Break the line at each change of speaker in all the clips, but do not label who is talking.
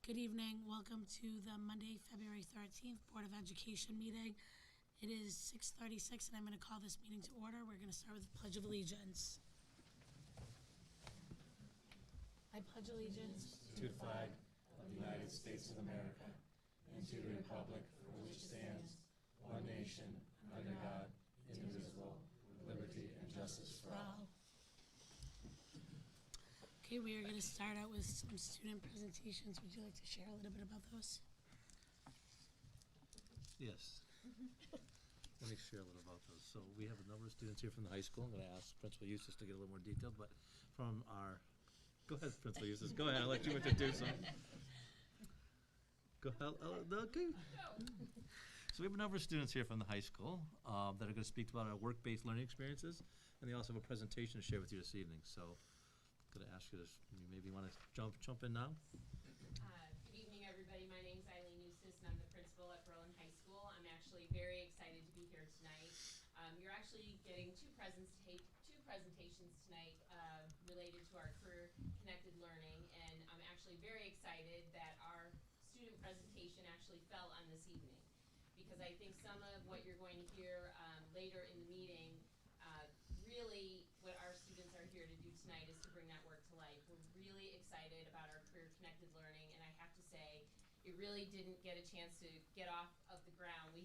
Good evening. Welcome to the Monday, February 13th Board of Education meeting. It is 6:36 and I'm going to call this meeting to order. We're going to start with the Pledge of Allegiance. I pledge allegiance
to the flag of the United States of America and to the republic for which it stands, one nation, under God, indivisible, with liberty and justice for all.
Okay, we are going to start out with some student presentations. Would you like to share a little bit about those?
Yes. Let me share a little about those. So we have a number of students here from the high school. I'm going to ask Principal Eustace to get a little more detailed, but from our, go ahead, Principal Eustace, go ahead, I'll let you introduce them. Go ahead, okay. So we have a number of students here from the high school that are going to speak about our work-based learning experiences, and they also have a presentation to share with you this evening. So I'm going to ask you to, you maybe want to jump in now.
Good evening, everybody. My name is Eileen Eustace, and I'm the principal at Berlin High School. I'm actually very excited to be here tonight. You're actually getting two presentations tonight related to our career-connected learning, and I'm actually very excited that our student presentation actually fell on this evening, because I think some of what you're going to hear later in the meeting, really what our students are here to do tonight is to bring that work to life. We're really excited about our career-connected learning, and I have to say, it really didn't get a chance to get off of the ground.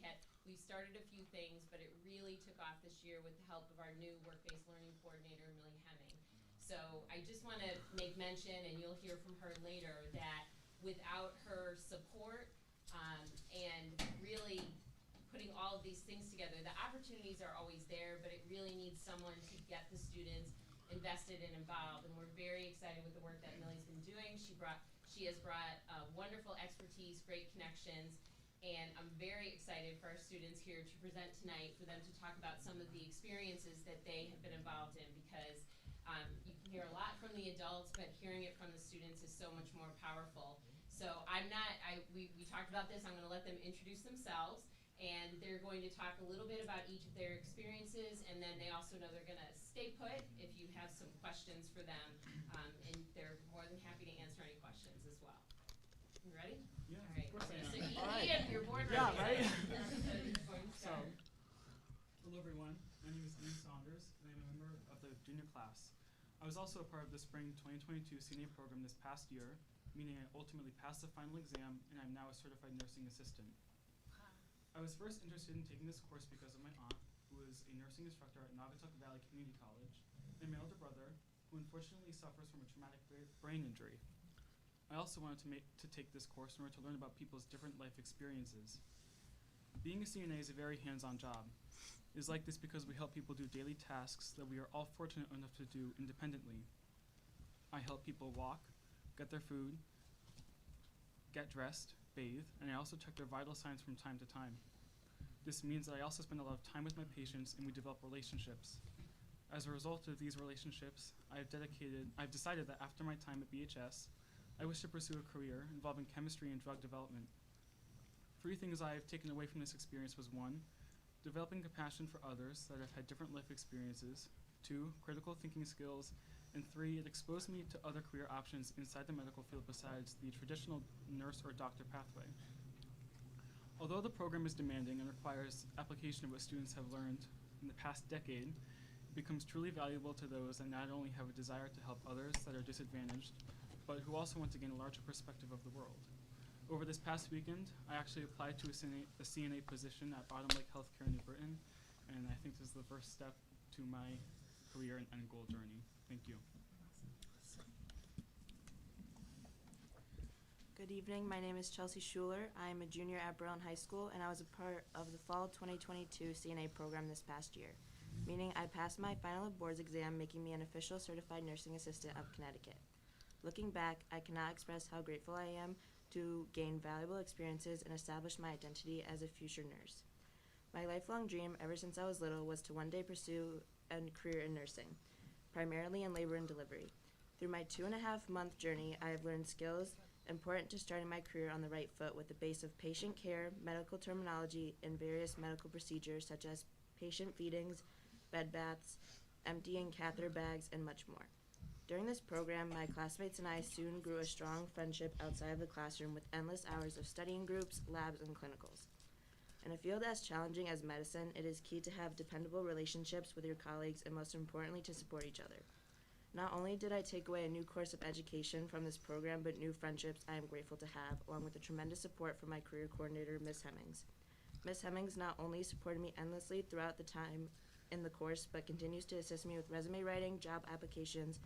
We started a few things, but it really took off this year with the help of our new work-based learning coordinator, Millie Hemming. So I just want to make mention, and you'll hear from her later, that without her support and really putting all of these things together, the opportunities are always there, but it really needs someone to get the students invested and involved, and we're very excited with the work that Millie's been doing. She has brought wonderful expertise, great connections, and I'm very excited for our students here to present tonight, for them to talk about some of the experiences that they have been involved in, because you can hear a lot from the adults, but hearing it from the students is so much more powerful. So we talked about this. I'm going to let them introduce themselves, and they're going to talk a little bit about each of their experiences, and then they also know they're going to stay put if you have some questions for them, and they're more than happy to answer any questions as well. You ready?
Yeah,
all right.
Of course I am.
So
All right.
Ian, you're board
Yeah,
ready.
right? So, hello everyone. My name is Ian Saunders, and I'm a member of the junior class. I was also a part of the spring 2022 CNA program this past year, meaning I ultimately passed the final exam, and I'm now a certified nursing assistant. I was first interested in taking this course because of my aunt, who is a nursing instructor at Naugatuck Valley Community College, and my older brother, who unfortunately suffers from a traumatic brain injury. I also wanted to take this course in order to learn about people's different life experiences. Being a CNA is a very hands-on job. It is like this because we help people do daily tasks that we are all fortunate enough to do independently. I help people walk, get their food, get dressed, bathe, and I also check their vital signs from time to time. This means that I also spend a lot of time with my patients, and we develop relationships. As a result of these relationships, I've decided that after my time at BHS, I wish to pursue a career involving chemistry and drug development. 3 things I have taken away from this experience was 1, developing compassion for others that have had different life experiences, 2, critical thinking skills, and 3, it exposed me to other career options inside the medical field besides the traditional nurse or doctor pathway. Although the program is demanding and requires application of what students have learned in the past decade, it becomes truly valuable to those that not only have a desire to help others that are disadvantaged, but who also want to gain a larger perspective of the world. Over this past weekend, I actually applied to a CNA position at Autumn Lake Healthcare in New Britain, and I think this is the first step to my career and end goal journey. Thank you.
Good evening, my name is Chelsea Schuler. I am a junior at Berlin High School, and I was a part of the fall 2022 CNA program this past year, meaning I passed my final boards exam, making me an official certified nursing assistant of Connecticut. Looking back, I cannot express how grateful I am to gain valuable experiences and establish my identity as a future nurse. My lifelong dream ever since I was little was to one day pursue a career in nursing, primarily in labor and delivery. Through my 2.5-month journey, I have learned skills important to starting my career on the right foot with the base of patient care, medical terminology, and various medical procedures such as patient feedings, bed baths, emptying catheter bags, and much more. During this program, my classmates and I soon grew a strong friendship outside of the classroom with endless hours of studying groups, labs, and clinicals. In a field as challenging as medicine, it is key to have dependable relationships with your colleagues and most importantly to support each other. Not only did I take away a new course of education from this program, but new friendships I am grateful to have, along with the tremendous support from my career coordinator, Ms. Hemmings. Ms. Hemmings not only supported me endlessly throughout the time in the course, but continues to assist me with resume writing, job applications,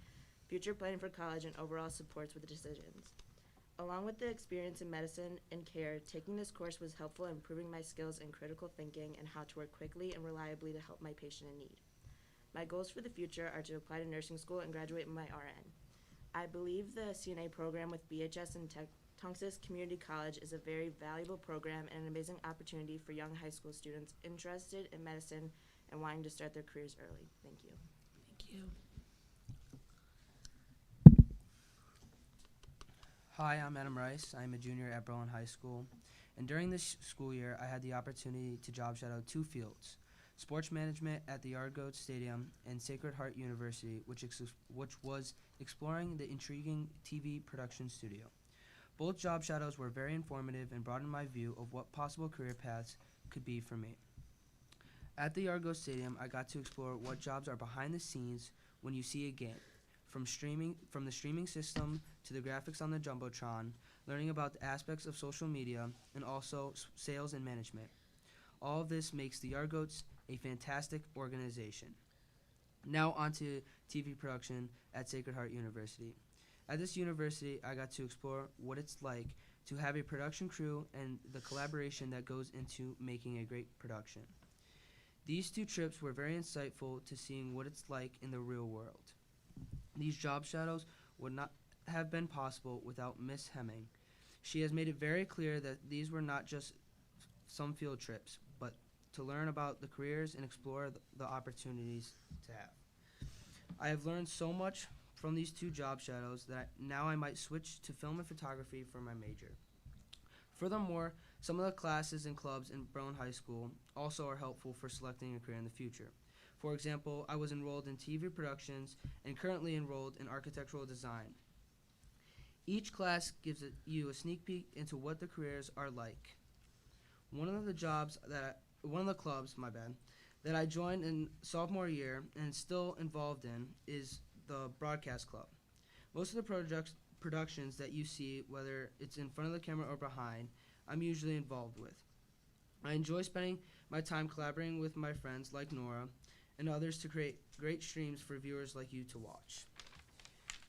future planning for college, and overall supports with decisions. Along with the experience in medicine and care, taking this course was helpful in improving my skills in critical thinking and how to work quickly and reliably to help my patient in need. My goals for the future are to apply to nursing school and graduate my RN. I believe the CNA program with BHS and Tungus Community College is a very valuable program and an amazing opportunity for young high school students interested in medicine and wanting to start their careers early. Thank you.
Thank you.
Hi, I'm Adam Rice. I'm a junior at Berlin High School. And during this school year, I had the opportunity to job shadow 2 fields, sports management at the Yard Stadium and Sacred Heart University, which was exploring the intriguing TV production studio. Both job shadows were very informative and broadened my view of what possible career paths could be for me. At the Yard Stadium, I got to explore what jobs are behind the scenes when you see a game. From the streaming system to the graphics on the Jumbotron, learning about the aspects of social media and also sales and management. All of this makes the Yard Goats a fantastic organization. Now on to TV production at Sacred Heart University. At this university, I got to explore what it's like to have a production crew and the collaboration that goes into making a great production. These 2 trips were very insightful to seeing what it's like in the real world. These job shadows would not have been possible without Miss Hemming. She has made it very clear that these were not just some field trips, but to learn about the careers and explore the opportunities to have. I have learned so much from these 2 job shadows that now I might switch to film and photography for my major. Furthermore, some of the classes and clubs in Berlin High School also are helpful for selecting a career in the future. For example, I was enrolled in TV productions and currently enrolled in architectural design. Each class gives you a sneak peek into what the careers are like. One of the clubs that I joined in sophomore year and still involved in is the Broadcast Club. Most of the productions that you see, whether it's in front of the camera or behind, I'm usually involved with. I enjoy spending my time collaborating with my friends like Nora and others to create great streams for viewers like you to watch.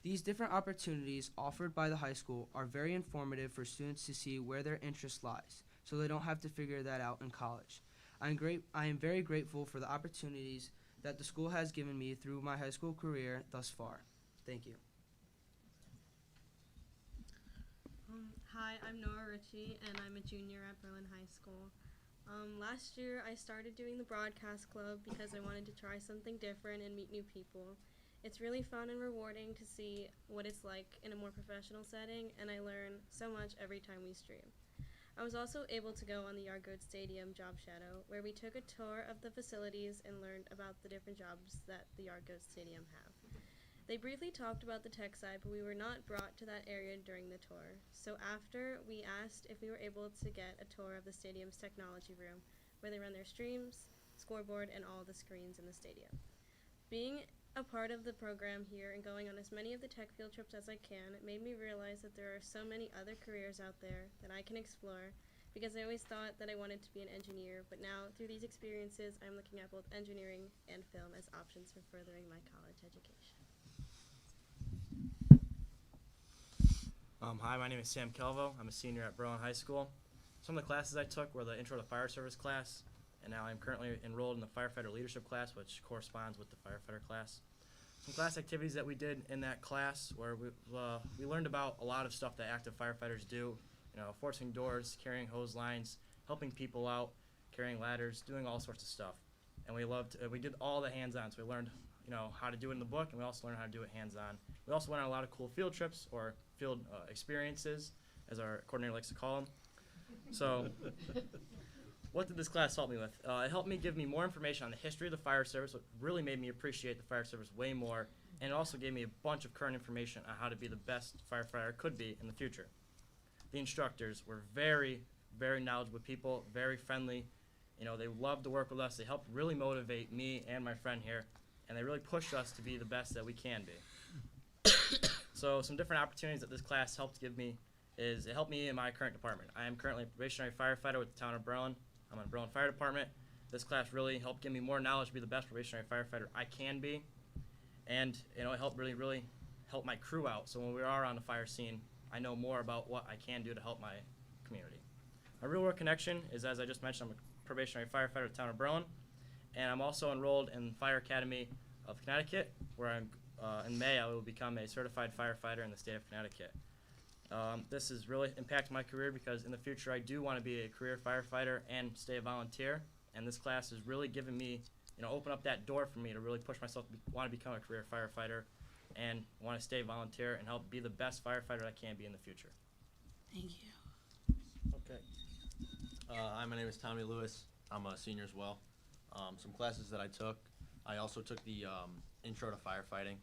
These different opportunities offered by the high school are very informative for students to see where their interest lies, so they don't have to figure that out in college. I am very grateful for the opportunities that the school has given me through my high school career thus far. Thank you.
Hi, I'm Nora Richie, and I'm a junior at Berlin High School. Last year, I started doing the Broadcast Club because I wanted to try something different and meet new people. It's really fun and rewarding to see what it's like in a more professional setting, and I learn so much every time we stream. I was also able to go on the Yard Stadium job shadow, where we took a tour of the facilities and learned about the different jobs that the Yard Stadium have. They briefly talked about the tech side, but we were not brought to that area during the tour. So after, we asked if we were able to get a tour of the stadium's technology room, where they run their streams, scoreboard, and all the screens in the stadium. Being a part of the program here and going on as many of the tech field trips as I can, it made me realize that there are so many other careers out there that I can explore, because I always thought that I wanted to be an engineer, but now through these experiences, I'm looking at both engineering and film as options for furthering my college education.
Hi, my name is Sam Kelvo. I'm a senior at Berlin High School. Some of the classes I took were the Intro to Fire Service class, and now I'm currently enrolled in the Firefighter Leadership class, which corresponds with the Firefighter class. Some class activities that we did in that class where we learned about a lot of stuff that active firefighters do, forcing doors, carrying hose lines, helping people out, carrying ladders, doing all sorts of stuff. And we did all the hands-on, so we learned how to do it in the book, and we also learned how to do it hands-on. We also went on a lot of cool field trips or field experiences, as our coordinator likes to call them. So what did this class help me with? It helped me give me more information on the history of the fire service, what really made me appreciate the fire service way more, and it also gave me a bunch of current information on how to be the best firefighter I could be in the future. The instructors were very, very knowledgeable people, very friendly. You know, they loved to work with us. They helped really motivate me and my friend here, and they really pushed us to be the best that we can be. So some different opportunities that this class helped give me is it helped me in my current department. I am currently a probationary firefighter with the town of Berlin. I'm in the Berlin Fire Department. This class really helped give me more knowledge to be the best probationary firefighter I can be. And, you know, it helped really help my crew out. So when we are on the fire scene, I know more about what I can do to help my community. My real world connection is, as I just mentioned, I'm a probationary firefighter at the town of Berlin. And I'm also enrolled in Fire Academy of Connecticut, where I'm, in May I will become a certified firefighter in the state of Connecticut. This has really impacted my career because in the future I do want to be a career firefighter and stay a volunteer. And this class has really given me, you know, open up that door for me to really push myself to want to become a career firefighter and want to stay a volunteer and help be the best firefighter I can be in the future.
Thank you.
Okay. Hi, my name is Tommy Lewis. I'm a senior as well. Some classes that I also took the Intro to Firefighting.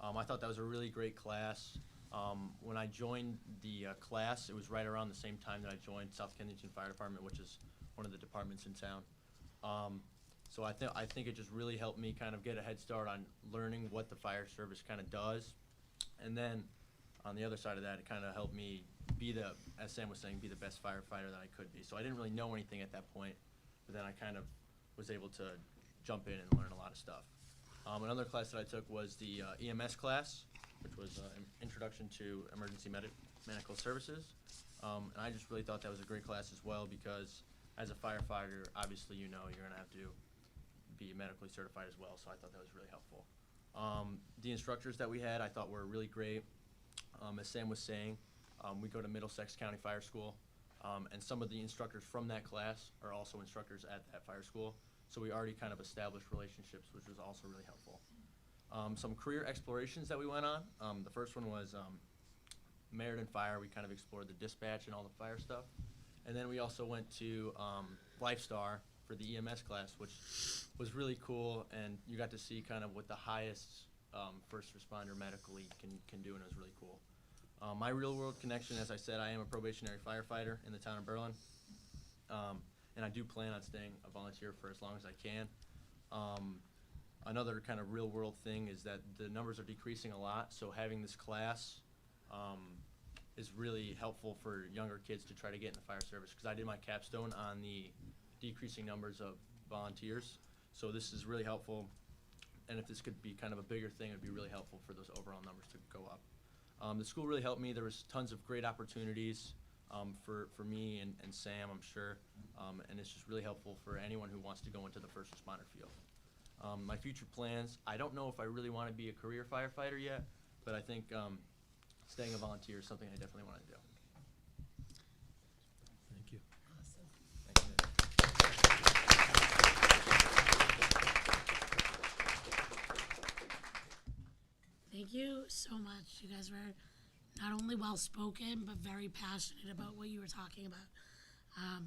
I thought that was a really great class. When I joined the class, it was right around the same time that I joined South Kensington Fire Department, which is one of the departments in town. So I think it just really helped me kind of get a head start on learning what the fire service kind of does. And then on the other side of that, it kind of helped me be the, as Sam was saying, be the best firefighter that I could be. So I didn't really know anything at that point, but then I kind of was able to jump in and learn a lot of stuff. Another class that I took was the EMS class, which was an Introduction to Emergency Medical Services. And I just really thought that was a great class as well because as a firefighter, obviously you know you're going to have to be medically certified as well, so I thought that was really helpful. The instructors that we had I thought were really great. As Sam was saying, we go to Middlesex County Fire School, and some of the instructors from that class are also instructors at that fire school, so we already kind of established relationships, which was also really helpful. Some career explorations that we went on. The first one was Meriden Fire. We kind of explored the dispatch and all the fire stuff. And then we also went to Lifestar for the EMS class, which was really cool, and you got to see kind of what the highest first responder medically can do, and it was really cool. My real world connection, as I said, I am a probationary firefighter in the town of Berlin, and I do plan on staying a volunteer for as long as I can. Another kind of real world thing is that the numbers are decreasing a lot, so having this class is really helpful for younger kids to try to get in the fire service, because I did my capstone on the decreasing numbers of volunteers, so this is really helpful, and if this could be kind of a bigger thing, it would be really helpful for those overall numbers to go up. The school really helped me. There was tons of great opportunities for me and Sam, I'm sure, and it's just really helpful for anyone who wants to go into the first responder field. My future plans, I don't know if I really want to be a career firefighter yet, but I think staying a volunteer is something I definitely want to do. Thank you.
Awesome. Thank you so much. You guys were not only well spoken, but very passionate about what you were talking about.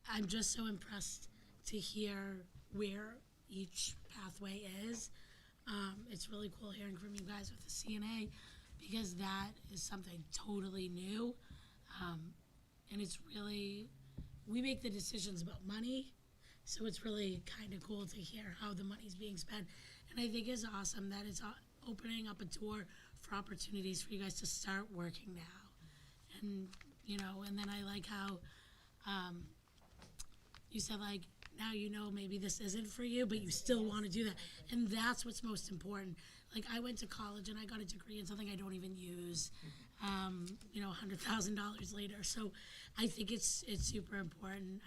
I'm just so impressed to hear where each pathway is. It's really cool hearing from you guys with the CNA, because that is something totally new. And it's really, we make the decisions about money, so it's really kind of cool to hear how the money's being spent. And I think it's awesome that it's opening up a door for opportunities for you guys to start working now. And, you know, and then I like how you said, like, now you know maybe this isn't for you, but you still want to do that. And that's what's most important. Like, I went to college and I got a degree in something I don't even use, you know, $100,000 later. So I think it's super important.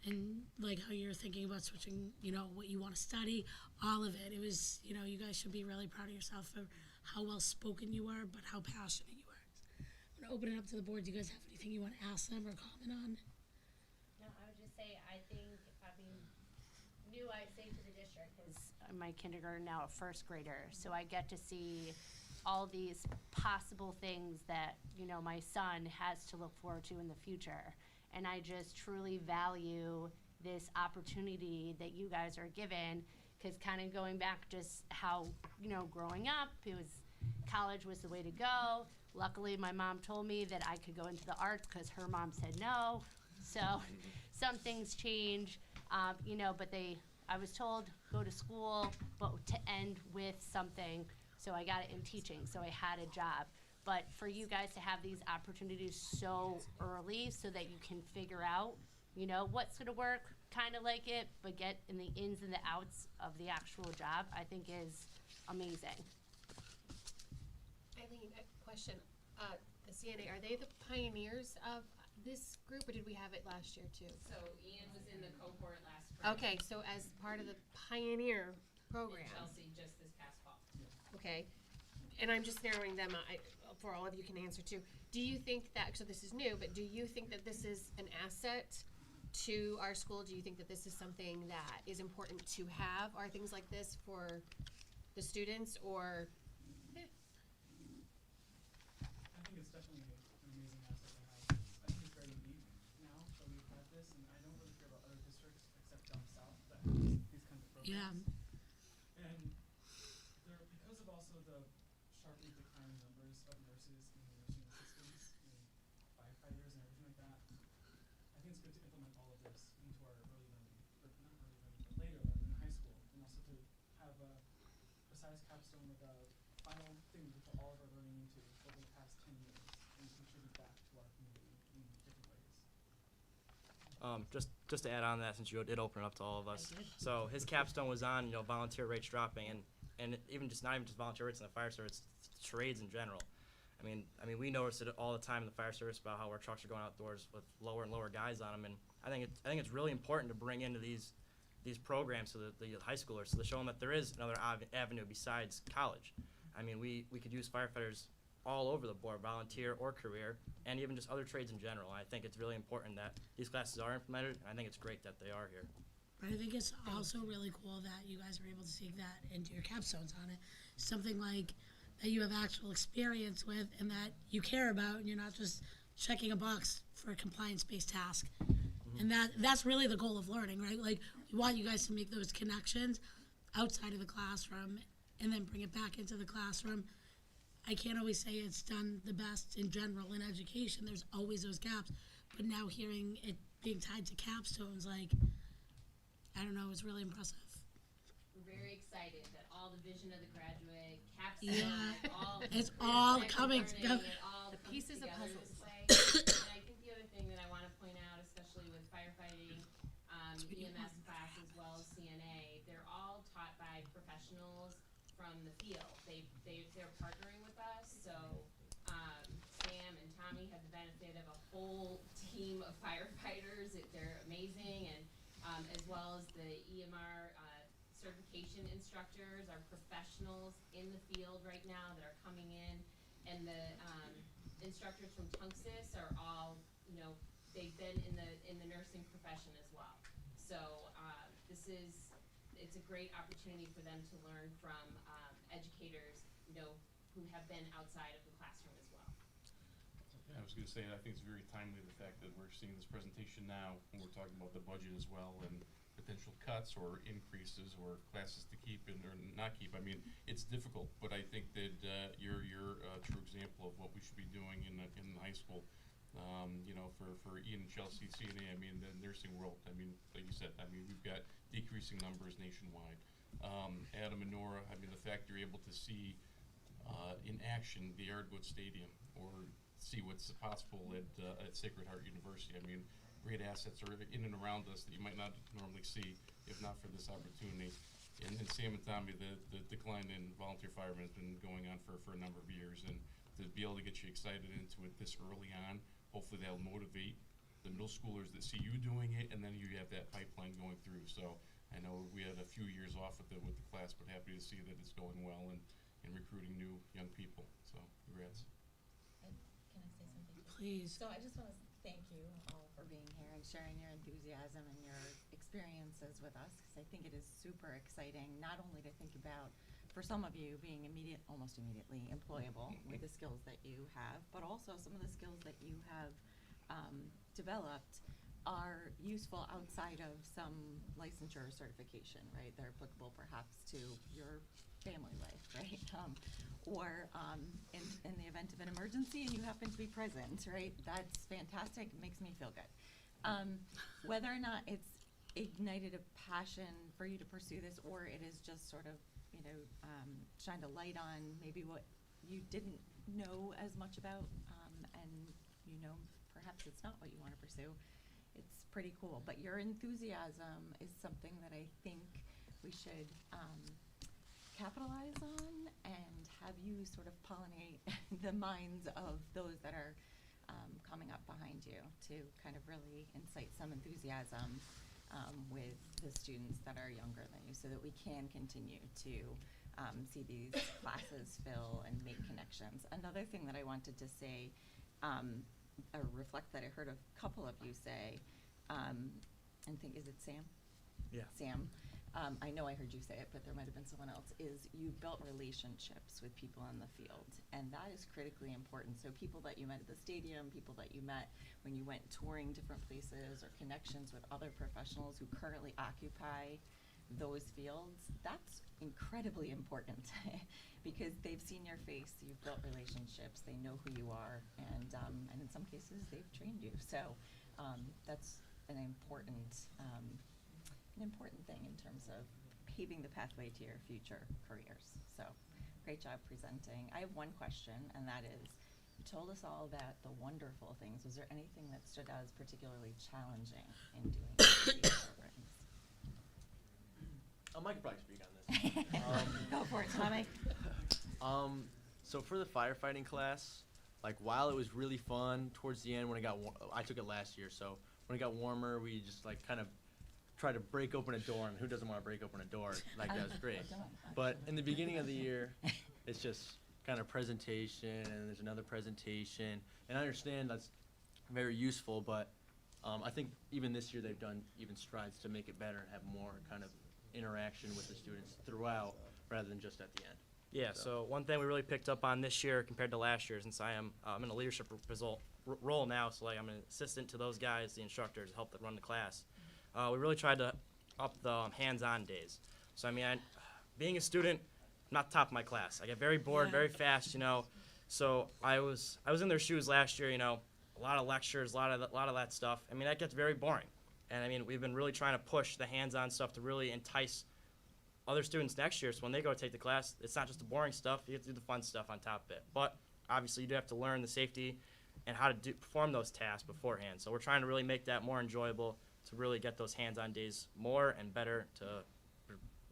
And like how you're thinking about switching, you know, what you want to study, all of it. It was, you know, you guys should be really proud of yourself for how well spoken you were, but how passionate you were. I'm going to open it up to the board. Do you guys have anything you want to ask them or comment on?
No, I would just say, new I'd say to the district is my kindergarten now a first grader, so I get to see all these possible things that, you know, my son has to look forward to in the future. And I just truly value this opportunity that you guys are given, because kind of going back just how, growing up, college was the way to go. Luckily, my mom told me that I could go into the arts because her mom said no. So some things change, but I was told go to school, but to end with something. So I got it in teaching, so I had a job. But for you guys to have these opportunities so early so that you can figure out, what's gonna work, kind of like it, but get in the ins and the outs of the actual job, I think is amazing.
Eileen, a question. The CNA, are they the pioneers of this group, or did we have it last year too?
So Ian was in the cohort last spring.
Okay, so as part of the pioneer program.
In Chelsea just this past fall.
Okay, and I'm just narrowing them. For all of you can answer too. Do you think that, so this is new, but do you think that this is an asset to our school? Do you think that this is something that is important to have? Are things like this for the students, or?
I think it's definitely an amazing asset to have. I think it's very unique now that we've had this, and I don't really care about other districts except down south that have these kinds of programs.
Yeah.
And there, because of also the sharply declining numbers of nurses and nursing assistants and firefighters and everything like that, I think it's good to implement all of this into our early learning, or not early learning, but later learning in high school, and also to have a precise capstone, like a final thing we put all of our learning into over the past 10 years and contribute back to our community in different ways.
Just to add on that, since you did open it up to all of us. So his capstone was on, volunteer rates dropping, and even just not even just volunteer rates in the fire service, trades in general. I mean, we notice it all the time in the fire service about how our trucks are going outdoors with lower and lower guys on them, and I think it's really important to bring into these programs so that the high schoolers, so to show them that there is another avenue besides college. I mean, we could use firefighters all over the board, volunteer or career, and even just other trades in general. I think it's really important that these classes are implemented, and I think it's great that they are here.
But I think it's also really cool that you guys were able to take that into your capstones on it. Something like that you have actual experience with and that you care about, and you're not just checking a box for a compliance-based task. And that's really the goal of learning, right? Like, we want you guys to make those connections outside of the classroom and then bring it back into the classroom. I can't always say it's done the best in general in education. There's always those gaps. But now hearing it being tied to capstones, like, I don't know, it's really impressive.
We're very excited that all the vision of the graduate, capstone,
It's all coming together.
The pieces of puzzles.
This way. And I think the other thing that I want to point out, especially with firefighting, EMS class as well as CNA, they're all taught by professionals from the field. They're partnering with us, so Sam and Tommy have the benefit of a whole team of firefighters. They're amazing, and as well as the EMR certification instructors are professionals in the field right now that are coming in, and the instructors from Tunxis are all, they've been in the nursing profession as well. So it's a great opportunity for them to learn from educators, who have been outside of the classroom as well.
Yeah, I was going to say, I think it's very timely the fact that we're seeing this presentation now, when we're talking about the budget as well, and potential cuts or increases or classes to keep or not keep. I mean, it's difficult, but I think that you're a true example of what we should be doing in high school. For Ian and Chelsea, CNA, I mean, the nursing world, I mean, like you said, I mean, we've got decreasing numbers nationwide. Adam and Nora, I mean, the fact you're able to see in action the Ardwood Stadium or see what's possible at Sacred Heart University. I mean, great assets are in and around us that you might not normally see if not for this opportunity. And then Sam and Tommy, the decline in volunteer firemen has been going on for a number of years, and to be able to get you excited into it this early on, hopefully that'll motivate the middle schoolers that see you doing it, and then you have that pipeline going through. So I know we had a few years off with the class, but happy to see that it's going well and recruiting new young people. So congrats.
Can I say something?
Please.
So I just want to thank you all for being here and sharing your enthusiasm and your experiences with us, because I think it is super exciting, not only to think about, for some of you, being almost immediately employable with the skills that you have, but also some of the skills that you have developed are useful outside of some licensure or certification, right? They're applicable perhaps to your family life, right? Or in the event of an emergency and you happen to be present, right? That's fantastic, it makes me feel good. Whether or not it's ignited a passion for you to pursue this, or it is just sort of, shined a light on maybe what you didn't know as much about, and perhaps it's not what you want to pursue. It's pretty cool, but your enthusiasm is something that I think we should capitalize on and have you sort of pollinate the minds of those that are coming up behind you to kind of really incite some enthusiasm with the students that are younger than you, so that we can continue to see these classes fill and make connections. Another thing that I wanted to say, or reflect, that I heard a couple of you say, and think, is it Sam?
Yeah.
Sam. I know I heard you say it, but there might have been someone else, is you built relationships with people in the field, and that is critically important. So people that you met at the stadium, people that you met when you went touring different places, or connections with other professionals who currently occupy those fields, that's incredibly important because they've seen your face, you've built relationships, they know who you are, and in some cases they've trained you. So that's an important thing in terms of paving the pathway to your future careers. So great job presenting. I have one question, and that is, you told us all about the wonderful things. Was there anything that stood out as particularly challenging in doing these programs?
I could probably speak on this.
Go for it, Tommy.
So for the firefighting class, like, while it was really fun towards the end when it got I took it last year, so when it got warmer, we just like kind of tried to break open a door, and who doesn't want to break open a door? Like, that was great. But in the beginning of the year, it's just kind of presentation, and there's another presentation, and I understand that's very useful, but I think even this year they've done even strides to make it better and have more kind of interaction with the students throughout rather than just at the end.
Yeah, so one thing we really picked up on this year compared to last year, since I'm in a leadership role now, so like I'm an assistant to those guys, the instructors, help them run the class. We really tried to up the hands-on days. So I mean, being a student, I'm not top of my class. I get very bored very fast, So I was in their shoes last year, a lot of lectures, a lot of that stuff. I mean, that gets very boring. And I mean, we've been really trying to push the hands-on stuff to really entice other students next year, so when they go take the class, it's not just the boring stuff, you get to do the fun stuff on top of it. But obviously you do have to learn the safety and how to perform those tasks beforehand. So we're trying to really make that more enjoyable, to really get those hands-on days more and better to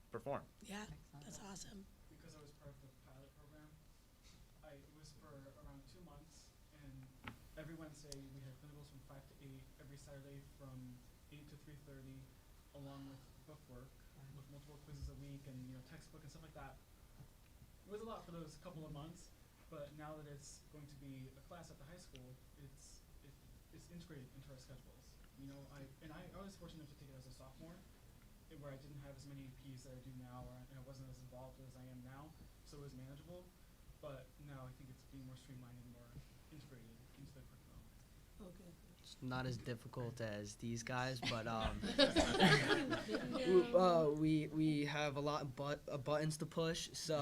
perform.
Yeah, that's awesome.
Because I was part of the pilot program, it was for around 2 months, and every Wednesday we had clinicals from 5 to 8, every Saturday from 8 to 3:30, along with book work, with multiple quizzes a week and textbook and stuff like that. It was a lot for those couple of months, but now that it's going to be a class at the high school, it's integrated into our schedules. I was fortunate enough to take it as a sophomore, where I didn't have as many Ps that I do now, and I wasn't as involved as I am now, so it was manageable. But now I think it's being more streamlined and more integrated into the curriculum.
Okay.
It's not as difficult as these guys, but we have a lot of buttons to push, so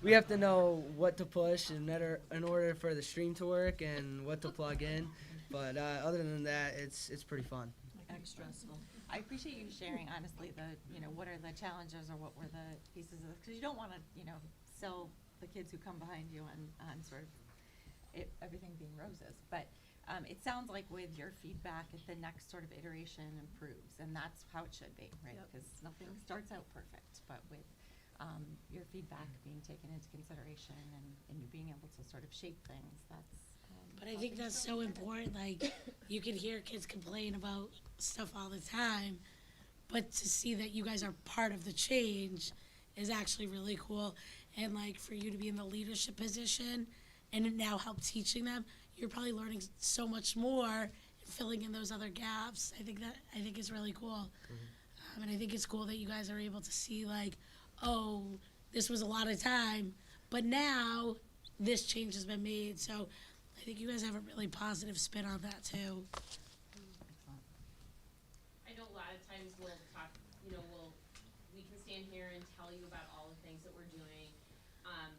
we have to know what to push in order for the stream to work and what to plug in. But other than that, it's pretty fun.
Stressful. I appreciate you sharing honestly what are the challenges or what were the pieces of, because you don't want to sell the kids who come behind you on sort of everything being roses, but it sounds like with your feedback, the next sort of iteration improves, and that's how it should be, right? Because nothing starts out perfect, but with your feedback being taken into consideration and you being able to sort of shape things, that's.
But I think that's so important. Like, you can hear kids complain about stuff all the time, but to see that you guys are part of the change is actually really cool. And like, for you to be in the leadership position and it now help teaching them, you're probably learning so much more and filling in those other gaps. I think it's really cool. And I think it's cool that you guys are able to see like, oh, this was a lot of time, but now this change has been made. So I think you guys have a really positive spin on that too.
lot of times we'll talk, we can stand here and tell you about all the things that we're doing.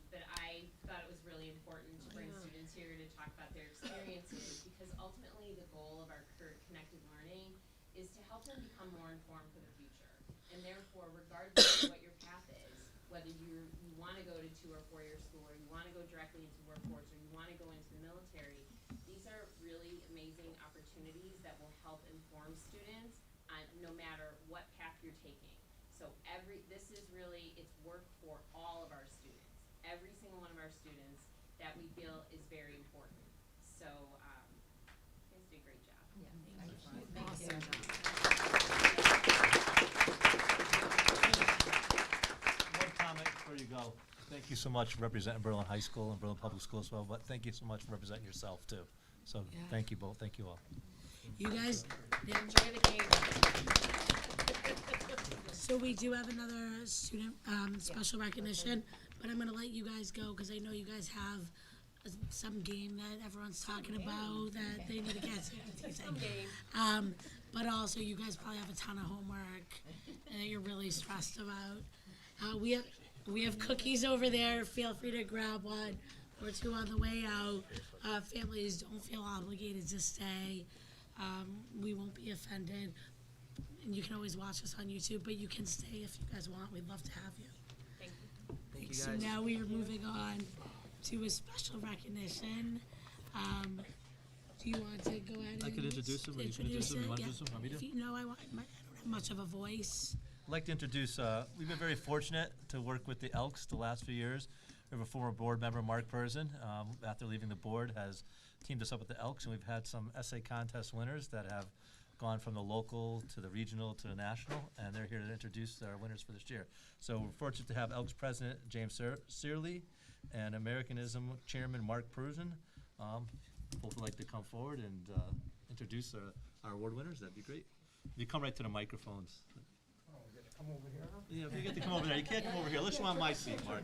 But I thought it was really important to bring students here to talk about their experiences, because ultimately the goal of our connected learning is to help them become more informed for the future. And therefore, regardless of what your path is, whether you want to go to 2 or 4 year school, or you want to go directly into workforce, or you want to go into the military, these are really amazing opportunities that will help inform students on no matter what path you're taking. So this is really, it's work for all of our students. Every single one of our students that we feel is very important. So, you guys did a great job.
One comment before you go. Thank you so much for representing Berlin High School and Berlin Public Schools as well, but thank you so much for representing yourself too. So thank you both, thank you all.
You guys,
Enjoy the game.
so we do have another student special recognition, but I'm gonna let you guys go because I know you guys have some game that everyone's talking about that they need to get to.
Some game.
But also you guys probably have a ton of homework that you're really stressed about. We have cookies over there. Feel free to grab one or two on the way out. Families, don't feel obligated to stay. We won't be offended. And you can always watch us on YouTube, but you can stay if you guys want. We'd love to have you.
Thank you.
Thank you
So
guys.
now we are moving on to a special recognition. Do you want to go ahead and
I could introduce him, or you can introduce him, you want to
Yeah.
introduce him, want me to?
If you know, I don't have much of a voice.
I'd like to introduce, we've been very fortunate to work with the Elks the last few years. We have a former board member, Mark Persin, after leaving the board, has teamed us up with the Elks, and we've had some essay contest winners that have gone from the local to the regional to the national, and they're here to introduce our winners for this year. So we're fortunate to have Elks President James Searley and Americanism Chairman Mark Persin. Both would like to come forward and introduce our award winners. That'd be great. If you come right to the microphones.
Come over here.
Yeah, you get to come over there. You can't come over here unless you want my seat, Mark.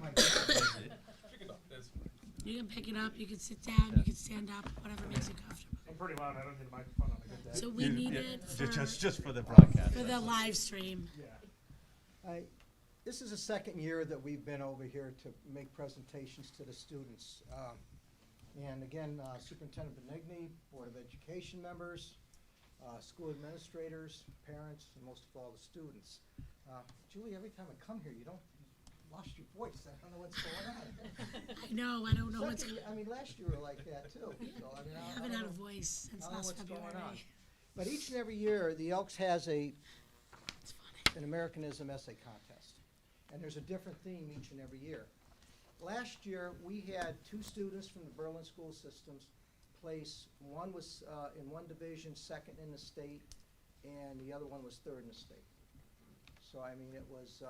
You can pick it up, you can sit down, you can stand up, whatever makes you comfortable.
I'm pretty loud. I don't need a microphone on a good day.
So we need it for,
just for the broadcast.
for the live stream.
Yeah. This is the second year that we've been over here to make presentations to the students. And again, Superintendent Benigni, Board of Education members, school administrators, parents, and most of all the students. Julie, every time I come here, you lost your voice. I don't know what's going on.
I know, I don't know what's
Second year- I mean, last year we were like that too. So, I mean,
I
I
haven't
don't
had a
know-
voice since
I don't know
last
what's going
February.
on. But each and every year, the Elks has
It's funny.
an Americanism essay contest. And there's a different theme each and every year. Last year, we had 2 students from the Berlin school systems place. One was in one division, second in the state, and the other one was third in the state. So, I mean, it was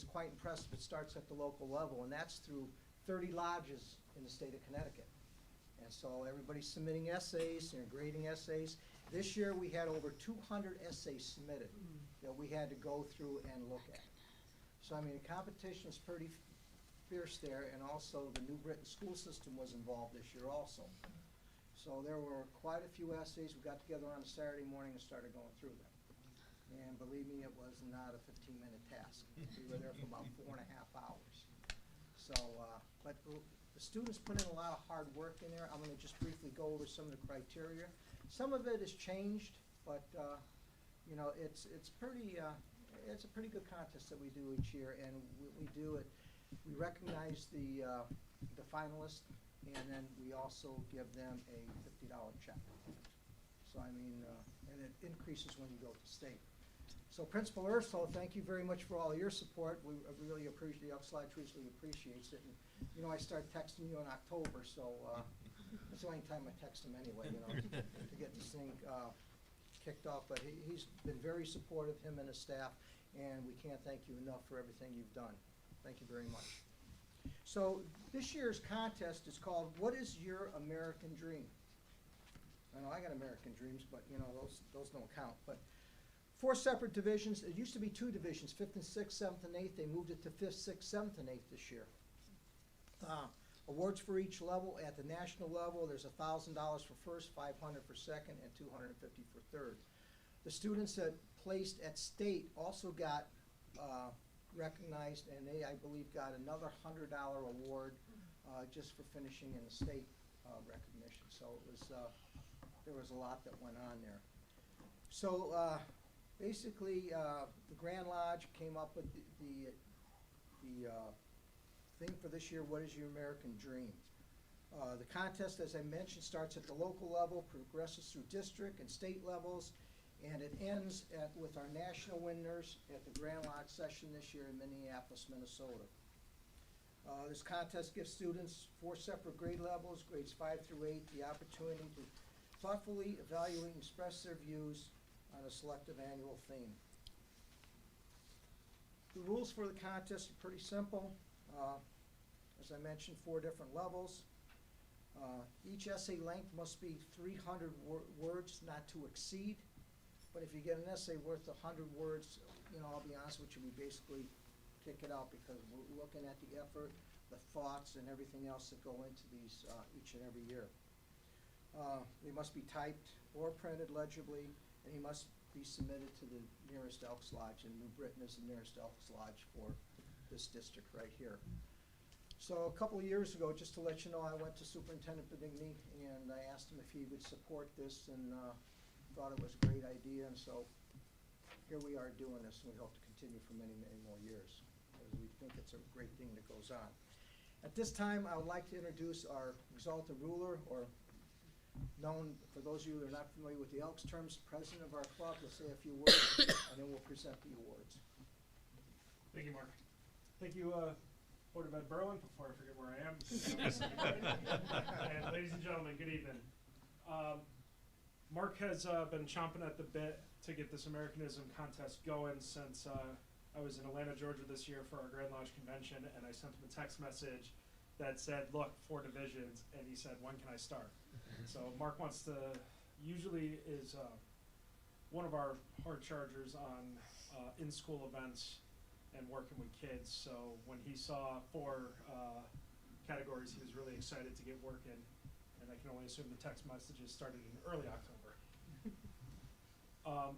quite impressive. It starts at the local level, and that's through 30 lodges in the state of Connecticut. And so everybody's submitting essays, and grading essays. This year, we had over 200 essays submitted that we had to go through and look at. So, I mean, the competition was pretty fierce there, and also the New Britain school system was involved this year also. So there were quite a few essays. We got together on a Saturday morning and started going through them. And believe me, it was not a 15-minute task. We were there for about 4.5 hours. So, but the students put in a lot of hard work in there. I'm gonna just briefly go over some of the criteria. Some of it has changed, but, you know, it's pretty, it's a pretty good contest that we do each year, and we do it. We recognize the finalists, and then we also give them a $50 check. So, I mean, and it increases when you go to state. So Principal Urso, thank you very much for all your support. We really appreciate, the Elks Lodge truly appreciates it. And, you know, I started texting you in October, so it's the only time I text him anyway, you know, to get this thing kicked off. But he's been very supportive, him and his staff, and we can't thank you enough for everything you've done. Thank you very much. So this year's contest is called, What is Your American Dream? I know I got American dreams, but you know, those don't count. But 4 separate divisions. It used to be 2 divisions, 5th and 6th, 7th and 8th. They moved it to 5th, 6th, 7th and 8th this year. Awards for each level. At the national level, there's $1,000 for first, $500 for second, and $250 for third. The students that placed at state also got recognized, and they, I believe, got another $100 award just for finishing in the state recognition. So it was, there was a lot that went on there. So basically, the Grand Lodge came up with the thing for this year, What is Your American Dream? The contest, as I mentioned, starts at the local level, progresses through district and state levels, and it ends with our national winners at the Grand Lodge session this year in Minneapolis, Minnesota. This contest gives students 4 separate grade levels, grades 5 through 8, the opportunity to thoughtfully evaluate and express their views on a selective annual theme. The rules for the contest are pretty simple. As I mentioned, 4 different levels. Each essay length must be 300 words, not to exceed. But if you get an essay worth 100 words, you know, I'll be honest with you, we basically kick it out because we're looking at the effort, the thoughts, and everything else that go into these each and every year. They must be typed or printed legibly, and he must be submitted to the nearest Elks Lodge, and New Britain is the nearest Elks Lodge for this district right here. So a couple of years ago, just to let you know, I went to Superintendent Benigni and I asked him if he would support this, and thought it was a great idea, and so here we are doing this, and we hope to continue for many, many more years, because we think it's a great thing that goes on. At this time, I would like to introduce our Exalted Ruler, or known, for those of you who are not familiar with the Elks terms, president of our club. Will say a few words, and then we'll present the awards.
Thank you, Mark. Thank you, Board of Ed Berlin, before I forget where I am. And ladies and gentlemen, good evening. Mark has been chomping at the bit to get this Americanism contest going since I was in Atlanta, Georgia this year for our Grand Lodge convention, and I sent him a text message that said, look, 4 divisions, and he said, when can I start? So Mark wants to, usually is one of our hard chargers on in-school events and working with kids. So when he saw 4 categories, he was really excited to get working, and I can only assume the text messages started in early October.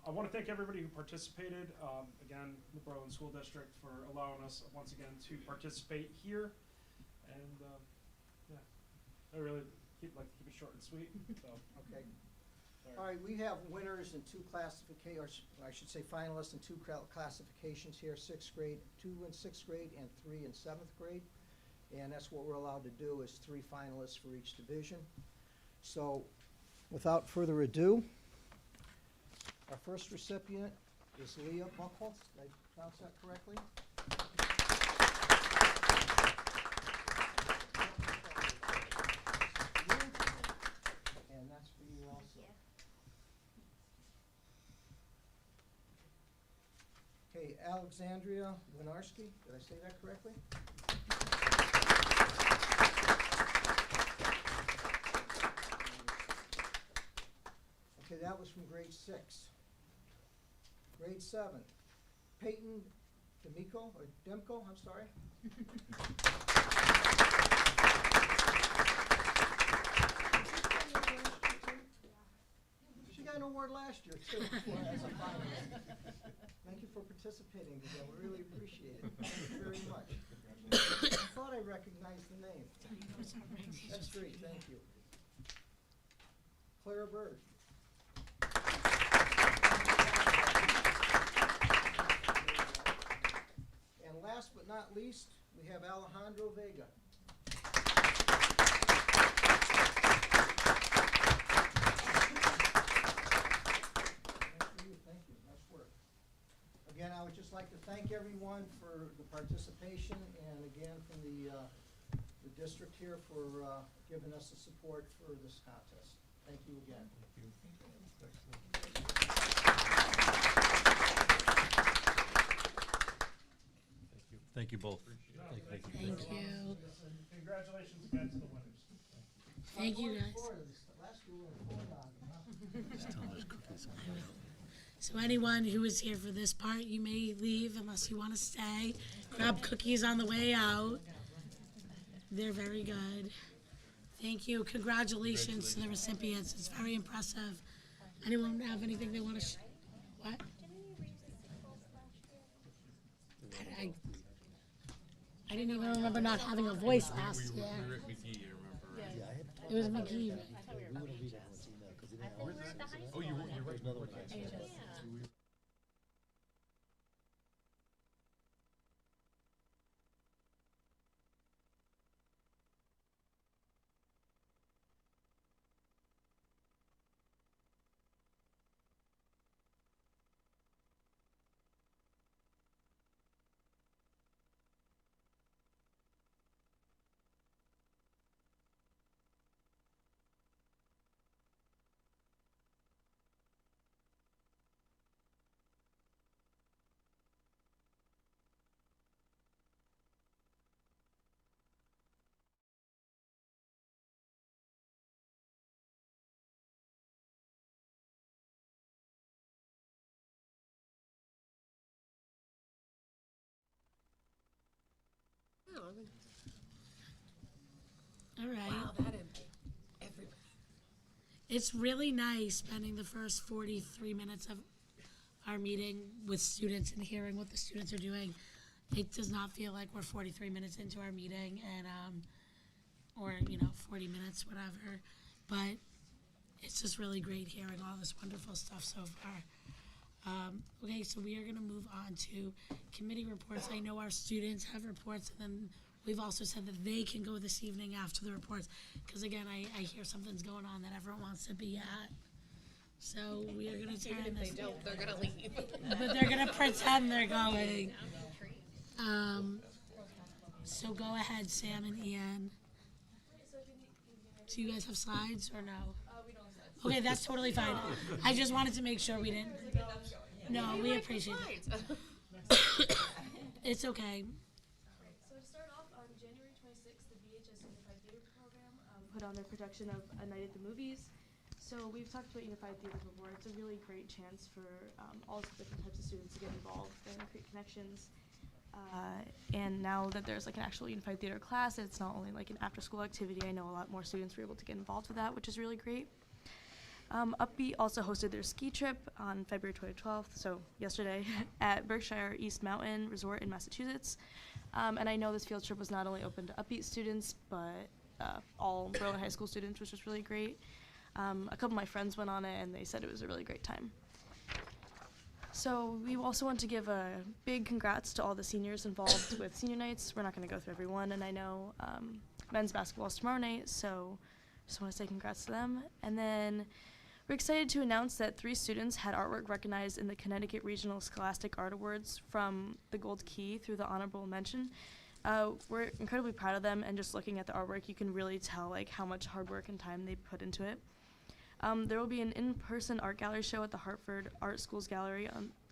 I want to thank everybody who participated, again, the Berlin School District, for allowing us once again to participate here. And yeah, I really like to keep it short and sweet. So
Okay.
sorry.
All right, we have winners in 2 classifications, or I should say finalists in 2 classifications here, 6th grade, 2 in 6th grade, and 3 in 7th grade. And that's what we're allowed to do, is 3 finalists for each division. So, without further ado, our first recipient is Leah Buckholz. Did I pronounce that correctly? And that's for you also. Okay, Alexandria Winarski, did I say that correctly? Okay, that was from grade 6. Grade 7, Peyton Demko, I'm sorry. She got an award last year too, as a finalist. Thank you for participating today, we really appreciate it. Thank you very much. I thought I recognized the name. That's great, thank you. Clara Bird. And last but not least, we have Alejandro Vega. Thank you, nice work. Again, I would just like to thank everyone for the participation, and again from the district here for giving us the support for this contest. Thank you again.
Thank you both.
Thank you.
Congratulations again to the winners.
Thank you, guys.
Last year we were 4
Just tell them there's cookies on the table.
So anyone who is here for this part, you may leave unless you want to stay. Grab cookies on the way out. They're very good. Thank you. Congratulations to the recipients. It's very impressive. Anyone have anything they want to What? I didn't even remember not having a voice last year.
We were at McGee, I remember.
It was McGee, right?
Oh, you're right.
All right.
Wow, that is everybody.
It's really nice spending the first 43 minutes of our meeting with students and hearing what the students are doing. It does not feel like we're 43 minutes into our meeting and, or, 40 minutes, whatever. But it's just really great hearing all this wonderful stuff so far. Okay, so we are going to move on to committee reports. I know our students have reports, and then we've also said that they can go this evening after the reports, because again, I hear something's going on that everyone wants to be at. So we are going to turn
Even if
this.
they don't, they're gonna leave.
But they're going to pretend they're going. So go ahead, Sam and Ian. Do you guys have slides or no?
We don't have slides.
Okay, that's totally fine. I just wanted to make sure we didn't. No, we appreciate it. It's okay.
So to start off, on January 26th, the VHS Unified Theater Program put on their production of A Night at the Movies. So we've talked about Unified Theater before. It's a really great chance for all different types of students to get involved and create connections. And now that there's like an actual Unified Theater class, it's not only like an after-school activity. I know a lot more students were able to get involved with that, which is really great. Upbeat also hosted their ski trip on February 12th, so yesterday, at Berkshire East Mountain Resort in Massachusetts. And I know this field trip was not only open to Upbeat students, but all Berlin High School students, which was really great. A couple of my friends went on it, and they said it was a really great time. So we also want to give a big congrats to all the seniors involved with senior nights. We're not going to go through every one, and I know men's basketball is tomorrow night, so just want to say congrats to them. And then we're excited to announce that 3 students had artwork recognized in the Connecticut Regional Scholastic Art Awards, from the Gold Key through the Honorable Mention. We're incredibly proud of them, and just looking at the artwork, you can really tell like how much hard work and time they put into it. There will be an in-person art gallery show at the Hartford Art Schools Gallery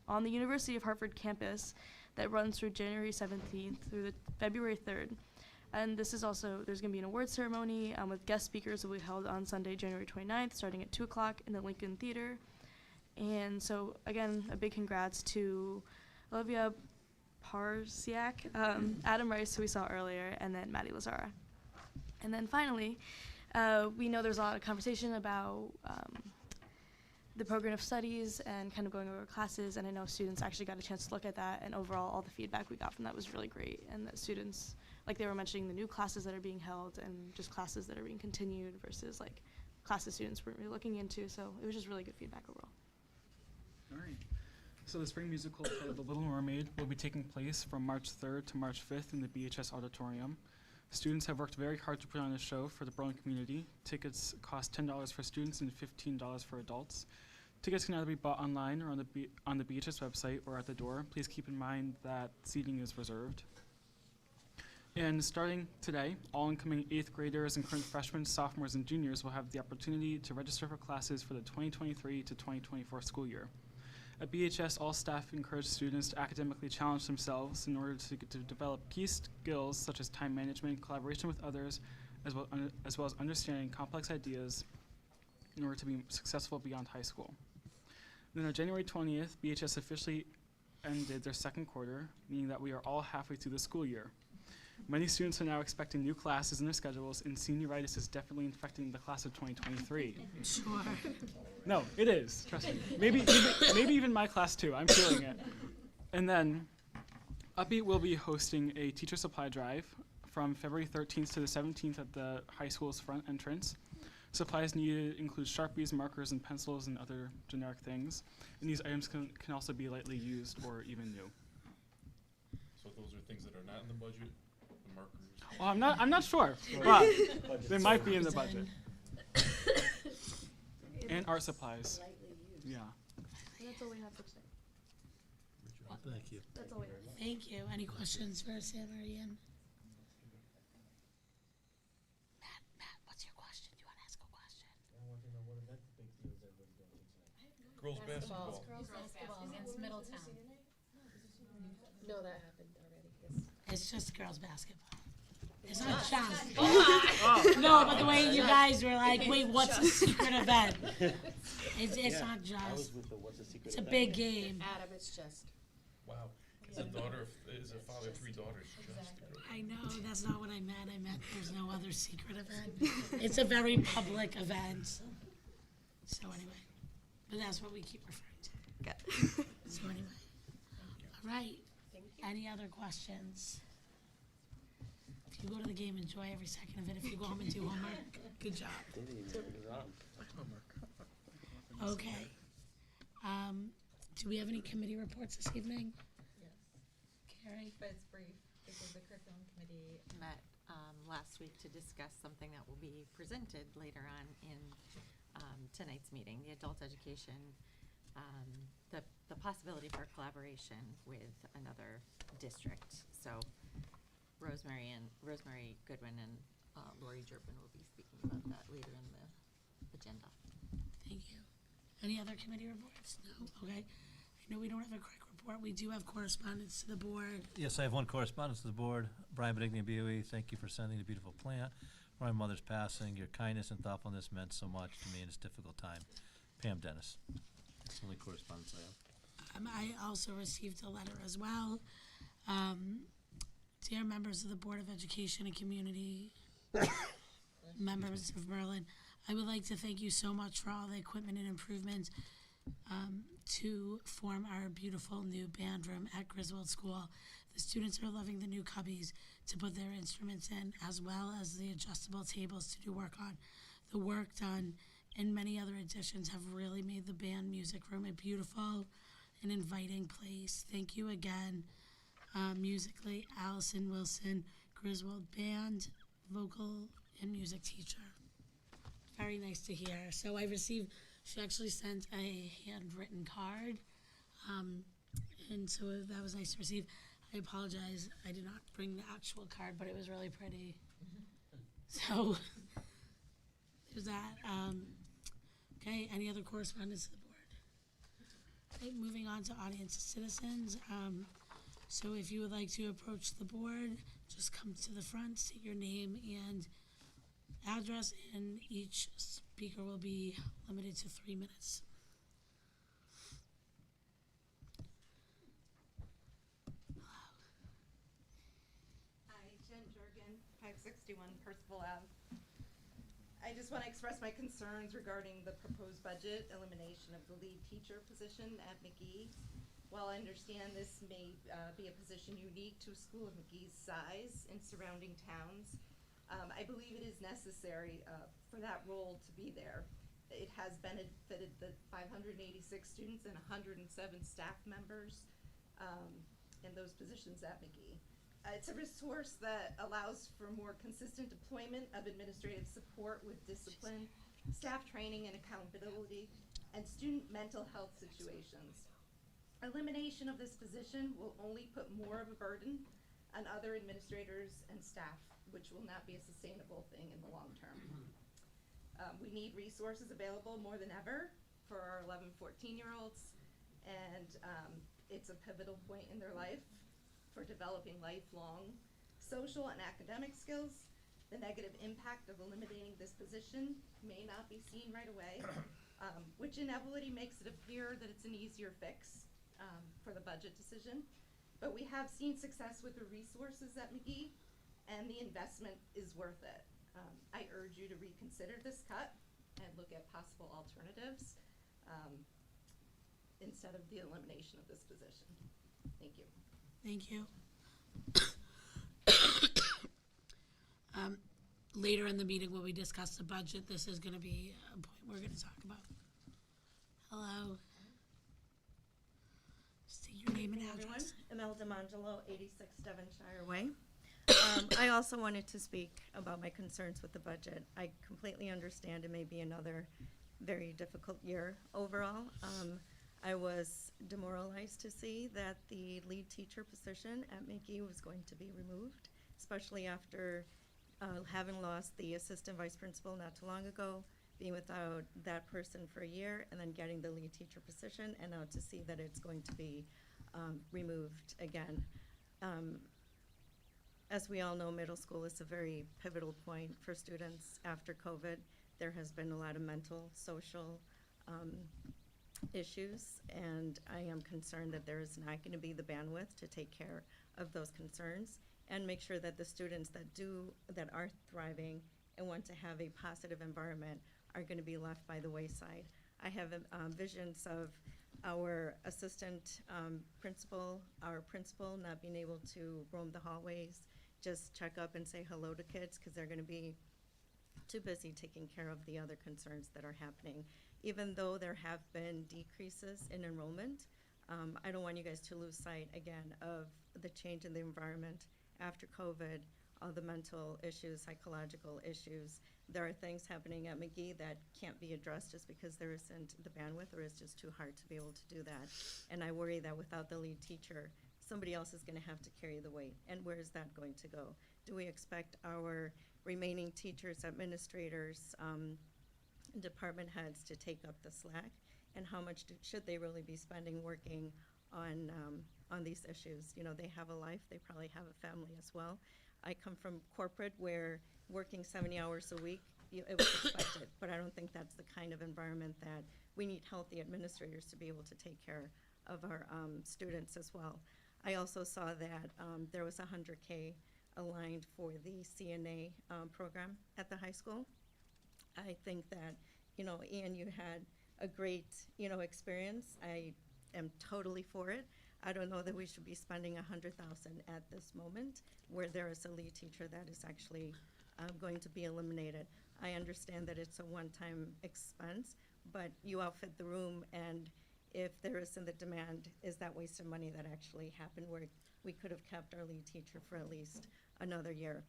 on the University of Hartford campus that runs through January 17th through the February 3rd. And this is also, there's going to be an award ceremony with guest speakers that will be held on Sunday, January 29th, starting at 2 o'clock in the Lincoln Theater. And so, again, a big congrats to Olivia Parsiak, Adam Rice, who we saw earlier, and then Maddie Lazara. And then finally, we know there's a lot of conversation about the program of studies and kind of going over classes, and I know students actually got a chance to look at that, and overall all the feedback we got from that was really great, and that students, like they were mentioning the new classes that are being held and just classes that are being continued versus like classes students weren't really looking into, so it was just really good feedback overall.
All right. So the spring musical titled The Little Mermaid will be taking place from March 3rd to March 5th in the BHS Auditorium. Students have worked very hard to put on a show for the Berlin community. Tickets cost $10 for students and $15 for adults. Tickets can either be bought online or on the BHS website or at the door. Please keep in mind that seating is reserved. And starting today, all incoming 8th graders and current freshmen, sophomores, and juniors will have the opportunity to register for classes for the 2023 to 2024 school year. At BHS, all staff encourage students to academically challenge themselves in order to develop key skills such as time management, collaboration with others, as well as understanding complex ideas in order to be successful beyond high school. Then on January 20th, BHS officially ended their second quarter, meaning that we are all halfway through the school year. Many students are now expecting new classes in their schedules, and senioritis is definitely infecting the class of 2023.
Sure.
No, it is. Trust me. Maybe even my class too. I'm feeling it. And then, Upbeat will be hosting a teacher supply drive from February 13th to the 17th at the high school's front entrance. Supplies needed include Sharpies, markers, and pencils, and other generic things. And these items can also be lightly used or even new.
So those are things that are not in the budget, the markers.
Well, I'm not sure, but they might be in the budget. And art supplies. Yeah.
That's all we have for today.
Thank you.
That's all we have.
Thank you. Any questions for Sam or Ian? Matt, what's your question? Do you want to ask a question?
Girls basketball.
Girls basketball against Middletown. No, that happened already.
It's just girls basketball. It's not just. No, but the way you guys were like, wait, what's a secret event? It's not just. It's a big game.
Adam, it's just.
Wow. As a father of 3 daughters, just.
I know, that's not what I meant. I meant there's no other secret event. It's a very public event. So anyway, but that's what we keep referring to. So anyway, all right. Any other questions? If you go to the game, enjoy every second of it. If you go home and do homework, good job. Okay. Do we have any committee reports this evening?
Yes.
Carrie?
But it's brief because the curriculum committee met last week to discuss something that will be presented later on in tonight's meeting, the adult education, the possibility for collaboration with another district. So Rosemary Goodwin and Lori Jurgen will be speaking about that later in the agenda.
Thank you. Any other committee reports? No? Okay. I know we don't have a quick report. We do have correspondence to the board.
Yes, I have one correspondence to the board. Brian Benigni, BOE, thank you for sending the beautiful plant. For my mother's passing, your kindness and thoughtfulness meant so much to me in this difficult time. Pam Dennis. That's the only correspondence I have.
I also received a letter as well. Dear members of the Board of Education and Community, members of Berlin, I would like to thank you so much for all the equipment and improvements to form our beautiful new band room at Griswold School. The students are loving the new cubbies to put their instruments in, as well as the adjustable tables to do work on. The work done and many other additions have really made the band music room a beautiful and inviting place. Thank you again. Musically, Allison Wilson, Griswold Band, vocal and music teacher. Very nice to hear. So I received, she actually sent a handwritten card, and so that was nice to receive. I apologize, I did not bring the actual card, but it was really pretty. So there's that. Okay, any other correspondence to the board? Okay, moving on to audience citizens. So if you would like to approach the board, just come to the front, state your name and address, and each speaker will be limited to 3 minutes.
Hi, Jen Jurgen, 561 Percival Ave. I just want to express my concerns regarding the proposed budget elimination of the lead teacher position at McGee. While I understand this may be a position unique to a school of McGee's size in surrounding towns, I believe it is necessary for that role to be there. It has benefited the 586 students and 107 staff members in those positions at McGee. It's a resource that allows for more consistent deployment of administrative support with discipline, staff training and accountability, and student mental health situations. Elimination of this position will only put more of a burden on other administrators and staff, which will not be a sustainable thing in the long term. We need resources available more than ever for our 11, 14-year-olds, and it's a pivotal point in their life for developing lifelong social and academic skills. The negative impact of eliminating this position may not be seen right away, which inevitably makes it appear that it's an easier fix for the budget decision. But we have seen success with the resources at McGee and the investment is worth it. I urge you to reconsider this cut and look at possible alternatives instead of the elimination of this position. Thank you.
Thank you. Later in the meeting, when we discuss the budget, this is gonna be a point we're gonna talk about. Hello. State your name and
Everyone,
address.
Imelda Angelo, 86 Devonshire Way. I also wanted to speak about my concerns with the budget. I completely understand it may be another very difficult year overall. I was demoralized to see that the lead teacher position at McGee was going to be removed, especially after having lost the assistant vice principal not too long ago, being without that person for a year, and then getting the lead teacher position, and now to see that it's going to be removed again. As we all know, middle school is a very pivotal point for students after COVID. There has been a lot of mental, social issues, and I am concerned that there is not going to be the bandwidth to take care of those concerns and make sure that the students that are thriving and want to have a positive environment are going to be left by the wayside. I have visions of our assistant principal, our principal not being able to roam the hallways, just check up and say hello to kids because they're going to be too busy taking care of the other concerns that are happening. Even though there have been decreases in enrollment, I don't want you guys to lose sight again of the change in the environment after COVID, all the mental issues, psychological issues. There are things happening at McGee that can't be addressed just because there isn't the bandwidth or it's just too hard to be able to do that. And I worry that without the lead teacher, somebody else is going to have to carry the weight. And where is that going to go? Do we expect our remaining teachers, administrators, department heads to take up the slack? And how much should they really be spending working on these issues? You know, they have a life, they probably have a family as well. I come from corporate where working 70 hours a week, it was expected, but I don't think that's the kind of environment that we need healthy administrators to be able to take care of our students as well. I also saw that there was $100K aligned for the CNA program at the high school. I think that, you know, Ian, you had a great, you know, experience. I am totally for it. I don't know that we should be spending $100,000 at this moment where there is a lead teacher that is actually going to be eliminated. I understand that it's a one-time expense, but you outfit the room, and if there isn't the demand, is that waste of money that actually happened where we could have kept our lead teacher for at least another year?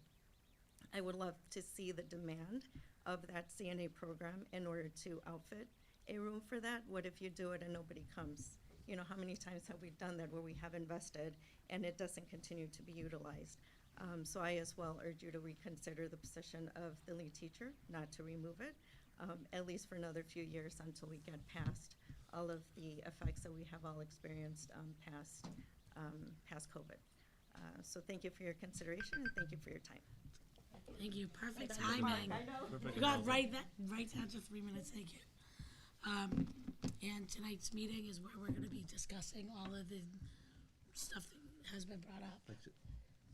I would love to see the demand of that CNA program in order to outfit a room for that. What if you do it and nobody comes? You know, how many times have we done that where we have invested and it doesn't continue to be utilized? So I as well urge you to reconsider the position of the lead teacher, not to remove it, at least for another few years until we get past all of the effects that we have all experienced past COVID. So thank you for your consideration and thank you for your time.
Thank you. Perfect
Thank you, Mark.
timing.
I know.
Perfect.
You got right down to 3 minutes. Thank you. And tonight's meeting is where we're going to be discussing all of the stuff that has been brought up.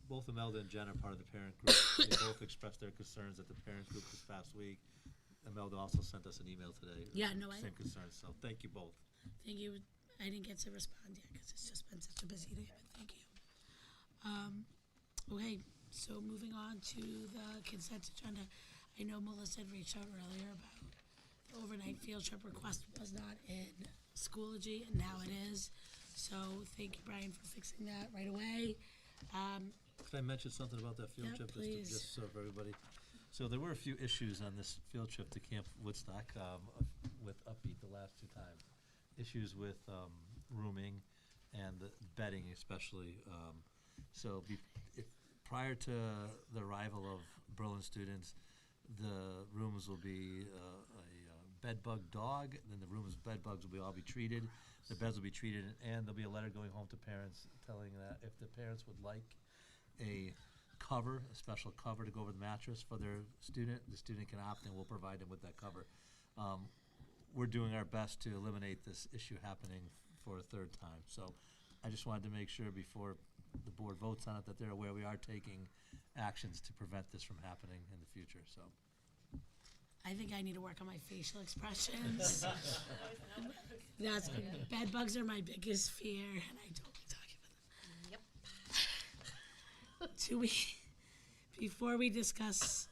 Both Imelda and Jen are part of the parent group. They both expressed their concerns at the parent group this past week. Imelda also sent us an email today.
Yeah, no,
Same concerns, so thank you both.
Thank you. I didn't get to respond yet because it's just been such a busy day, but thank you. Okay, so moving on to the consent agenda. I know Melissa had reached out earlier about the overnight field trip request was not in Schoology, and now it is. So thank you, Brian, for fixing that right away.
Could I mention something about that field
Yeah,
trip,
please.
just so for everybody? So there were a few issues on this field trip to Camp Woodstock with Upbeat the last two times. Issues with rooming and the bedding especially. Prior to the arrival of Berlin students, the rooms will be a bed bug dog, then the rooms bed bugs will all be treated, the beds will be treated, and there'll be a letter going home to parents telling that if the parents would like a cover, a special cover to go over the mattress for their student, the student can opt in, we'll provide them with that cover. We're doing our best to eliminate this issue happening for a third time. So I just wanted to make sure before the board votes on it that they're aware we are taking actions to prevent this from happening in the future, so.
I think I need to work on my facial expressions. That's bed bugs are my biggest fear, and I don't like talking about them.
Yep.
Before we discuss,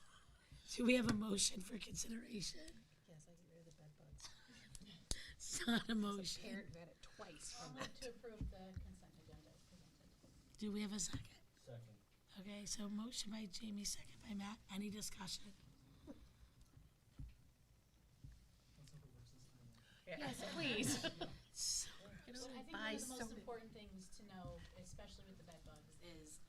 do we have a motion for consideration?
Yes, I get rid of the bed bugs.
It's not a
As a
motion.
parent who had it twice from that.
To approve the consent agenda as presented.
Do we have a second?
Second.
Okay, so motion by Jamie, second by Matt. Any discussion?
Yes, please.
So,
So I think one of the most important things to know, especially with the bed bugs, is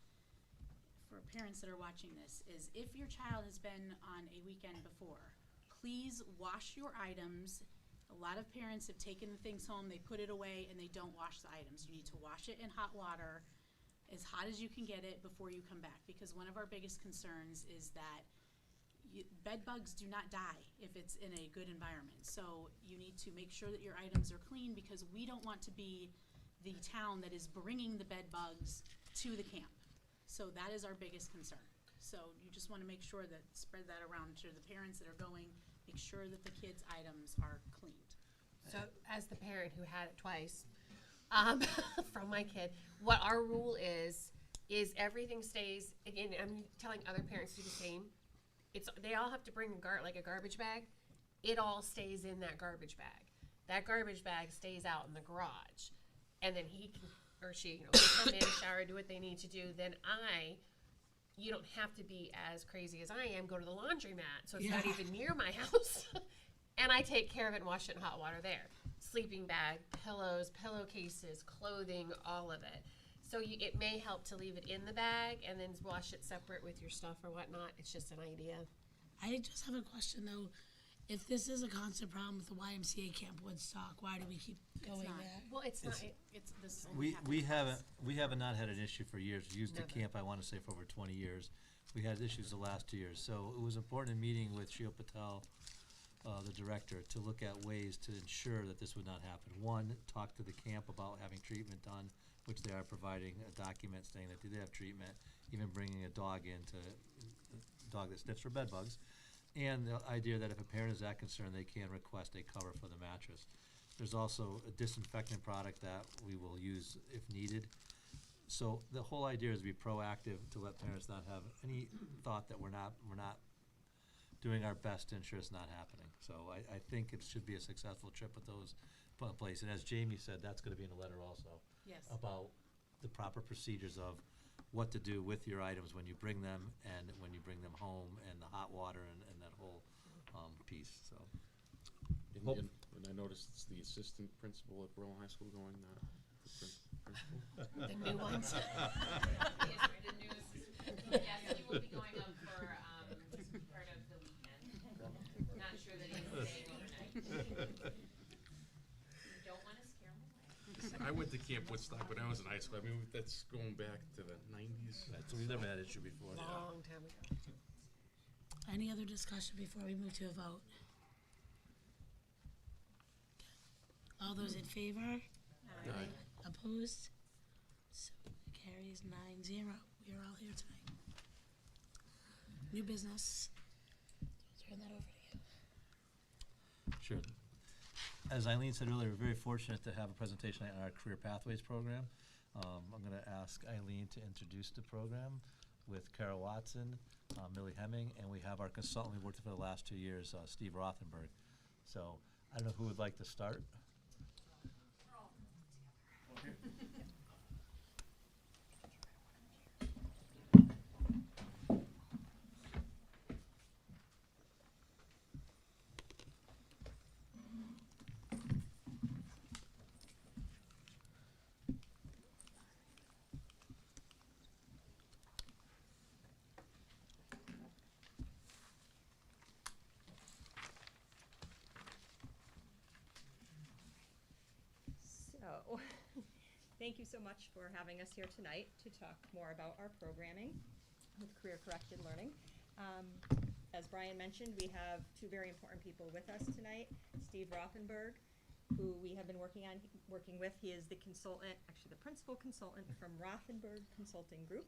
for parents that are watching this, is if your child has been on a weekend before, please wash your items. A lot of parents have taken the things home, they put it away, and they don't wash the items. You need to wash it in hot water, as hot as you can get it before you come back, because one of our biggest concerns is that bed bugs do not die if it's in a good environment. So you need to make sure that your items are clean, because we don't want to be the town that is bringing the bed bugs to the camp. So that is our biggest concern. So you just want to make sure that, spread that around to the parents that are going, make sure that the kids' items are cleaned.
So as the parent who had it twice, from my kid, what our rule is everything stays, again, I'm telling other parents to do the same. They all have to bring a garbage bag. It all stays in that garbage bag. That garbage bag stays out in the garage. And then he can, or she, can come in, shower, do what they need to do. Then you don't have to be as crazy as I am, go to the laundromat. So it's not even near my house. And I take care of it and wash it in hot water there. Sleeping bag, pillows, pillowcases, clothing, all of it. So it may help to leave it in the bag and then wash it separate with your stuff or whatnot. It's just an idea.
I just have a question though. If this is a constant problem with the YMCA Camp Woodstock, why do we keep going there?
Well, it's not.
It's this.
We haven't not had an issue for years. We used the camp, I want to say, for over 20 years. We had issues the last 2 years. So it was important in meeting with Sheil Patel, the director, to look at ways to ensure that this would not happen. One, talk to the camp about having treatment done, which they are providing a document saying that they did have treatment, even bringing a dog dog that sniffs for bed bugs. And the idea that if a parent is that concerned, they can request a cover for the mattress. There's also a disinfectant product that we will use if needed. So the whole idea is to be proactive, to let parents not have any thought that we're not doing our best to ensure it's not happening. So I think it should be a successful trip with those put in place. And as Jamie said, that's gonna be in the letter also.
Yes.
About the proper procedures of what to do with your items when you bring them and when you bring them home, and the hot water and that whole piece, so.
And I noticed it's the assistant principal at Berlin High School going, not the principal.
The new ones. Yes, he will be going up for part of the weekend. Not sure that he's staying overnight. Don't want to scare him away.
I went to Camp Woodstock when I was in high school. I mean, that's going back to the 90s.
So we've never had an issue before.
Long time ago.
Any other discussion before we move to a vote? All those in favor?
Aye.
Opposed? So it carries 9-0. We are all here tonight. New business. Turn that over to you.
Sure. As Eileen said earlier, we're very fortunate to have a presentation on our Career Pathways program. I'm going to ask Eileen to introduce the program with Kara Watson, Millie Hemming, and we have our consultant we worked with for the last 2 years, Steve Rothenberg. So I don't know who would like to start.
So, thank you so much for having us here tonight to talk more about our programming with career-corrected learning. As Brian mentioned, we have two very important people with us tonight. Steve Rothenberg, who we have been working with. He is the consultant, actually the principal consultant from Rothenberg Consulting Group.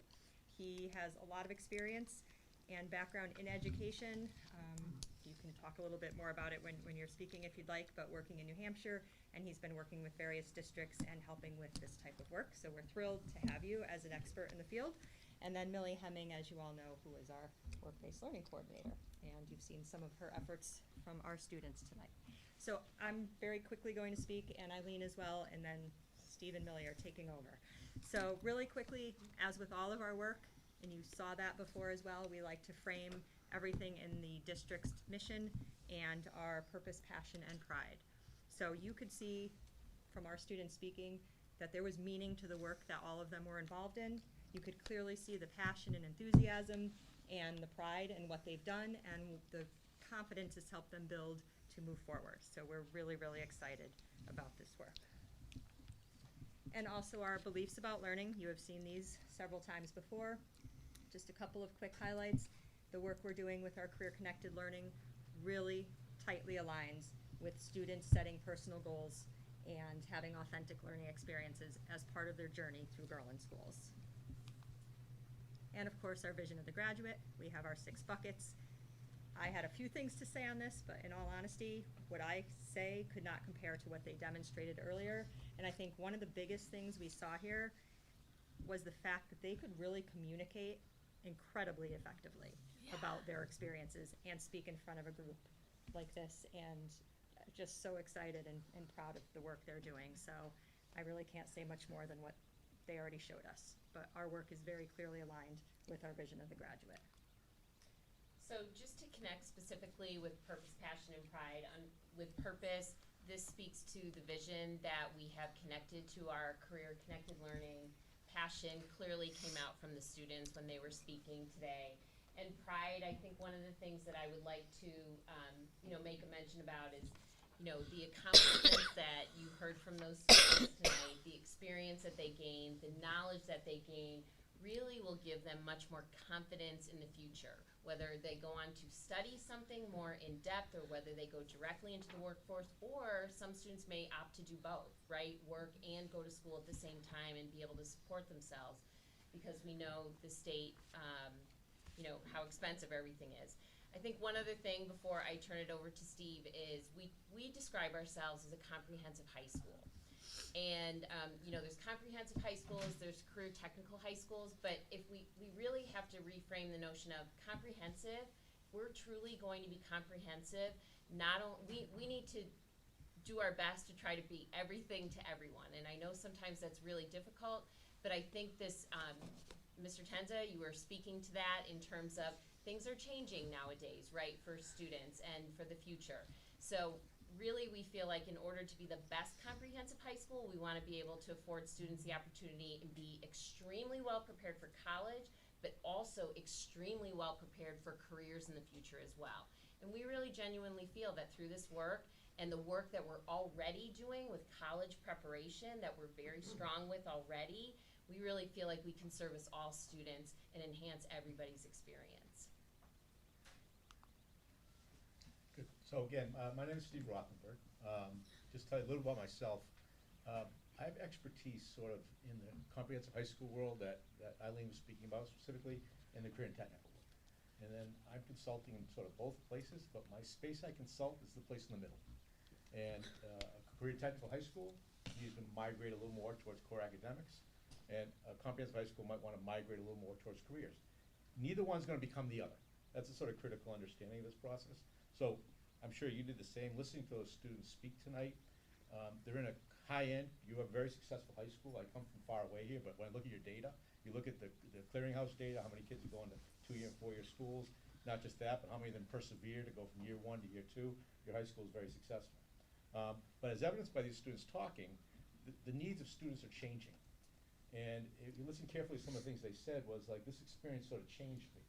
He has a lot of experience and background in education. You can talk a little bit more about it when you're speaking if you'd like, but working in New Hampshire, and he's been working with various districts and helping with this type of work. So we're thrilled to have you as an expert in the field. And then Millie Hemming, as you all know, who is our work-based learning coordinator. And you've seen some of her efforts from our students tonight. So I'm very quickly going to speak, and Eileen as well, and then Steve and Millie are taking over. So really quickly, as with all of our work, and you saw that before as well, we like to frame everything in the district's mission and our purpose, passion, and pride. So you could see from our students speaking that there was meaning to the work that all of them were involved in. You could clearly see the passion and enthusiasm and the pride in what they've done, and the confidence has helped them build to move forward. So we're really, really excited about this work. And also our beliefs about learning. You have seen these several times before. Just a couple of quick highlights. The work we're doing with our career connected learning really tightly aligns with students setting personal goals and having authentic learning experiences as part of their journey through Berlin schools. And of course, our vision of the graduate. We have our 6 buckets. I had a few things to say on this, but in all honesty, what I say could not compare to what they demonstrated earlier. And I think one of the biggest things we saw here was the fact that they could really communicate incredibly effectively about their experiences and speak in front of a group like this, and just so excited and proud of the work they're doing. So I really can't say much more than what they already showed us, but our work is very clearly aligned with our vision of the graduate.
So just to connect specifically with purpose, passion, and pride, with purpose, this speaks to the vision that we have connected to our career connected learning. Passion clearly came out from the students when they were speaking today. And pride, I think one of the things that I would like to, make a mention about is, the accomplishments that you heard from those students tonight, the experience that they gained, the knowledge that they gained, really will give them much more confidence in the future, whether they go on to study something more in depth or whether they go directly into the workforce, or some students may opt to do both, right? Work and go to school at the same time and be able to support themselves, because we know the state, how expensive everything is. I think one other thing before I turn it over to Steve is we describe ourselves as a comprehensive high school. And, there's comprehensive high schools, there's career technical high schools, but if we really have to reframe the notion of comprehensive, we're truly going to be comprehensive. We need to do our best to try to be everything to everyone. And I know sometimes that's really difficult, but I think this, Mr. Tenza, you were speaking to that in terms of things are changing nowadays, right, for students and for the future. So really, we feel like in order to be the best comprehensive high school, we want to be able to afford students the opportunity and be extremely well prepared for college, but also extremely well prepared for careers in the future as well. And we really genuinely feel that through this work and the work that we're already doing with college preparation, that we're very strong with already, we really feel like we can service all students and enhance everybody's experience.
Good. So again, my name is Steve Rothenberg. Just tell you a little about myself. I have expertise sort of in the comprehensive high school world that Eileen was speaking about, specifically in the career and technical world. And then I'm consulting in sort of both places, but my space I consult is the place in the middle. And a career technical high school needs to migrate a little more towards core academics, and a comprehensive high school might want to migrate a little more towards careers. Neither one's going to become the other. That's a sort of critical understanding of this process. So I'm sure you did the same. Listening to those students speak tonight, they're in a high-end, you have a very successful high school. I come from far away here, but when I look at your data, you look at the clearinghouse data, how many kids are going to 2-year and 4-year schools, not just that, but how many of them persevere to go from year 1 to year 2. Your high school is very successful. But as evidenced by these students talking, the needs of students are changing. And if you listen carefully to some of the things they said, was like, this experience sort of changed me.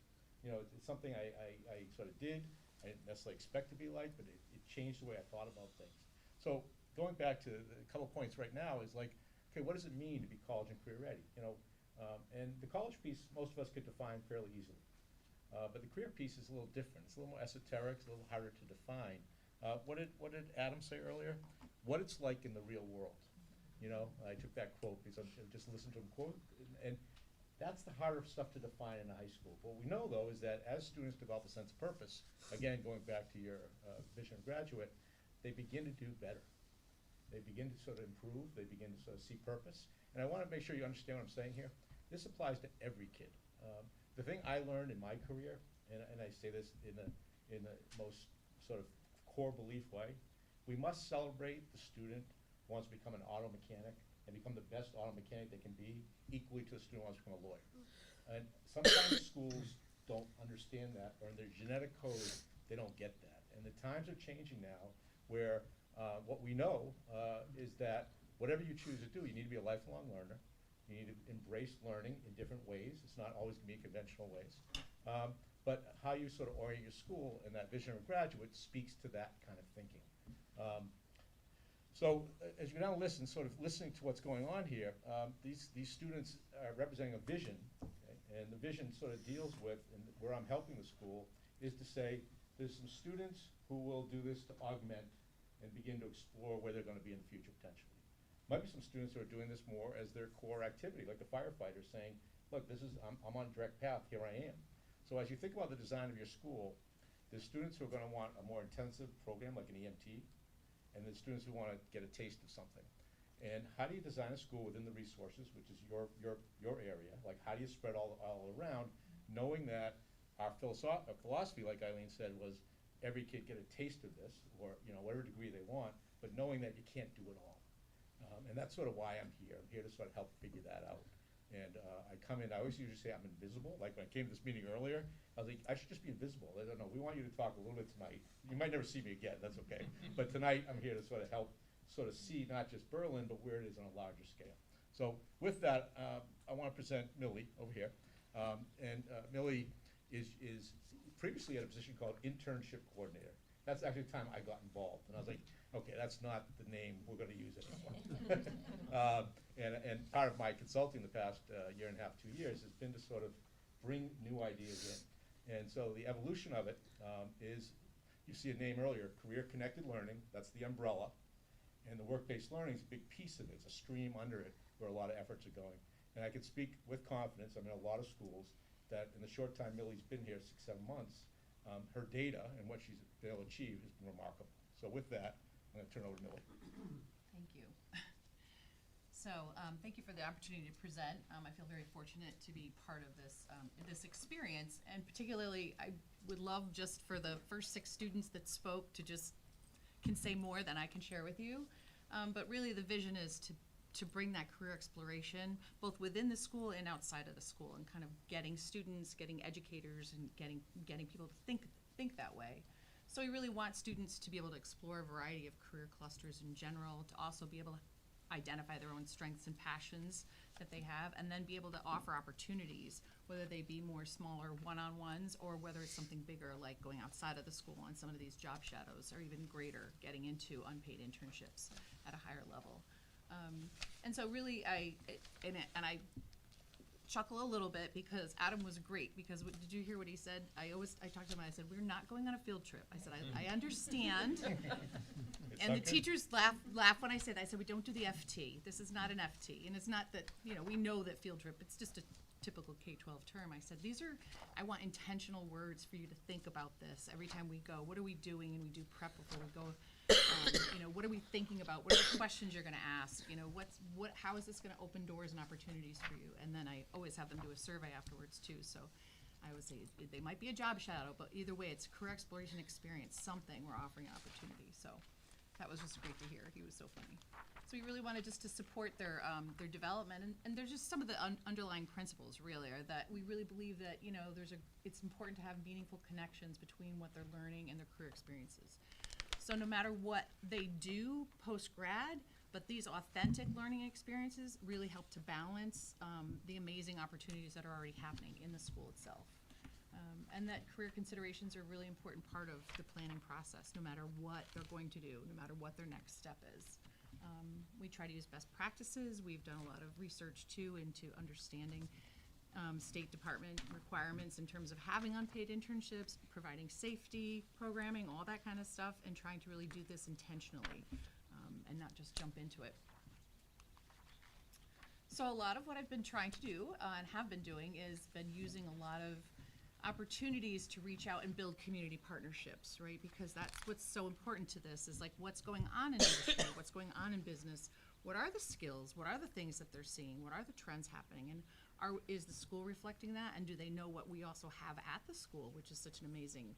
It's something I sort of did. I didn't necessarily expect to be like, but it changed the way I thought about things. So going back to a couple of points right now is like, okay, what does it mean to be college and career ready? And the college piece, most of us could define fairly easily. But the career piece is a little different. It's a little more esoteric. It's a little harder to define. What did Adam say earlier? What it's like in the real world. I took that quote because I just listened to him quote, and That's the harder stuff to define in a high school. What we know, though, is that as students develop a sense of purpose, again, going back to your vision of graduate, they begin to do better. They begin to sort of improve. They begin to sort of see purpose. And I want to make sure you understand what I'm saying here. This applies to every kid. The thing I learned in my career, and I say this in the most sort of core belief way, we must celebrate the student who wants to become an auto mechanic and become the best auto mechanic they can be, equally to the student who wants to become a lawyer. And sometimes schools don't understand that, or in their genetic code, they don't get that. And the times are changing now, where what we know is that whatever you choose to do, you need to be a lifelong learner. You need to embrace learning in different ways. It's not always going to be conventional ways. But how you sort of orient your school and that vision of a graduate speaks to that kind of thinking. So as you now listen, sort of listening to what's going on here, these students are representing a vision, okay? And the vision sort of deals with, and where I'm helping the school, is to say there's some students who will do this to augment and begin to explore where they're going to be in the future potentially. Might be some students who are doing this more as their core activity, like the firefighters saying, look, I'm on a direct path, here I am. So as you think about the design of your school, there's students who are going to want a more intensive program like an EMT, and there's students who want to get a taste of something. And how do you design a school within the resources, which is your area? Like, how do you spread all around, knowing that our philosophy, like Eileen said, was every kid get a taste of this, or whatever degree they want, but knowing that you can't do it all. And that's sort of why I'm here. I'm here to sort of help figure that out. And I come in, I always usually say I'm invisible. Like when I came to this meeting earlier, I was like, I should just be invisible. I don't know, we want you to talk a little bit tonight. You might never see me again, that's okay. But tonight, I'm here to sort of help sort of see not just Berlin, but where it is on a larger scale. So with that, I want to present Millie over here. Millie is previously had a position called internship coordinator. That's actually the time I got involved. And I was like, okay, that's not the name we're going to use anymore. And part of my consulting the past year and a half, 2 years, has been to sort of bring new ideas in. And so the evolution of it is, you see a name earlier, career-connected learning, that's the umbrella. And the work-based learning is a big piece of it. It's a stream under it where a lot of efforts are going. And I can speak with confidence, I'm in a lot of schools, that in the short time Millie's been here, 6, 7 months, her data and what she's been able to achieve has been remarkable. So with that, I'm going to turn it over to Millie.
Thank you. So thank you for the opportunity to present. I feel very fortunate to be part of this experience, and particularly I would love just for the first 6 students that spoke to just can say more than I can share with you. But really the vision is to bring that career exploration both within the school and outside of the school, and kind of getting students, getting educators, and getting people to think that way. So we really want students to be able to explore a variety of career clusters in general, to also be able to identify their own strengths and passions that they have, and then be able to offer opportunities, whether they be more smaller one-on-ones or whether it's something bigger like going outside of the school on some of these job shadows, or even greater, getting into unpaid internships at a higher level. And so really I chuckle a little bit because Adam was great, because did you hear what he said? I talked to him and I said, we're not going on a field trip. I said, I understand. And the teachers laugh when I say that. I said, we don't do the FT. This is not an FT. And it's not that, we know that field trip, it's just a typical K-12 term. I said, I want intentional words for you to think about this every time we go. What are we doing? And we do prep before we go. What are we thinking about? What are the questions you're going to ask? How is this going to open doors and opportunities for you? And then I always have them do a survey afterwards too. So I would say they might be a job shadow, but either way, it's a career exploration experience, something we're offering an opportunity. So that was just great to hear. He was so funny. So we really wanted just to support their development, and there's just some of the underlying principles really are that we really believe that it's important to have meaningful connections between what they're learning and their career experiences. So no matter what they do post-grad, but these authentic learning experiences really help to balance the amazing opportunities that are already happening in the school itself. And that career considerations are a really important part of the planning process, no matter what they're going to do, no matter what their next step is. We try to use best practices. We've done a lot of research too into understanding State Department requirements in terms of having unpaid internships, providing safety, programming, all that kind of stuff, and trying to really do this intentionally and not just jump into it. So a lot of what I've been trying to do and have been doing is been using a lot of opportunities to reach out and build community partnerships, right? Because that's what's so important to this is like what's going on in industry, what's going on in business, what are the skills, what are the things that they're seeing, what are the trends happening, and is the school reflecting that, and do they know what we also have at the school, which is such an amazing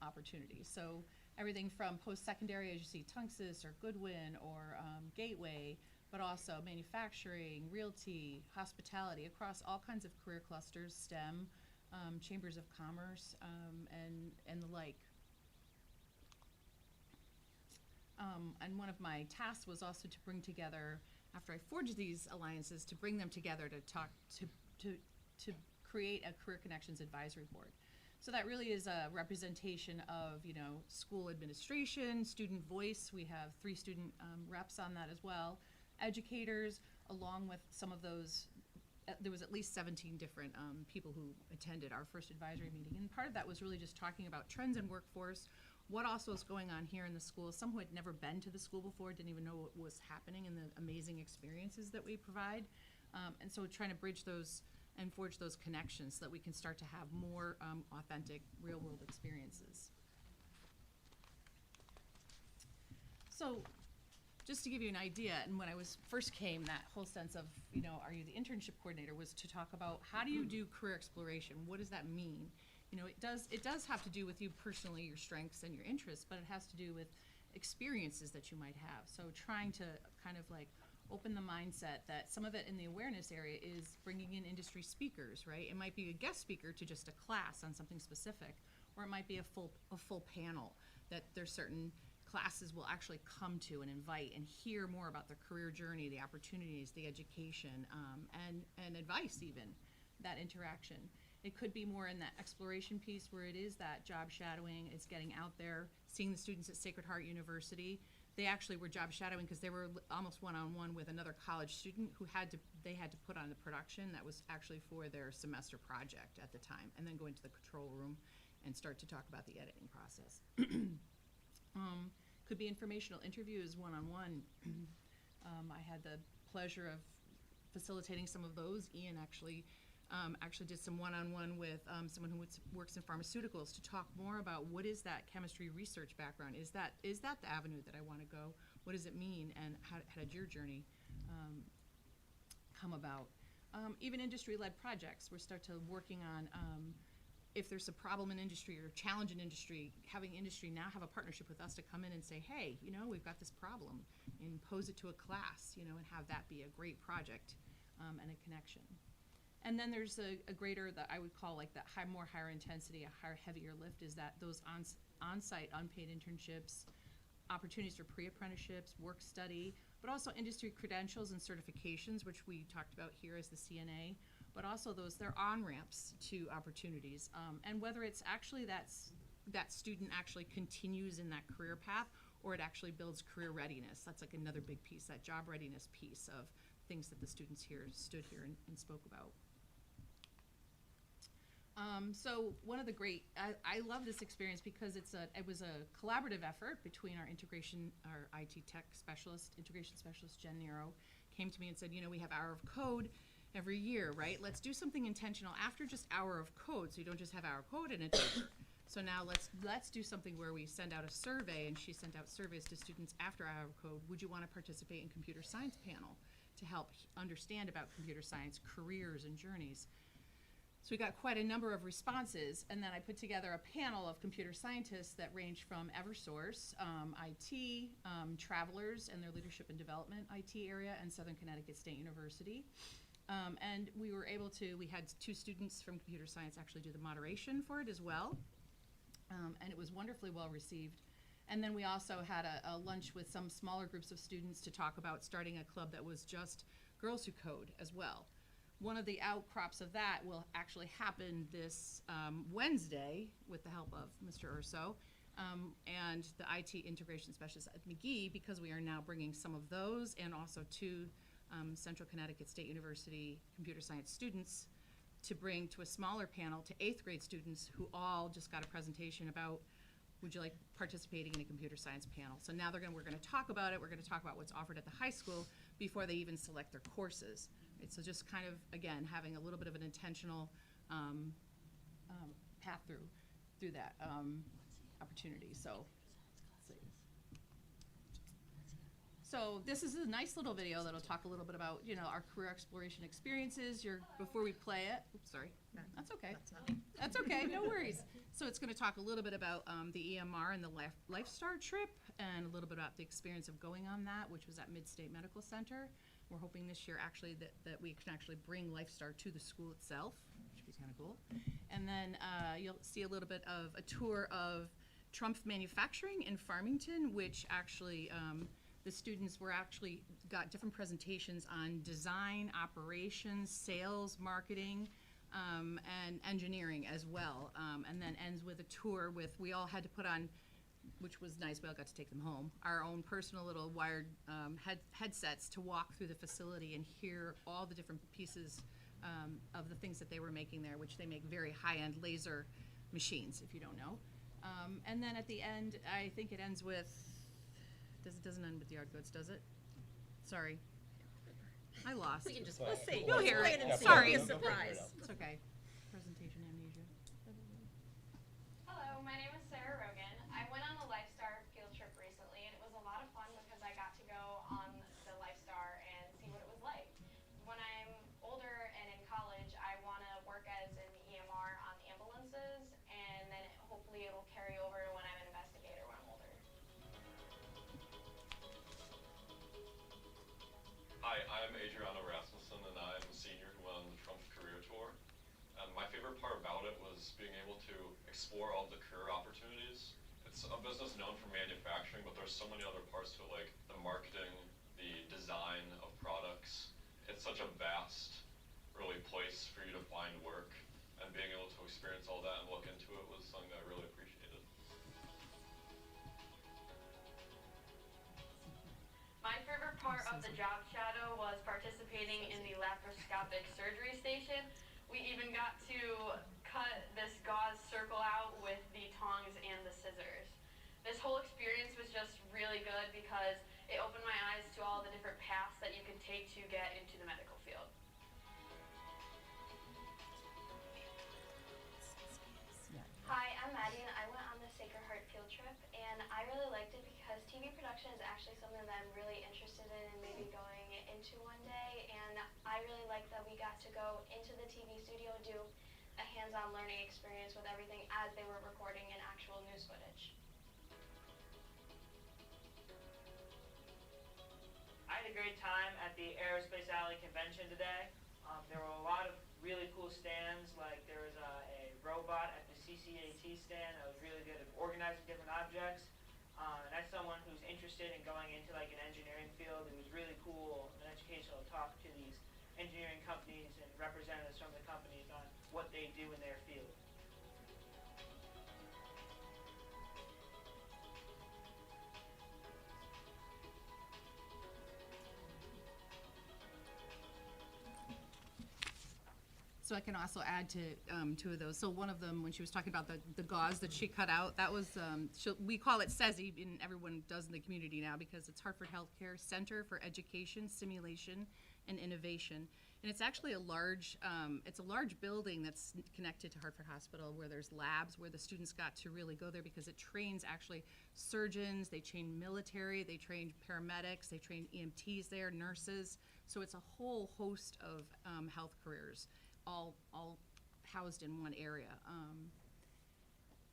opportunity. So everything from post-secondary, as you see, Tunxus or Goodwin or Gateway, but also manufacturing, realty, hospitality, across all kinds of career clusters, STEM, chambers of commerce, and the like. And one of my tasks was also to bring together, after I forged these alliances, to bring them together to talk, to create a Career Connections Advisory Board. So that really is a representation of, you know, school administration, student voice. We have 3 student reps on that as well, educators, along with some of those. There was at least 17 different people who attended our first advisory meeting. And part of that was really just talking about trends in workforce, what also is going on here in the school. Some who had never been to the school before didn't even know what was happening and the amazing experiences that we provide. And so trying to bridge those and forge those connections so that we can start to have more authentic real-world experiences. So just to give you an idea, and when I first came, that whole sense of, you know, are you the internship coordinator, was to talk about how do you do career exploration? What does that mean? You know, it does have to do with you personally, your strengths and your interests, but it has to do with experiences that you might have. So trying to kind of like open the mindset that some of it in the awareness area is bringing in industry speakers, right? It might be a guest speaker to just a class on something specific, or it might be a full panel that there's certain classes will actually come to and invite and hear more about their career journey, the opportunities, the education, and advice even, that interaction. It could be more in that exploration piece where it is that job shadowing, it's getting out there, seeing the students at Sacred Heart University. They actually were job shadowing because they were almost one-on-one with another college student who they had to put on the production that was actually for their semester project at the time, and then go into the control room and start to talk about the editing process. Could be informational interviews one-on-one. I had the pleasure of facilitating some of those. Ian actually did some one-on-one with someone who works in pharmaceuticals to talk more about what is that chemistry research background. Is that the avenue that I want to go? What does it mean, and how did your journey come about? Even industry-led projects. We're working on if there's a problem in industry or challenge in industry, having industry now have a partnership with us to come in and say, hey, you know, we've got this problem, and pose it to a class, you know, and have that be a great project and a connection. And then there's a greater, that I would call like that more higher intensity, a higher, heavier lift, is that those on-site unpaid internships, opportunities for pre-apprenticeships, work study, but also industry credentials and certifications, which we talked about here as the CNA, but also they're on-ramps to opportunities. And whether it's actually that student actually continues in that career path, or it actually builds career readiness. That's like another big piece, that job readiness piece of things that the students here stood here and spoke about. So one of the I love this experience because it was a collaborative effort between our IT tech specialist, integration specialist, Jen Nero, came to me and said, you know, we have Hour of Code every year, right? Let's do something intentional after just Hour of Code, so you don't just have Hour of Code in it. So now let's do something where we send out a survey, and she sent out surveys to students after Hour of Code. Would you want to participate in computer science panel to help understand about computer science careers and journeys? So we got quite a number of responses, and then I put together a panel of computer scientists that range from Eversource, IT, Travelers and their leadership and development IT area, and Southern Connecticut State University. And we were able to, we had 2 students from computer science actually do the moderation for it as well. And it was wonderfully well received. And then we also had a lunch with some smaller groups of students to talk about starting a club that was just girls who code as well. One of the outcrops of that will actually happen this Wednesday with the help of Mr. Urso and the IT integration specialist at McGee, because we are now bringing some of those and also 2 Central Connecticut State University computer science students to bring to a smaller panel to 8th grade students who all just got a presentation about, would you like participating in a computer science panel? So now we're going to talk about it. We're going to talk about what's offered at the high school before they even select their courses. Right, so just kind of, again, having a little bit of an intentional path through that opportunity. So, let's see. So this is a nice little video that'll talk a little bit about, our career exploration experiences. Before we play it, oops, sorry, that's okay. That's okay, no worries. So it's going to talk a little bit about the EMR and the Lifestar trip, and a little bit about the experience of going on that, which was at Mid-State Medical Center. We're hoping this year actually that we can actually bring Lifestar to the school itself, which would be kind of cool. And then you'll see a little bit of a tour of Trump Manufacturing in Farmington, which actually the students got different presentations on design, operations, sales, marketing, and engineering as well. And then ends with a tour we all had to put on, which was nice, we all got to take them home, our own personal little wired headsets to walk through the facility and hear all the different pieces of the things that they were making there, which they make very high-end laser machines, if you don't know. And then at the end, I think it ends with, it doesn't end with yard goods, does it? Sorry. I lost.
We can just, we'll see.
You'll hear it.
Play and see.
Sorry.
It'll be a surprise.
It's okay. Presentation amnesia.
Hello, my name is Sarah Rogan. I went on the Lifestar field trip recently, and it was a lot of fun because I got to go on the Lifestar and see what it was like. When I'm older and in college, I want to work as an EMR on ambulances, and then hopefully it'll carry over to when I'm an investigator when I'm older.
Hi, I'm Adriana Rasmussen, and I'm a senior who went on the Trump Career Tour. My favorite part about it was being able to explore all the career opportunities. It's a business known for manufacturing, but there's so many other parts to it, like the marketing, the design of products. It's such a vast, really, place for you to find work, and being able to experience all that and look into it was something that I really appreciated.
My favorite part of the job shadow was participating in the laparoscopic surgery station. We even got to cut this gauze circle out with the tongs and the scissors. This whole experience was just really good because it opened my eyes to all the different paths that you can take to get into the medical field. Hi, I'm Maddie, and I went on the Sacred Heart field trip, and I really liked it because TV production is actually something that I'm really interested in and maybe going into one day, and I really liked that we got to go into the TV studio, do a hands-on learning experience with everything as they were recording in actual news footage.
I had a great time at the Aerospace Alley convention today. There were a lot of really cool stands, like there was a robot at the CCAT stand that was really good at organizing different objects. And as someone who's interested in going into like an engineering field, it was really cool and educational to talk to these engineering companies and representatives from the companies on what they do in their field.
So I can also add to two of those. So one of them, when she was talking about the gauze that she cut out, that was, we call it CESI, and everyone does in the community now because it's Hartford Healthcare Center for Education, Simulation, and Innovation. And it's actually a large building that's connected to Hartford Hospital where there's labs where the students got to really go there because it trains actually surgeons, they train military, they train paramedics, they train EMTs there, nurses. So it's a whole host of health careers. All housed in one area.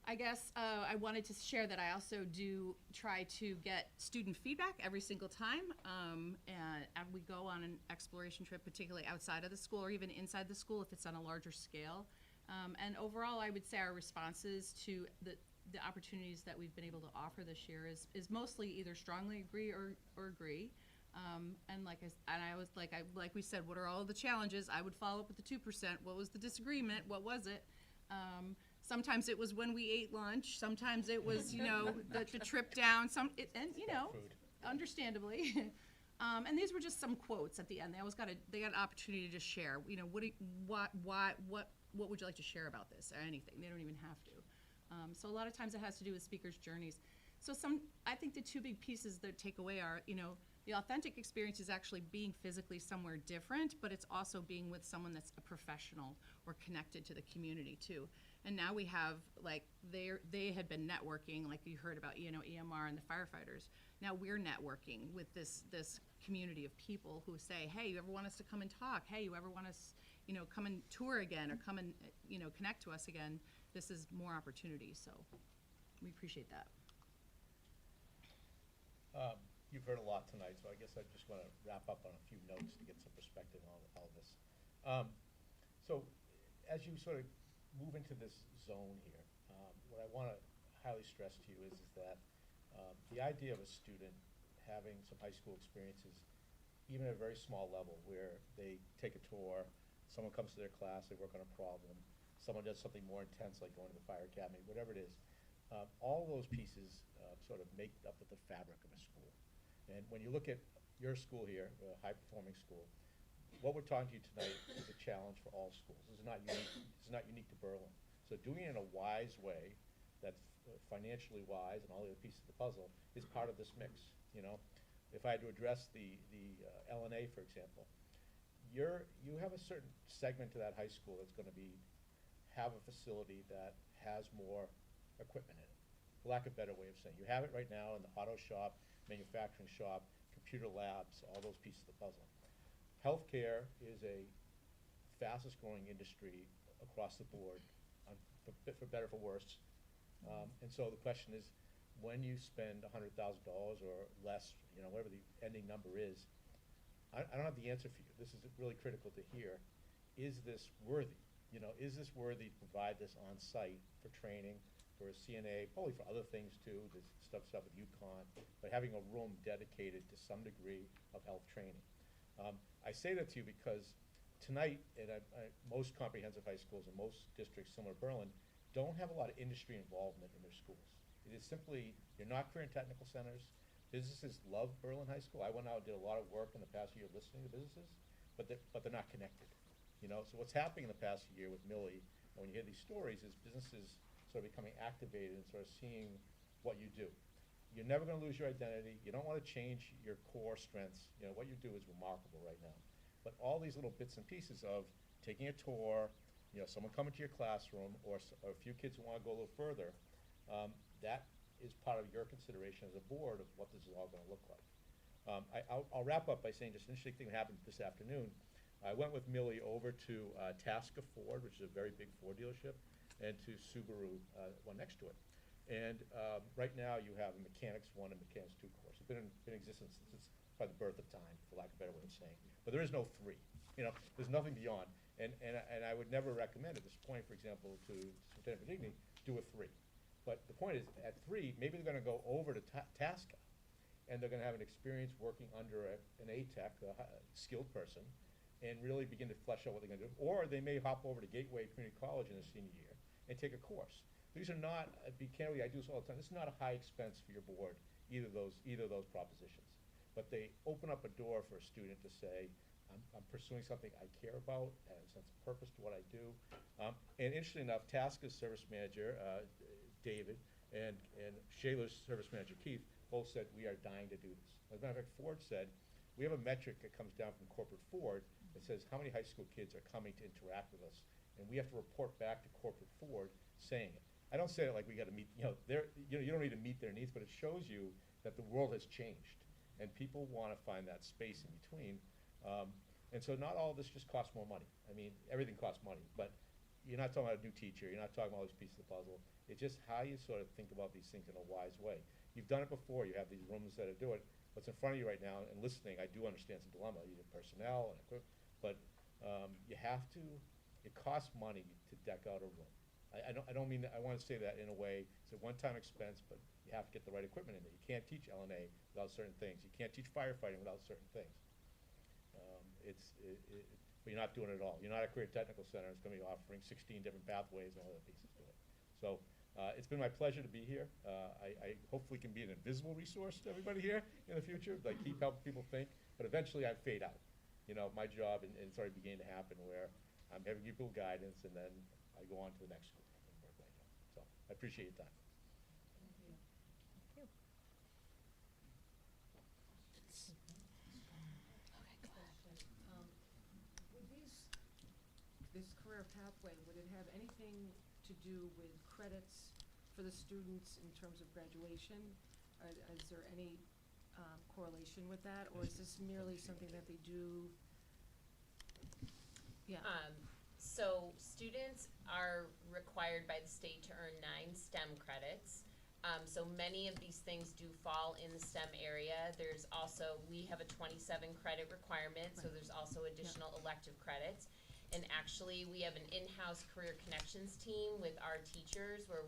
I guess I wanted to share that I also do try to get student feedback every single time, and we go on an exploration trip, particularly outside of the school or even inside the school if it's on a larger scale. And overall, I would say our responses to the opportunities that we've been able to offer this year is mostly either strongly agree or agree. And like we said, what are all the challenges? I would follow up with the 2%. What was the disagreement? What was it? Sometimes it was when we ate lunch. Sometimes it was, the trip down. Understandably. And these were just some quotes at the end. They got an opportunity to share. What would you like to share about this or anything? They don't even have to. So a lot of times it has to do with speakers' journeys. So I think the two big pieces that take away are, The authentic experience is actually being physically somewhere different, but it's also being with someone that's a professional or connected to the community too. And now we have, like, they had been networking, like you heard about, EMR and the firefighters. Now we're networking with this community of people who say, hey, you ever want us to come and talk? Hey, you ever want us, come and tour again or come and, connect to us again? This is more opportunity, so we appreciate that.
You've heard a lot tonight, so I guess I just want to wrap up on a few notes to get some perspective on all this. So as you sort of move into this zone here, what I want to highly stress to you is that the idea of a student having some high school experiences, even at a very small level, where they take a tour, someone comes to their class, they work on a problem, someone does something more intense like going to the fire academy, whatever it is, all those pieces sort of make up the fabric of a school. And when you look at your school here, a high-performing school, what we're talking to you tonight is a challenge for all schools. This is not unique. It's not unique to Berlin. So doing it in a wise way, that's financially wise, and all the other pieces of the puzzle, is part of this mix. If I had to address the LNA, for example, you have a certain segment to that high school that's going to have a facility that has more equipment in it, for lack of a better way of saying. You have it right now in the auto shop, manufacturing shop, computer labs, all those pieces of the puzzle. Healthcare is a fastest growing industry across the board, for better for worse. And so the question is, when you spend $100,000 or less, whatever the ending number is, I don't have the answer for you. This is really critical to hear. Is this worthy? Is this worthy to provide this on site for training, for a CNA, probably for other things too, there's stuff with UConn, but having a room dedicated to some degree of health training. I say that to you because tonight, most comprehensive high schools in most districts similar to Berlin don't have a lot of industry involvement in their schools. It is simply, you're not career and technical centers. Businesses love Berlin High School. I went out and did a lot of work in the past year listening to businesses, but they're not connected. So what's happening in the past year with Millie, and when you hear these stories, is businesses sort of becoming activated and sort of seeing what you do. You're never going to lose your identity. You don't want to change your core strengths. What you do is remarkable right now. But all these little bits and pieces of taking a tour, someone coming to your classroom, or a few kids who want to go a little further, that is part of your consideration as a board of what this is all going to look like. I'll wrap up by saying just an interesting thing that happened this afternoon. I went with Millie over to Tasca Ford, which is a very big Ford dealership, and to Subaru, one next to it. And right now you have a Mechanics 1 and Mechanics 2 course. It's been in existence since by the birth of time, for lack of a better way of saying. But there is no 3. There's nothing beyond. And I would never recommend at this point, for example, to Superintendent Benigni, do a 3. But the point is, at 3, maybe they're going to go over to Tasca, and they're going to have an experience working under an ATEC, a skilled person, and really begin to flesh out what they're going to do. Or they may hop over to Gateway Community College in their senior year and take a course. These are not, candidly, I do this all the time, this is not a high expense for your board, either of those propositions. But they open up a door for a student to say, I'm pursuing something I care about, and a sense of purpose to what I do. And interestingly enough, Tasca's service manager, David, and Shaler's service manager, Keith, both said, we are dying to do this. As a matter of fact, Ford said, we have a metric that comes down from corporate Ford that says how many high school kids are coming to interact with us, and we have to report back to corporate Ford saying it. I don't say it like we got to meet, you don't need to meet their needs, but it shows you that the world has changed, and people want to find that space in between. And so not all of this just costs more money. I mean, everything costs money, but you're not talking about a new teacher, you're not talking about all these pieces of the puzzle. It's just how you sort of think about these things in a wise way. You've done it before, you have these rooms that do it. What's in front of you right now, and listening, I do understand it's a dilemma. You have personnel, but you have to, it costs money to deck out a room. I don't mean that, I want to say that in a way, it's a one-time expense, but you have to get the right equipment in there. You can't teach LNA without certain things. You can't teach firefighting without certain things. But you're not doing it all. You're not a career technical center. It's going to be offering 16 different pathways and all other pieces to it. So it's been my pleasure to be here. I hopefully can be an invisible resource to everybody here in the future, like keep helping people think, but eventually I fade out. My job, and it's already beginning to happen, where I'm giving people guidance, and then I go on to the next school and work like that. So I appreciate your time.
Thank you.
pathway, would it have anything to do with credits for the students in terms of graduation? Is there any correlation with that, or is this merely something that they do? Yeah.
So students are required by the state to earn 9 STEM credits. So many of these things do fall in the STEM area. There's also, we have a 27 credit requirement, so there's also additional elective credits. And actually, we have an in-house career connections team with our teachers where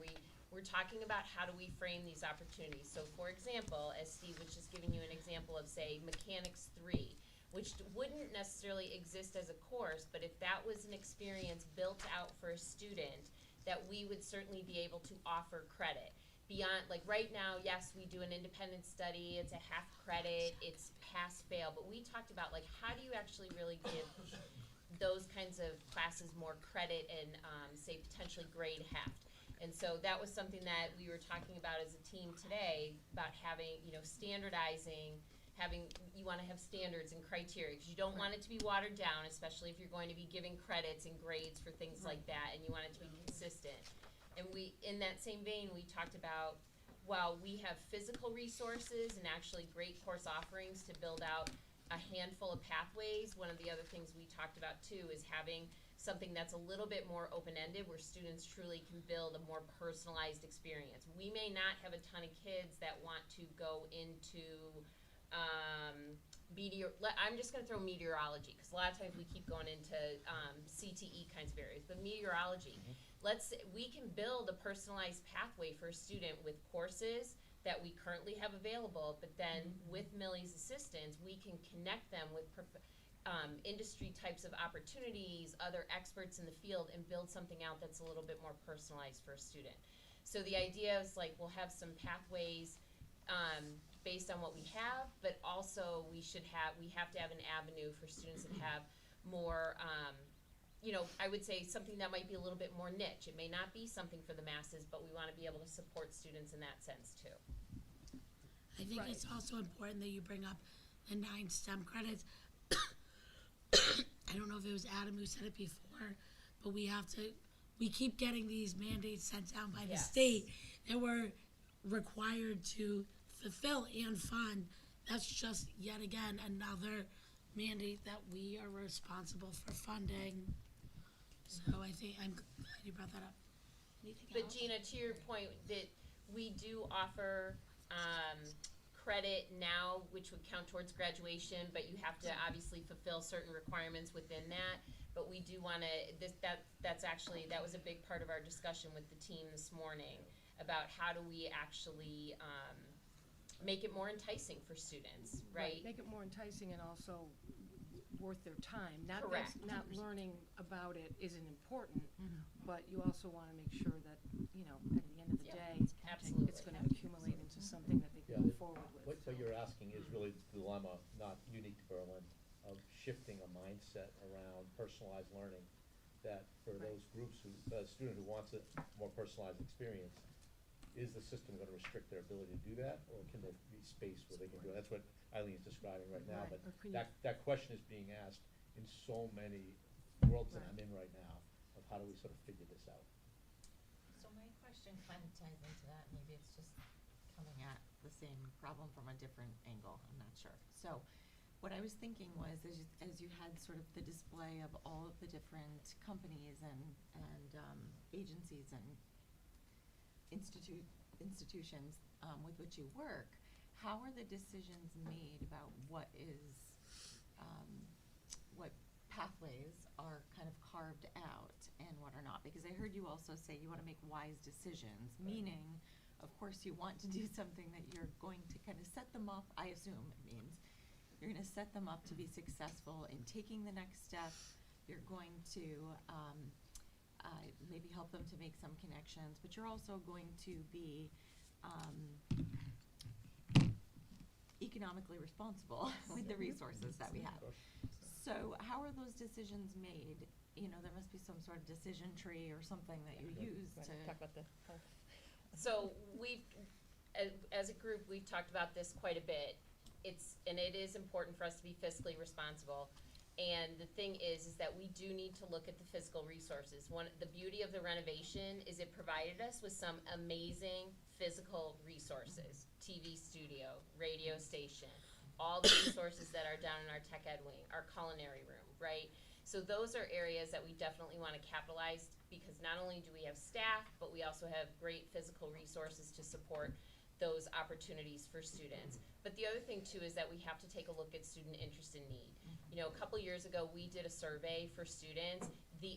we're talking about how do we frame these opportunities. So for example, as Steve was just giving you an example of, say, Mechanics 3, which wouldn't necessarily exist as a course, but if that was an experience built out for a student, that we would certainly be able to offer credit. Beyond, like right now, yes, we do an independent study, it's a half credit, it's pass-fail, but we talked about like how do you actually really give those kinds of classes more credit and say potentially grade heft. And so that was something that we were talking about as a team today, about having, you know, standardizing, you want to have standards and criteria, because you don't want it to be watered down, especially if you're going to be giving credits and grades for things like that, and you want it to be consistent. And we, in that same vein, we talked about, while we have physical resources and actually great course offerings to build out a handful of pathways, one of the other things we talked about too is having something that's a little bit more open-ended where students truly can build a more personalized experience. We may not have a ton of kids that want to go into I'm just going to throw meteorology, because a lot of times we keep going into CTE kinds of areas, but meteorology. We can build a personalized pathway for a student with courses that we currently have available, but then with Millie's assistance, we can connect them with industry types of opportunities, other experts in the field, and build something out that's a little bit more personalized for a student. So the idea is like we'll have some pathways based on what we have, but also we have to have an avenue for students that have more, you know, I would say something that might be a little bit more niche. It may not be something for the masses, but we want to be able to support students in that sense too.
I think it's also important that you bring up the 9 STEM credits. I don't know if it was Adam who said it before, but we keep getting these mandates sent down by the state that we're required to fulfill and fund. That's just yet again another mandate that we are responsible for funding. So I think I'm glad you brought that up. Anything
But
else?
Gina, to your point, that we do offer credit now, which would count towards graduation, but you have to obviously fulfill certain requirements within that. But we do want to, that was a big part of our discussion with the team this morning about how do we actually make it more enticing for students, right?
Make it more enticing and also worth their time.
Correct.
Not learning about it isn't important, but you also want to make sure that, you know, at the end of the day,
Absolutely.
it's going to accumulate into something that they can move forward with.
What you're asking is really the dilemma, not unique to Berlin, of shifting a mindset around personalized learning, that for those groups a student who wants a more personalized experience, is the system going to restrict their ability to do that, or can there be space where they can do it? That's what Eileen's describing right now, but that question is being asked in so many worlds that I'm in right now, of how do we sort of figure this out?
So my question kind of ties into that. Maybe it's just coming at the same problem from a different angle. I'm not sure. So what I was thinking was, as you had sort of the display of all of the different companies and agencies and institutions with which you work, how are the decisions made about what pathways are kind of carved out and what are not? Because I heard you also say you want to make wise decisions, meaning, of course, you want to do something that you're going to kind of set them up, I assume it means, you're going to set them up to be successful in taking the next step. You're going to maybe help them to make some connections, but you're also going to be economically responsible with the resources that we have. So how are those decisions made? You know, there must be some sort of decision tree or something that you use to
talk about the health.
So as a group, we've talked about this quite a bit. It is important for us to be fiscally responsible. And the thing is that we do need to look at the physical resources. The beauty of the renovation is it provided us with some amazing physical resources. TV studio, radio station, all the resources that are down in our tech ed wing, our culinary room, right? So those are areas that we definitely want to capitalize, because not only do we have staff, but we also have great physical resources to support those opportunities for students. But the other thing too is that we have to take a look at student interest and need. You know, a couple years ago, we did a survey for students. The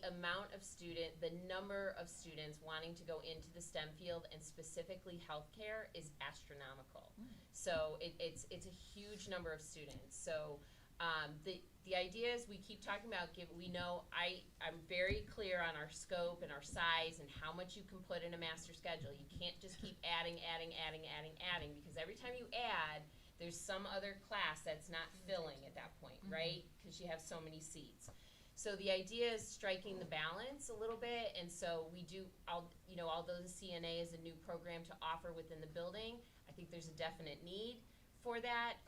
number of students wanting to go into the STEM field, and specifically healthcare, is astronomical. So it's a huge number of students. So the idea is we keep talking about I'm very clear on our scope and our size and how much you can put in a master schedule. You can't just keep adding, because every time you add, there's some other class that's not filling at that point, right? Because you have so many seats. So the idea is striking the balance a little bit, and so we do, although the CNA is a new program to offer within the building, I think there's a definite need for that.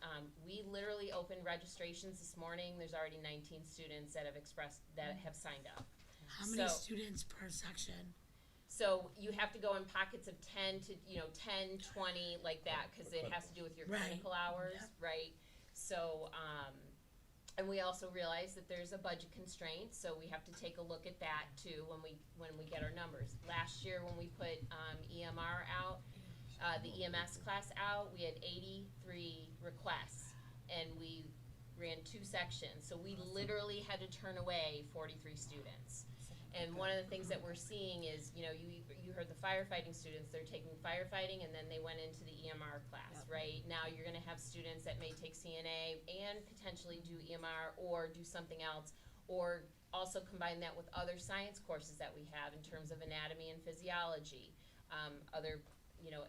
We literally opened registrations this morning. There's already 19 students that have signed up.
How many students per section?
So you have to go in pockets of 10 to 10, 20, like that, because it has to do with your clinical hours, right? So, and we also realize that there's a budget constraint, so we have to take a look at that too when we get our numbers. Last year when we put EMR out, the EMS class out, we had 83 requests, and we ran 2 sections. So we literally had to turn away 43 students. And one of the things that we're seeing is, you heard the firefighting students, they're taking firefighting and then they went into the EMR class, right? Now you're gonna have students that may take CNA and potentially do EMR or do something else, or also combine that with other science courses that we have in terms of anatomy and physiology,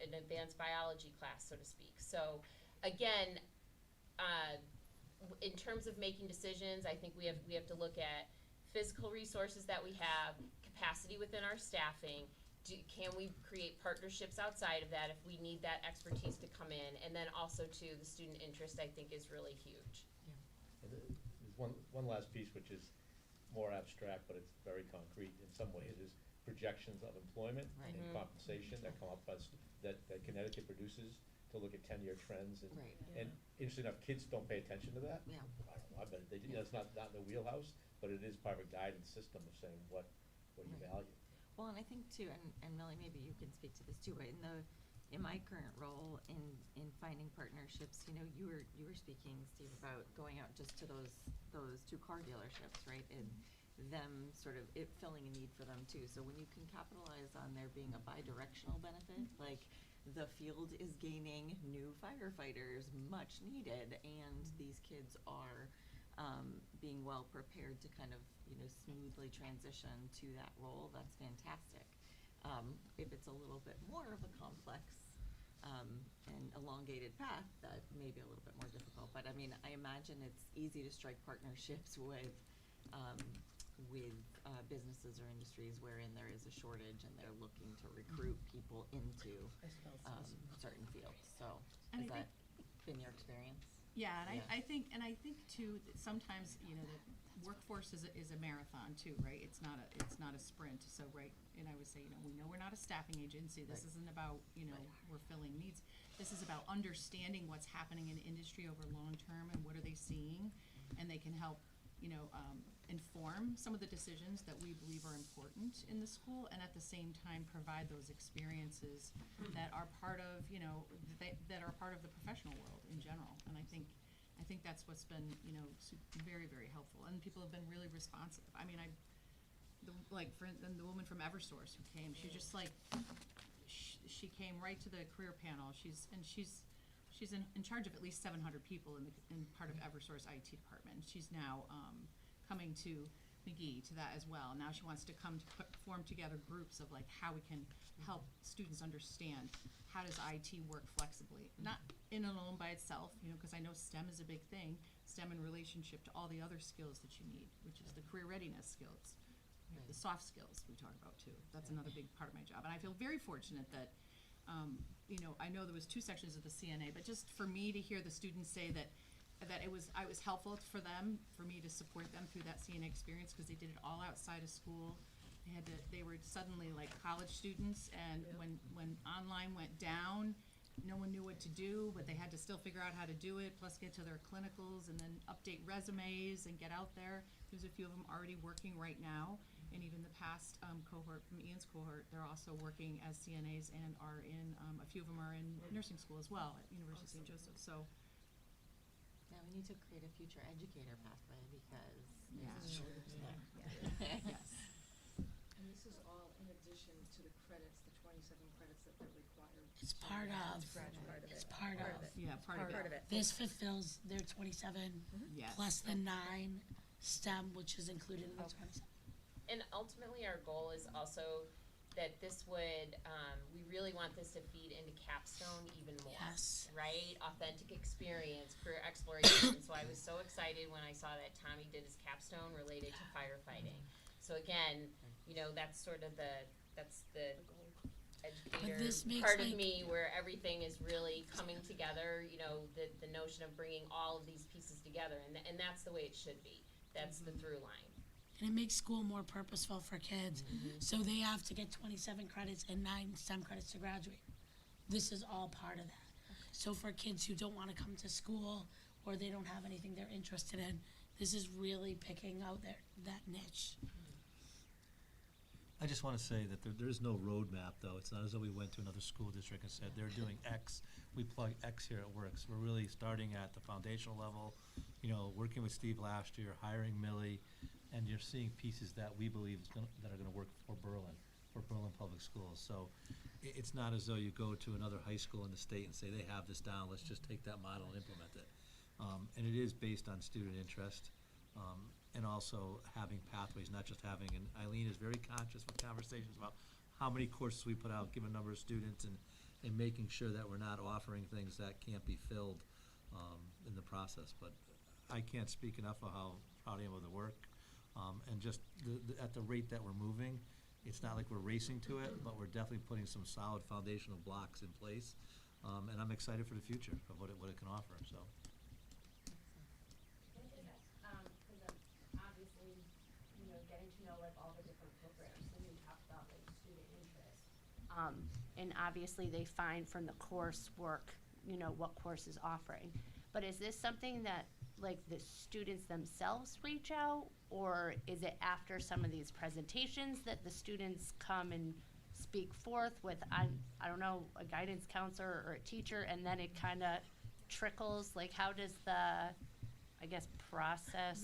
an advanced biology class, so to speak. So again, in terms of making decisions, I think we have to look at physical resources that we have, capacity within our staffing. Can we create partnerships outside of that if we need that expertise to come in? And then also too, the student interest, I think, is really huge.
And there's one last piece, which is more abstract, but it's very concrete in some ways, is projections of employment and compensation that come up that Connecticut produces to look at 10-year trends. And interesting enough, kids don't pay attention to that.
Yeah.
I don't know, I bet they do. That's not in the wheelhouse, but it is part of a guidance system of saying what you value.
Well, and I think too, and Millie, maybe you can speak to this too, but in my current role in finding partnerships, you were speaking, Steve, about going out just to those 2 car dealerships, right? And them sort of it filling a need for them too. So when you can capitalize on there being a bi-directional benefit, like the field is gaining new firefighters, much needed, and these kids are being well prepared to kind of smoothly transition to that role, that's fantastic. If it's a little bit more of a complex and elongated path, that may be a little bit more difficult. But I mean, I imagine it's easy to strike partnerships with businesses or industries wherein there is a shortage and they're looking to recruit people into certain fields. So has that been your experience?
Yeah, and I think too that sometimes the workforce is a marathon too, right? It's not a sprint. So and I would say we know we're not a staffing agency. This isn't about we're filling needs. This is about understanding what's happening in industry over long term and what are they seeing, and they can help inform some of the decisions that we believe are important in the school, and at the same time provide those experiences that are part of that are part of the professional world in general. And I think that's what's been very, very helpful, and people have been really responsive. I mean, the woman from Eversource who came, she just she came right to the career panel. She's in charge of at least 700 people in part of Eversource IT department. She's now coming to McGee to that as well. Now she wants to form together groups of how we can help students understand how does IT work flexibly, not in and alone by itself, because I know STEM is a big thing, STEM in relationship to all the other skills that you need, which is the career readiness skills, the soft skills we talk about too. That's another big part of my job. And I feel very fortunate that I know there was 2 sections of the CNA, but just for me to hear the students say that that I was helpful for them, for me to support them through that CNA experience, because they did it all outside of school. They were suddenly like college students, and when online went down, no one knew what to do, but they had to still figure out how to do it, plus get to their clinicals and then update resumes and get out there. There's a few of them already working right now, and even the past cohort from Ian's cohort, they're also working as CNAs and are in, a few of them are in nursing school as well at University of St. Joseph, so.
Now, we need to create a future educator pathway because.
Yeah.
Yes.
And this is all in addition to the credits, the 27 credits that they're required.
It's part of. It's part of.
Yeah, part of it.
This fulfills their 27
Yes.
plus the 9 STEM, which is included in the 27.
And ultimately, our goal is also that this would, we really want this to feed into Capstone even more.
Yes.
Right? Authentic experience, career exploration. So I was so excited when I saw that Tommy did his Capstone related to firefighting. So again, you know, that's sort of the educator
this makes,
part of
like-
me where everything is really coming together, you know, the notion of bringing all of these pieces together. And that's the way it should be. That's the through line.
And it makes school more purposeful for kids. So they have to get 27 credits and 9 STEM credits to graduate. This is all part of that. So for kids who don't want to come to school or they don't have anything they're interested in, this is really picking out that niche.
I just want to say that there is no roadmap, though. It's not as though we went to another school district and said, they're doing X, we plug X here, it works. We're really starting at the foundational level, you know, working with Steve last year, hiring Millie, and you're seeing pieces that we believe that are going to work for Berlin Public Schools. So it's not as though you go to another high school in the state and say, they have this down, let's just take that model and implement it. And it is based on student interest. And also having pathways, not just having, and Eileen is very conscious with conversations about how many courses we put out, given a number of students, and making sure that we're not offering things that can't be filled in the process. But I can't speak enough of how proud I am of the work. And just at the rate that we're moving, it's not like we're racing to it, but we're definitely putting some solid foundational blocks in place. And I'm excited for the future of what it can offer, so.
Obviously, you know, getting to know like all the different programs, and we talked about like student interest. And obviously they find from the coursework, you know, what course is offering. But is this something that like the students themselves reach out, or is it after some of these presentations that the students come and speak forth with, I don't know, a guidance counselor or a teacher, and then it kind of trickles? Like, how does the, I guess, process?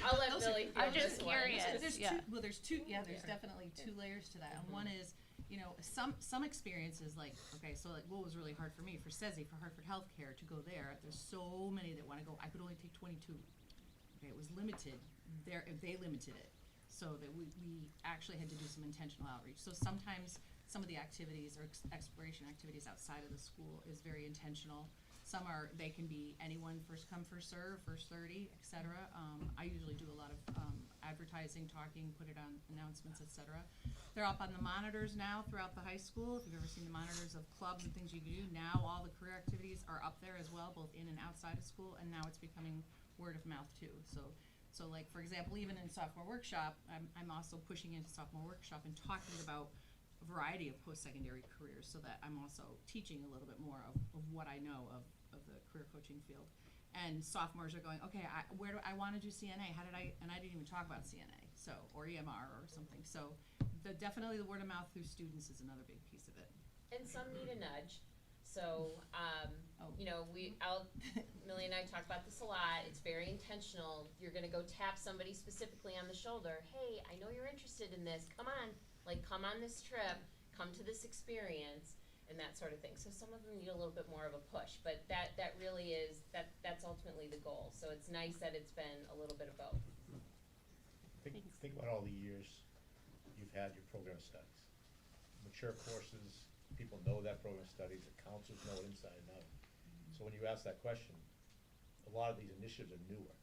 I'll let Millie
I'm
field
just
this one.
curious.
There's
Yeah.
there's definitely 2 layers to that. And one is, you know, some experiences like, okay, so like what was really hard for me, for SESI, for Hartford Healthcare, to go there, there's so many that want to go. I could only take 22. Okay, it was limited. They limited it. So that we actually had to do some intentional outreach. So sometimes some of the activities or exploration activities outside of the school is very intentional. Some they can be anyone, first come, first serve, first 30, et cetera. I usually do a lot of advertising, talking, put it on announcements, et cetera. They're up on the monitors now throughout the high school. If you've ever seen the monitors of clubs and things you can do, now all the career activities are up there as well, both in and outside of school, and now it's becoming word of mouth too. So like, for example, even in sophomore workshop, I'm also pushing into sophomore workshop and talking about a variety of post-secondary careers, so that I'm also teaching a little bit more of what I know of the career coaching field. And sophomores are going, okay, where do I want to do CNA? And I didn't even talk about CNA, so, or EMR or something. So definitely the word of mouth through students is another big piece of it.
And some need a nudge. So, you know, Millie and I talk about this a lot. It's very intentional. You're going to go tap somebody specifically on the shoulder. Hey, I know you're interested in this. Come on. Like, come on this trip. Come to this experience. And that sort of thing. So some of them need a little bit more of a push. But that really is, that's ultimately the goal. So it's nice that it's been a little bit of both.
Think about all the years you've had your program studies. Mature courses, people know that program studies, the counselors know it inside and out. So when you ask that question, a lot of these initiatives are newer.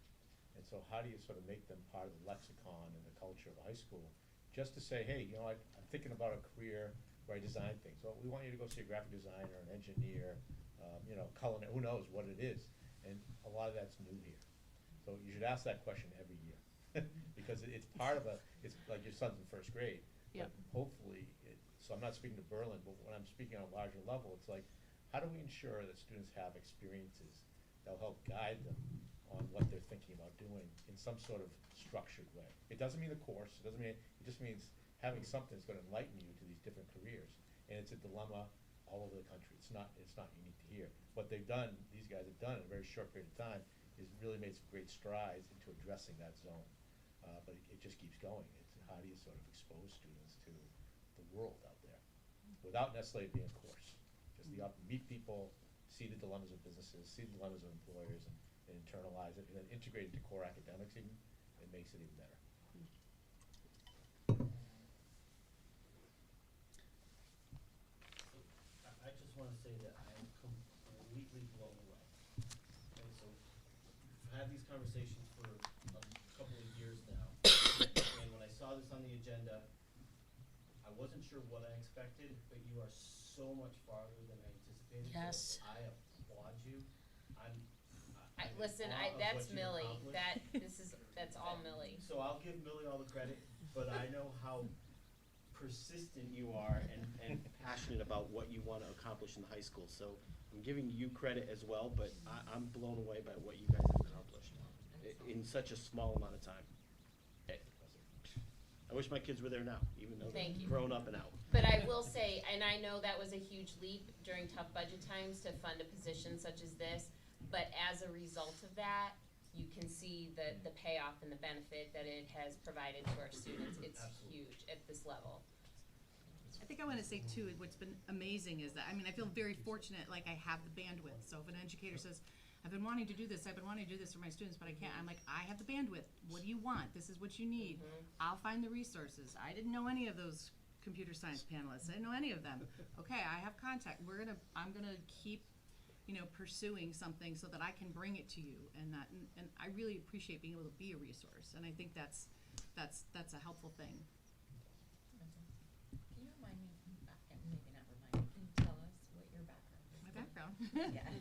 And so how do you sort of make them part of the lexicon and the culture of a high school? Just to say, hey, you know, I'm thinking about a career where I design things. Well, we want you to go see a graphic designer, an engineer, you know, culinary, who knows what it is. And a lot of that's new here. So you should ask that question every year. Because it's part of it's like your son's in first grade.
Yep.
But hopefully, so I'm not speaking to Berlin, but when I'm speaking on a larger level, it's like, how do we ensure that students have experiences that'll help guide them on what they're thinking about doing in some sort of structured way? It doesn't mean a course, it just means having something that's gonna enlighten you to these different careers. And it's a dilemma all over the country. It's not unique to here. What these guys have done in a very short period of time is really made some great strides into addressing that zone. But it just keeps going. It's how do you sort of expose students to the world out there without necessarily being a course. Just meet people, see the dilemmas of businesses, see the dilemmas of employers, and internalize it, and then integrate it into core academics even. It makes it even better.
I just want to say that I am completely blown away. Okay, so we've had these conversations for a couple of years now, and when I saw this on the agenda, I wasn't sure what I expected, but you are so much farther than I anticipated.
Yes.
So I applaud you. I'm in
Listen,
awe of
that's
what you've
Millie.
accomplished.
That's all Millie.
So I'll give Millie all the credit, but I know how persistent you are and passionate about what you want to accomplish in the high school. So I'm giving you credit as well, but I'm blown away by what you guys have accomplished in such a small amount of time. I wish my kids were there now, even though
Thank
they're
you.
grown up and out.
But I will say, and I know that was a huge leap during tough budget times to fund a position such as this, but as a result of that, you can see the payoff and the benefit that it has provided to our students. It's huge at this level.
I think I want to say too, what's been amazing is that, I mean, I feel very fortunate, like I have the bandwidth. So if an educator says, I've been wanting to do this for my students, but I can't, I'm like, I have the bandwidth. What do you want? This is what you need. I'll find the resources. I didn't know any of those computer science panelists. I didn't know any of them. Okay, I have contact. I'm gonna keep, pursuing something so that I can bring it to you. And I really appreciate being able to be a resource. And I think that's a helpful thing.
Can you remind me, maybe not remind me, can you tell us what your background is?
My background?
Yeah.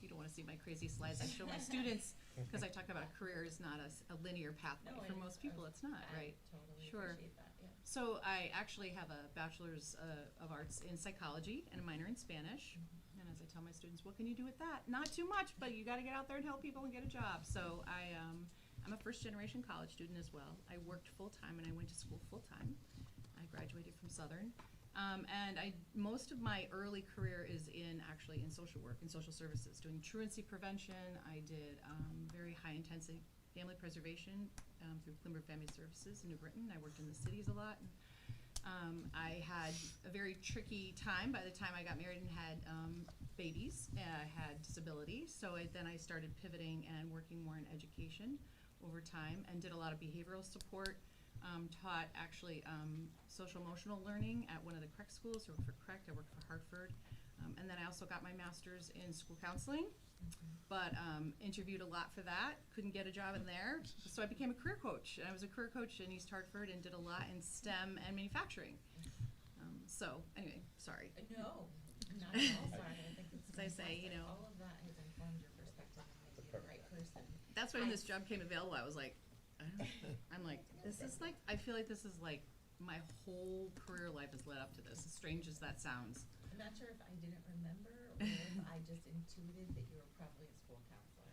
You don't want to see my crazy slides I show my students, because I talk about a career is not a linear pathway. For most people, it's not, right?
Totally
Sure.
appreciate that, yeah.
So I actually have a bachelor's of arts in psychology and a minor in Spanish. And as I tell my students, what can you do with that? Not too much, but you got to get out there and help people and get a job. So I'm a first generation college student as well. I worked full time and I went to school full time. I graduated from Southern. And most of my early career is in social work, in social services, doing truancy prevention. I did very high intensity family preservation through Climber Family Services in New Britain. I worked in the cities a lot. I had a very tricky time by the time I got married and had babies. I had disability, so then I started pivoting and working more in education over time and did a lot of behavioral support. Taught social emotional learning at one of the CREC schools. I worked for CREC, I worked for Hartford. And then I also got my master's in school counseling, but interviewed a lot for that, couldn't get a job in there. So I became a career coach. And I was a career coach in East Hartford and did a lot in STEM and manufacturing. So anyway, sorry.
No, not at all sorry. I think it's
As I say,
fantastic. All of that has informed your perspective and made you the right person.
That's why when this job came available, I was like, I'm like, I feel like this is like my whole career life has led up to this, as strange as that sounds.
I'm not sure if I didn't remember or if I just intuited that you were probably a school counselor.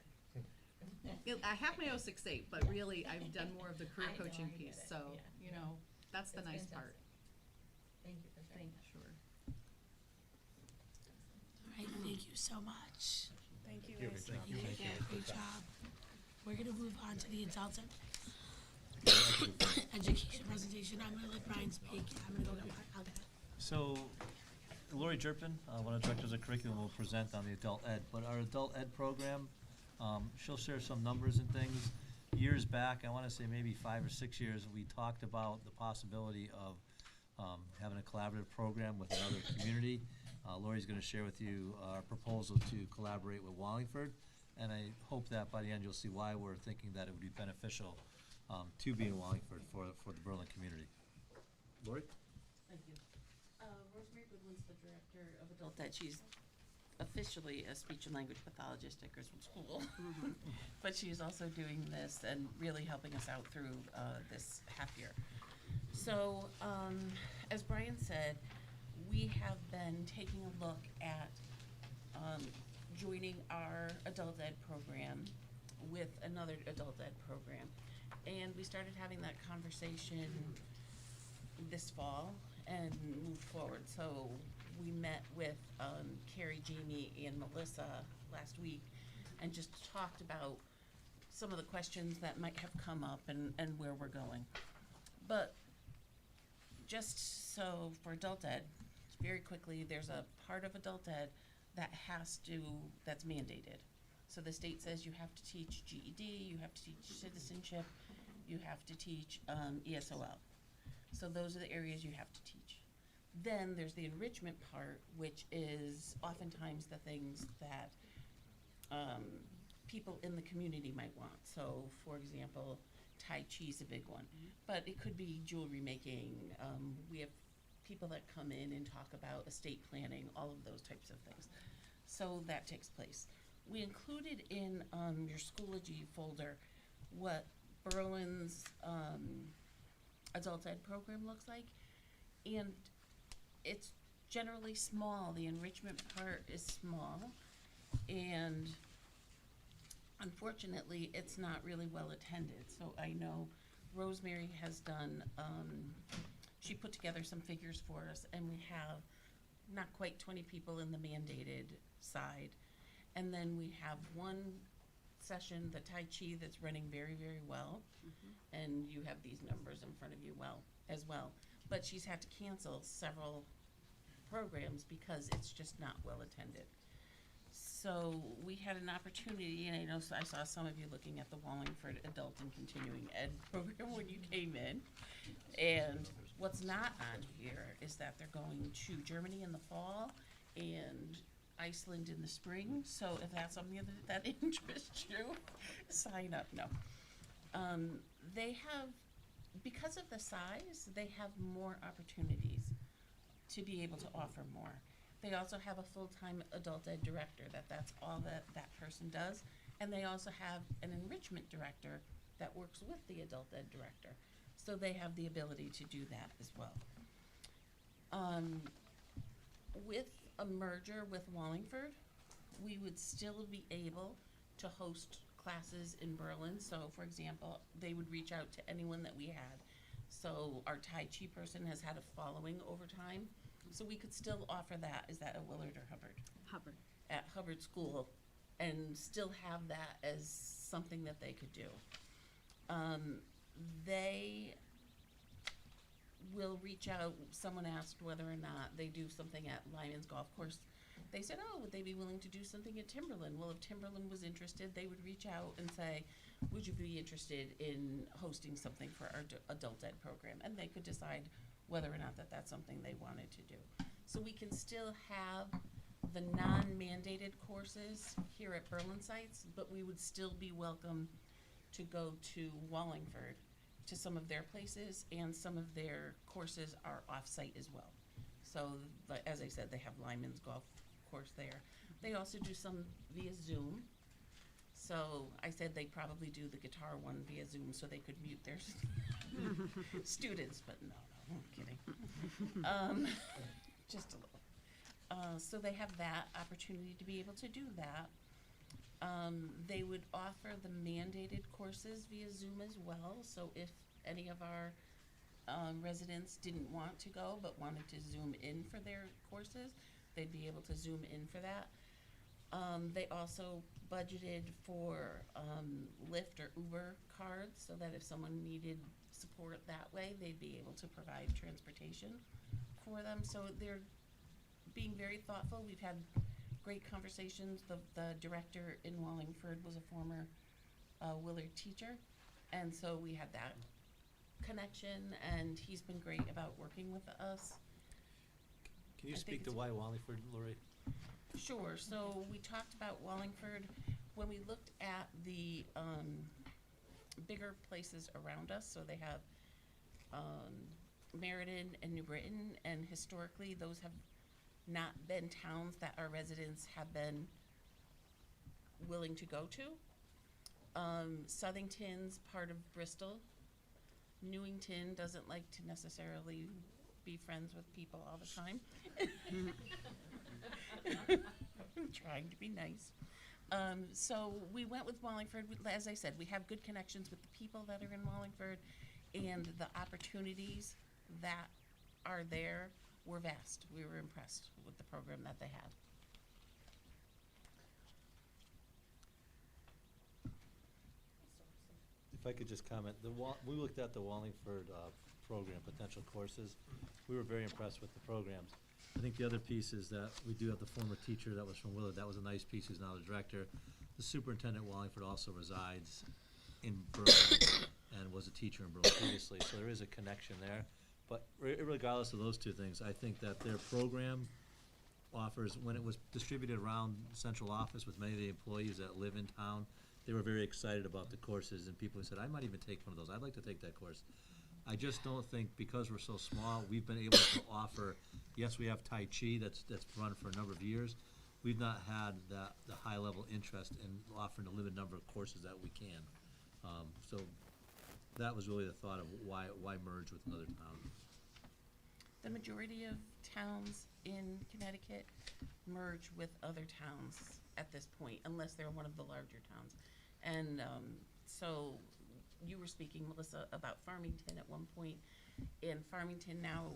I have my 068, but really I've done more of the career
I know,
coaching
I get
piece,
it,
so,
yeah.
that's the
It's
nice part.
fantastic. Thank you for sharing that.
Sure.
All right, thank you so much.
Thank you.
Good job.
Thank you. Great job. We're gonna move on to the adult education presentation. I'm gonna let Brian speak. I'm gonna go get I'll get it.
So, Lori Jurgen, one of the directors of curriculum, will present on the adult ed. But our adult ed program, she'll share some numbers and things. Years back, I want to say maybe 5 or 6 years, we talked about the possibility of having a collaborative program with another community. Lori's going to share with you our proposal to collaborate with Wallingford, and I hope that by the end you'll see why we're thinking that it would be beneficial to be in Wallingford for the Berlin community. Lori?
Thank you. Rosemary Goodwin's the director of adult ed. She's
officially a speech and language pathologist at Griswold School, but she's also doing this and really helping us out through this half year. So, as Brian said, we have been taking a look at joining our adult ed program with another adult ed program. And we started having that conversation this fall and moved forward. So we met with Carrie, Jamie, and Melissa last week and just talked about some of the questions that might have come up and where we're going. But just so for adult ed, very quickly, there's a part of adult ed that's mandated. So the state says you have to teach GED, you have to teach citizenship, you have to teach ESOL. So those are the areas you have to teach. Then there's the enrichment part, which is oftentimes the things that people in the community might want. So, for example, Tai Chi is a big one, but it could be jewelry making. We have people that come in and talk about estate planning, all of those types of things. So that takes place. We included in your Schoology folder what Berlin's adult ed program looks like, and it's generally small. The enrichment part is small, and unfortunately it's not really well attended. So I know Rosemary has done, she put together some figures for us, and we have not quite 20 people in the mandated side, and then we have one session, the Tai Chi, that's running very, very well, and you have these numbers in front of you as well. But she's had to cancel several programs because it's just not well attended. So we had an opportunity, and I know I saw some of you looking at the Wallingford Adult and Continuing Ed program when you came in. And what's not on here is that they're going to Germany in the fall and Iceland in the spring. So if that's something that interests you, sign up. No. They have, because of the size, they have more opportunities to be able to offer more. They also have a full-time adult ed director, that's all that person does. And they also have an enrichment director that works with the adult ed director. So they have the ability to do that as well. With a merger with Wallingford, we would still be able to host classes in Berlin. So for example, they would reach out to anyone that we had. So our Tai Chi person has had a following over time. So we could still offer that. Is that at Willard or Hubbard?
Hubbard.
At Hubbard School, and still have that as something that they could do. They will reach out. Someone asked whether or not they do something at Lyman's Golf Course. They said, oh, would they be willing to do something at Timberland? Well, if Timberland was interested, they would reach out and say, would you be interested in hosting something for our adult ed program? And they could decide whether or not that's something they wanted to do. So we can still have the non-mandated courses here at Berlin sites, but we would still be welcome to go to Wallingford, to some of their places, and some of their courses are off-site as well. So, as I said, they have Lyman's Golf Course there. They also do some via Zoom. So I said they probably do the guitar one via Zoom so they could mute their students, but no, I'm kidding. Just a little. So they have that opportunity to be able to do that. They would offer the mandated courses via Zoom as well. So if any of our residents didn't want to go but wanted to Zoom in for their courses, they'd be able to Zoom in for that. They also budgeted for Lyft or Uber cards so that if someone needed support that way, they'd be able to provide transportation for them. So they're being very thoughtful. We've had great conversations. The director in Wallingford was a former Willard teacher, and so we had that connection, and he's been great about working with us.
Can you speak to why Wallingford, Lori?
Sure. So we talked about Wallingford when we looked at the bigger places around us. So they have Meriden and New Britain, and historically those have not been towns that our residents have been willing to go to. Southington's part of Bristol. Newington doesn't like to necessarily be friends with people all the time. I'm trying to be nice. So we went with Wallingford. As I said, we have good connections with the people that are in Wallingford, and the opportunities that are there were vast. We were impressed with the program that they had.
If I could just comment, we looked at the Wallingford program, potential courses. We were very impressed with the programs. I think the other piece is that we do have the former teacher that was from Willard. That was a nice piece. He's now the director. The superintendent at Wallingford also resides in Berlin and was a teacher in Berlin previously, so there is a connection there. But regardless of those two things, I think that their program offers, when it was distributed around central office with many of the employees that live in town, they were very excited about the courses, and people said, I might even take one of those. I'd like to take that course. I just don't think, because we're so small, we've been able to offer, yes, we have Tai Chi that's run for a number of years. We've not had the high level interest in offering a limited number of courses that we can. So that was really the thought of why merge with another town.
The majority of towns in Connecticut merge with other towns at this point, unless they're one of the larger towns. And so you were speaking, Melissa, about Farmington at one point, and Farmington now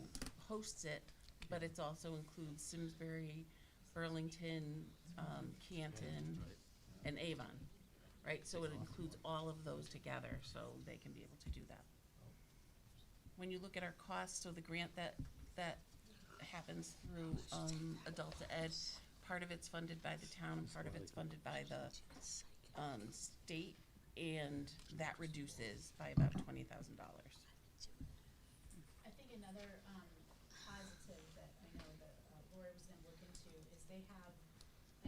hosts it, but it also includes Simsbury, Burlington, Canton, and Avon, right? So it includes all of those together, so they can be able to do that. When you look at our costs, so the grant that happens through adult ed, part of it's funded by the town, and part of it's funded by the state, and that reduces by about $20,000.
I think another positive that I know that Laura was gonna look into is they have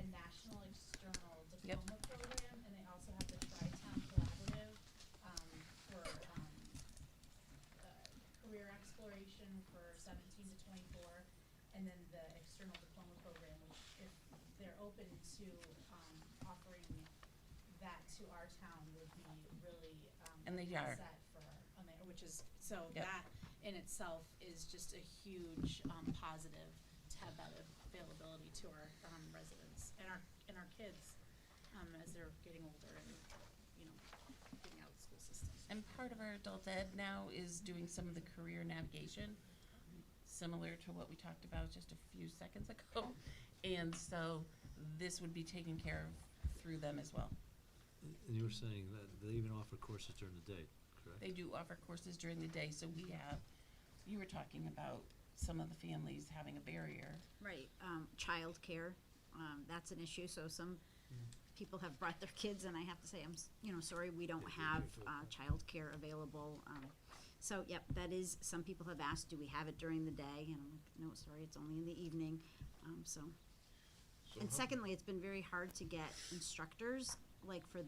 a national external diploma program, and they also have the Tri-Town Collaborative for career exploration for 17 to 24, and then the external diploma program, which if they're open to offering that to our town would be really
And they
an
are.
asset for which is that in itself is just a huge positive to have that availability to our residents and our kids as they're getting older and getting out of the school system.
And part of our adult ed now is doing some of the career navigation, similar to what we talked about just a few seconds ago. And so this would be taken care of through them as well.
And you were saying that they even offer courses during the day, correct?
They do offer courses during the day, so we have, you were talking about some of the families having a barrier.
Right, childcare, that's an issue, so some people have brought their kids, and I have to say, I'm sorry, we don't have, childcare available. So, yep, that is, some people have asked, do we have it during the day? And I'm like, no, sorry, it's only in the evening, so. And secondly, it's been very hard to get instructors, like for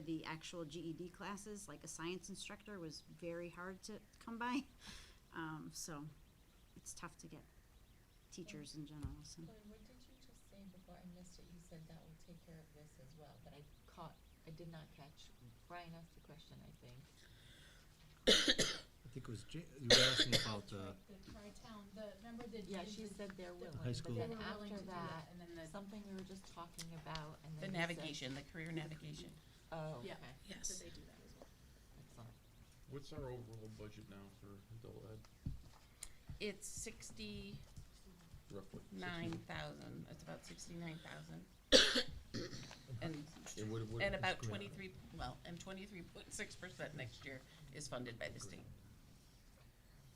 the actual GED classes, like a science instructor was very hard to come by. So it's tough to get teachers in general, so.
What did you just say before? I missed it. You said that will take care of this as well, but I did not catch. Brian asked a question, I think.
I think it was, you were asking about
The Tri-Town, remember the.
Yeah, she said they're willing,
high school.
but then
They were willing
after
to do
that,
it, and then
something we were just talking about, and
The
then you said-
navigation, the career navigation.
Oh,
Yeah,
okay.
yes, so they do that as well.
Excellent.
What's our overall budget now for adult ed?
It's 69,000.
Roughly.
It's about 69,000. And
what
and about
is grant?
23.6% next year is funded by the state.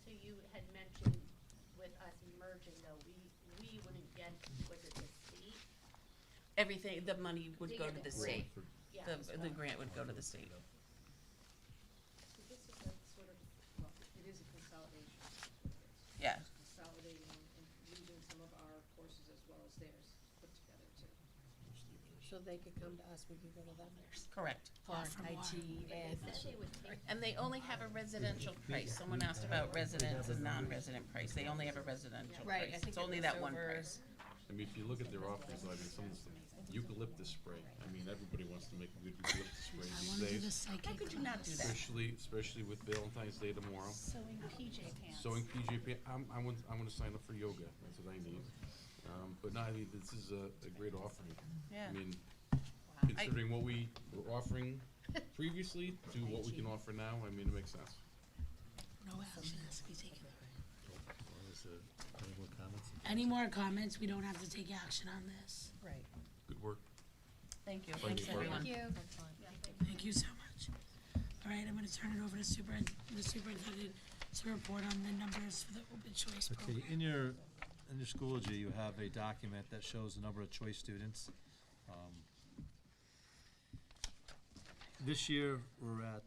So you had mentioned with us merging though, we wouldn't get, was it the state?
Everything, the money would
To
go
get
to
it
the
for-
state.
Yeah.
The grant would go to the state.
So this is like sort of, well, it is a consolidation.
Yeah.
Consolidating and using some of our courses as well as theirs put together too.
So they could come to us, we could go to them.
Correct.
For Tai Chi and.
And they only have a residential price. Someone asked about residents and non-resident price. They only have a residential
Right, I
price.
think
It's
it
only
was
that one
over
price.
I mean, if you look at their offerings, I mean, some of the eucalyptus spray, I mean, everybody wants to make a good eucalyptus spray
I
these
wanna do the
days.
psychic.
How could you not do that?
Especially with Valentine's Day tomorrow.
Sewing PJ pants.
Sewing PJ pants, I want to sign up for yoga, that's what I need. But no, I mean, this is a great offering.
Yeah.
I mean,
I-
considering what we were offering previously to what we can offer now, I mean, it makes sense.
No action has to be taken.
Any more comments?
Any more comments? We don't have to take action on this.
Right.
Good work.
Thank you.
Thank
Thanks,
you.
everyone.
Thank you.
Thank you so much. All right, I'm gonna turn it over to the superintendent to report on the numbers for the open choice
Okay,
program.
in your Schoology, you have a document that shows the number of choice students. This year, we're at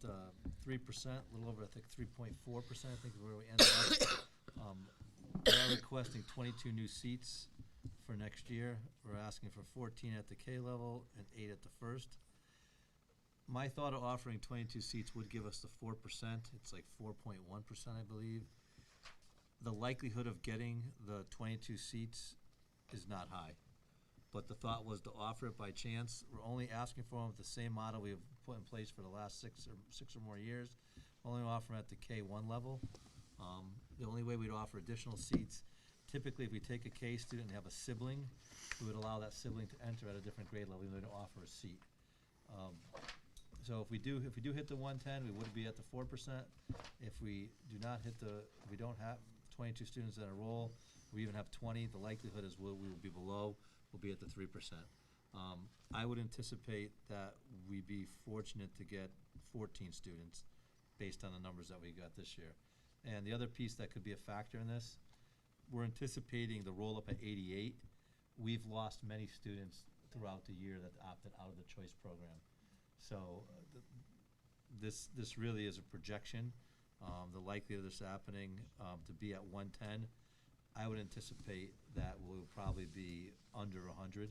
3%, a little over, I think, 3.4%, I think is where we ended up. We are requesting 22 new seats for next year. We're asking for 14 at the K level and 8 at the first. My thought of offering 22 seats would give us the 4%. It's like 4.1%, I believe. The likelihood of getting the 22 seats is not high. But the thought was to offer it by chance. We're only asking for them with the same model we have put in place for the last six or more years. Only offer them at the K1 level. The only way we'd offer additional seats, typically if we take a K student and have a sibling, we would allow that sibling to enter at a different grade level, we would offer a seat. So if we do hit the 110, we would be at the 4%. If we do not hit if we don't have 22 students that enroll, we even have 20, the likelihood is we will be below, we'll be at the 3%. I would anticipate that we'd be fortunate to get 14 students based on the numbers that we got this year. And the other piece that could be a factor in this, we're anticipating the roll-up at 88. We've lost many students throughout the year that opted out of the choice program. So this really is a projection. The likelihood of this happening to be at 110, I would anticipate that we'll probably be under 100.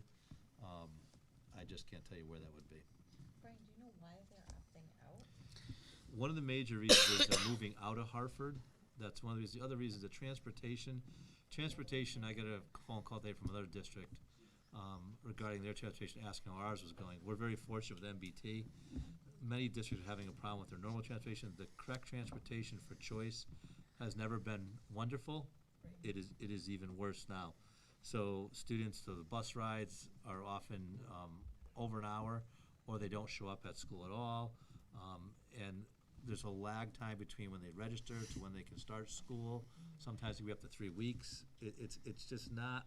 I just can't tell you where that would be.
Brian, do you know why they're opting out?
One of the major reasons is they're moving out of Hartford. That's one of the reasons. The other reason is the transportation. Transportation, I got a phone call today from another district regarding their transportation, asking how ours was going. We're very fortunate with MBT. Many districts are having a problem with their normal transportation. The correct transportation for choice has never been wonderful. It is even worse now. So students, so the bus rides are often over an hour, or they don't show up at school at all. And there's a lag time between when they register to when they can start school. Sometimes it can be up to 3 weeks. It's just not,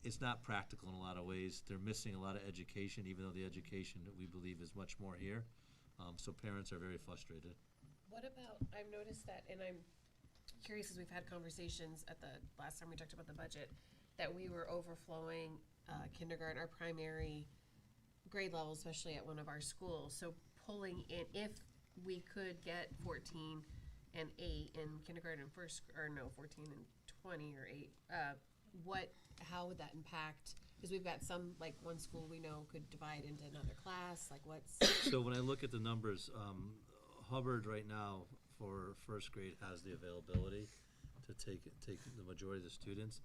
it's not practical in a lot of ways. They're missing a lot of education, even though the education that we believe is much more here. So parents are very frustrated.
What about, I've noticed that, and I'm curious as we've had conversations at the last time we talked about the budget, that we were overflowing kindergarten, our primary grade level, especially at one of our schools. So pulling in, if we could get 14 and 8 in kindergarten and 14 and 20 or 8, how would that impact? Because we've got some, like one school we know could divide into another class, like what's?
So when I look at the numbers, Hubbard right now for first grade has the availability to take the majority of the students.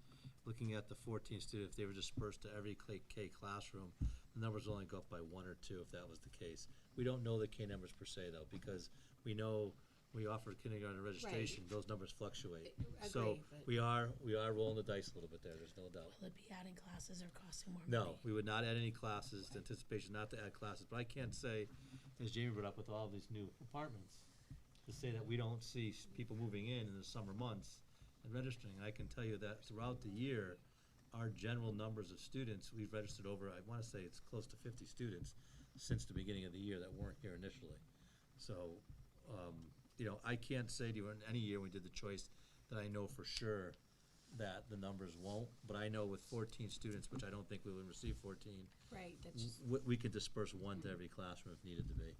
Looking at the 14 students, if they were dispersed to every K classroom, the numbers will only go up by 1 or 2 if that was the case. We don't know the K numbers per se though, because we know we offer kindergarten registration, those numbers fluctuate. So we are rolling the dice a little bit there, there's no doubt.
Will it be adding classes or costing more money?
No, we would not add any classes, the anticipation not to add classes, but I can't say, as Jamie brought up with all these new apartments, to say that we don't see people moving in the summer months and registering. I can tell you that throughout the year, our general numbers of students, we've registered over, I wanna say it's close to 50 students since the beginning of the year that weren't here initially. So, I can't say to you in any year we did the choice that I know for sure that the numbers won't, but I know with 14 students, which I don't think we would receive 14.
Right, that's just.
We could disperse 1 to every classroom if needed to be.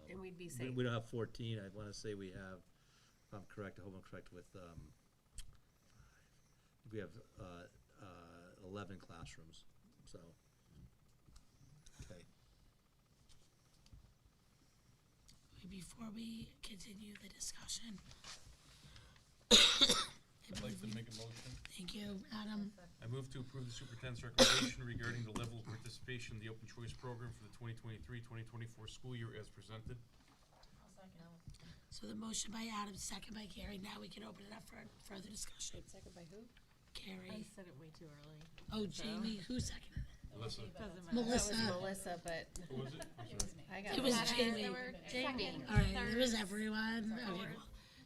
And we'd be safe.
We don't have 14, I wanna say we have, if I'm correct, I hope I'm correct, with, we have 11 classrooms, so. Okay.
Before we continue the discussion,
I'd like to make a motion.
Thank you, Adam.
I move to approve the superintendent's recommendation regarding the level of participation in the open choice program for the 2023-2024 school year as presented.
So the motion by Adam, second by Carrie. Now we can open it up for further discussion.
Second by who?
Carrie.
said it way too early.
Oh, Jamie, who seconded it?
Melissa.
Melissa.
That was Melissa, but
Who was it? I'm sorry.
I got
It was
Melissa.
Jamie.
Jamie.
All right, it was everyone. Okay, cool.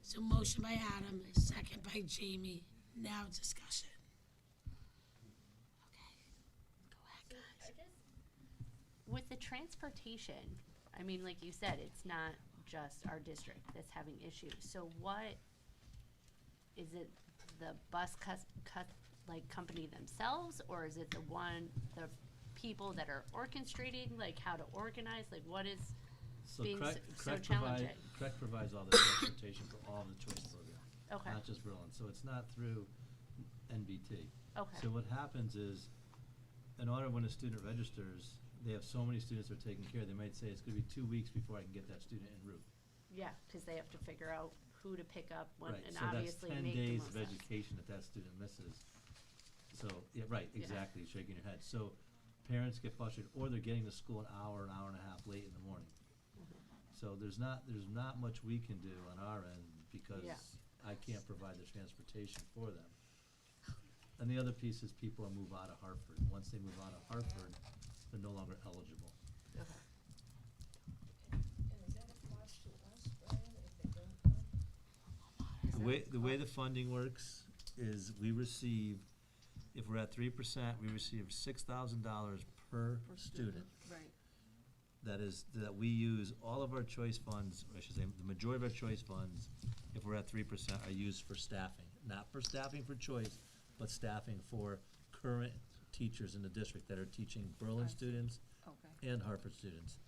So motion by Adam, second by Jamie. Now discussion.
With the transportation, I mean, like you said, it's not just our district that's having issues. So what, is it the bus like company themselves, or is it the people that are orchestrating, like how to organize, like what is
So
being
Craig
so challenging?
provides all the transportation for all of the choice program.
Okay.
Not just Berlin, so it's not through NBT.
Okay.
So what happens is, in order when a student registers, they have so many students they're taking care of, they might say it's gonna be 2 weeks before I can get that student en route.
Yeah, because they have to figure out who to pick up when,
Right,
and
so that's
obviously
10
make the
days
most
of
sense.
education that student misses. So, yeah, right,
Yeah.
exactly, you're shaking your head. So parents get frustrated, or they're getting to school an hour and a half late in the morning. So there's not much we can do on our end because
Yeah.
I can't provide the transportation for them. And the other piece is people move out of Hartford. Once they move out of Hartford, they're no longer eligible.
Okay.
The way the funding works is we receive, if we're at 3%, we receive $6,000 per student.
Right.
That we use all of our choice funds, or I should say, the majority of our choice funds, if we're at 3%, are used for staffing. Not for staffing for choice, but staffing for current teachers in the district that are teaching Berlin students
Okay.
and Hartford students.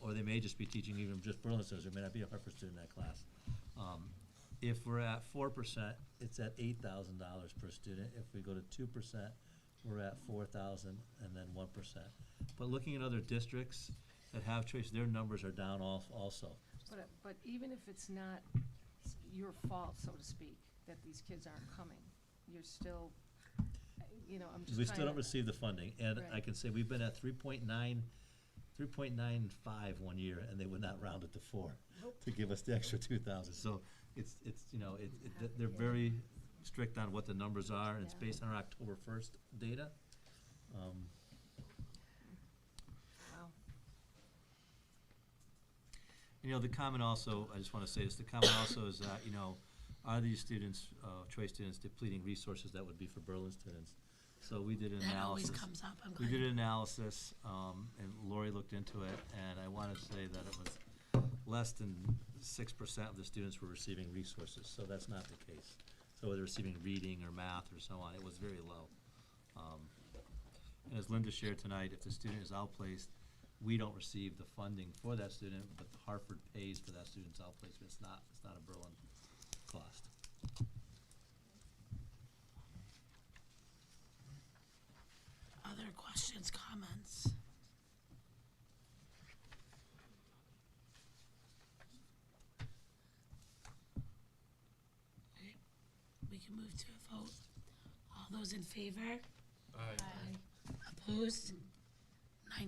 Or they may just be teaching even just Berlin students, there may not be a Hartford student in that class. If we're at 4%, it's at $8,000 per student. If we go to 2%, we're at 4,000 and then 1%. But looking at other districts that have choice, their numbers are down also.
But even if it's not your fault, so to speak, that these kids aren't coming, you're still, I'm just
We
trying
still don't
to-
receive the funding, and I
Right.
can say we've been at 3.95 1 year, and they would not round it to 4 to give us the extra 2,000. So they're very strict on what the numbers are, and it's based on our October 1st data.
Wow.
The comment also, I just want to say this, the comment also is that, are these students, choice students, depleting resources that would be for Berlin students? So we did an
That
analysis.
always comes up. I'm
We
glad.
did an analysis, and Lori looked into it, and I want to say that it was less than 6% of the students were receiving resources, so that's not the case. So whether receiving reading or math or so on, it was very low. And as Linda shared tonight, if the student is outplaced, we don't receive the funding for that student, but Hartford pays for that student's outplacement. It's not a Berlin cost.
Other questions, comments? Okay, we can move to a vote. All those in favor?
Aye.
Opposed? 9-0. All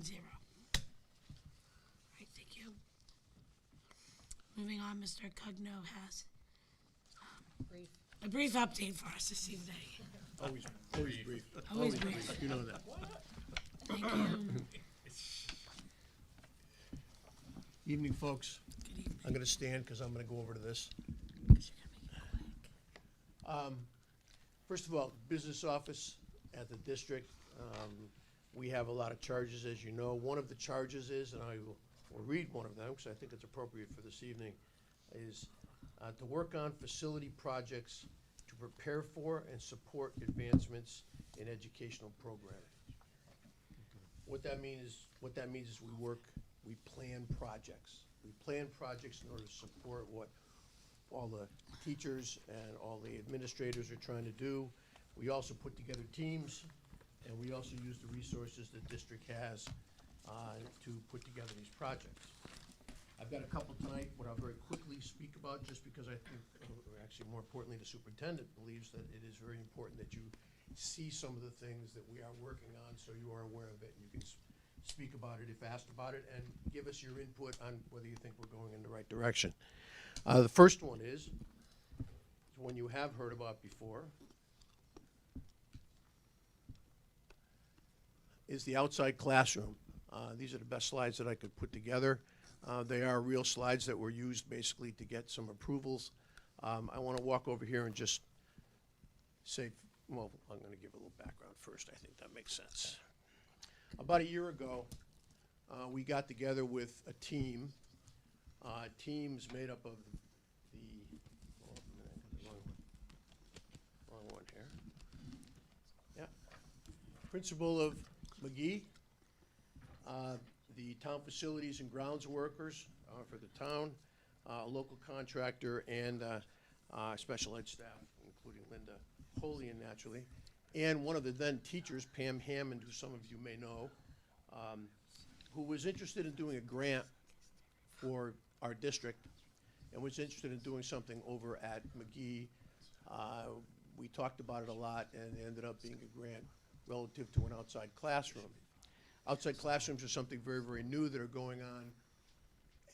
right, thank you. Moving on, Mr. Cugno has a brief update for us this evening.
Always brief.
Always brief.
You know that.
Thank you.
Evening, folks. I'm gonna stand because I'm gonna go over to this. First of all, business office at the district, we have a lot of charges, as you know. One of the charges is, and I will read one of them because I think it's appropriate for this evening, is to work on facility projects to prepare for and support advancements in educational programming. What that means is we plan projects. We plan projects in order to support what all the teachers and all the administrators are trying to do. We also put together teams, and we also use the resources the district has to put together these projects. I've got a couple tonight, what I'll very quickly speak about, just because I think, or actually more importantly, the superintendent believes that it is very important that you see some of the things that we are working on, so you are aware of it, and you can speak about it if asked about it, and give us your input on whether you think we're going in the right direction. The first one is one you have heard about before, is the outside classroom. These are the best slides that I could put together. They are real slides that were used basically to get some approvals. I want to walk over here and just say, well, I'm going to give a little background first. I think that makes sense. About a year ago, we got together with a team. Teams made up of wrong one here. Yeah. Principal of McGee, the town facilities and grounds workers for the town, a local contractor, and special ed staff, including Linda Holian, naturally, and one of the then teachers, Pam Hammond, who some of you may know, who was interested in doing a grant for our district and was interested in doing something over at McGee. We talked about it a lot, and it ended up being a grant relative to an outside classroom. Outside classrooms are something very, very new that are going on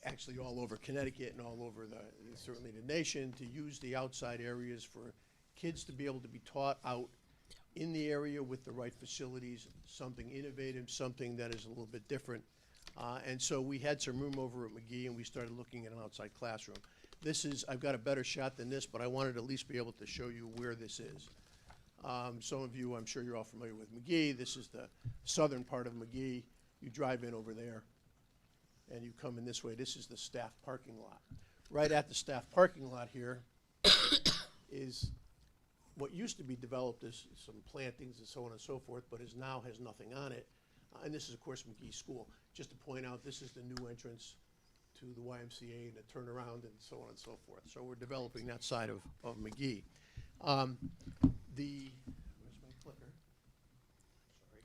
actually all over Connecticut and all over certainly the nation, to use the outside areas for kids to be able to be taught out in the area with the right facilities, something innovative, something that is a little bit different. And so we had some room over at McGee, and we started looking at an outside classroom. I've got a better shot than this, but I wanted to at least be able to show you where this is. Some of you, I'm sure you're all familiar with McGee. This is the southern part of McGee. You drive in over there, and you come in this way. This is the staff parking lot. Right at the staff parking lot here is what used to be developed as some plantings and so on and so forth, but now has nothing on it. And this is, of course, McGee School. Just to point out, this is the new entrance to the YMCA and the turnaround and so on and so forth. So we're developing that side of McGee. Where's my clicker? Sorry.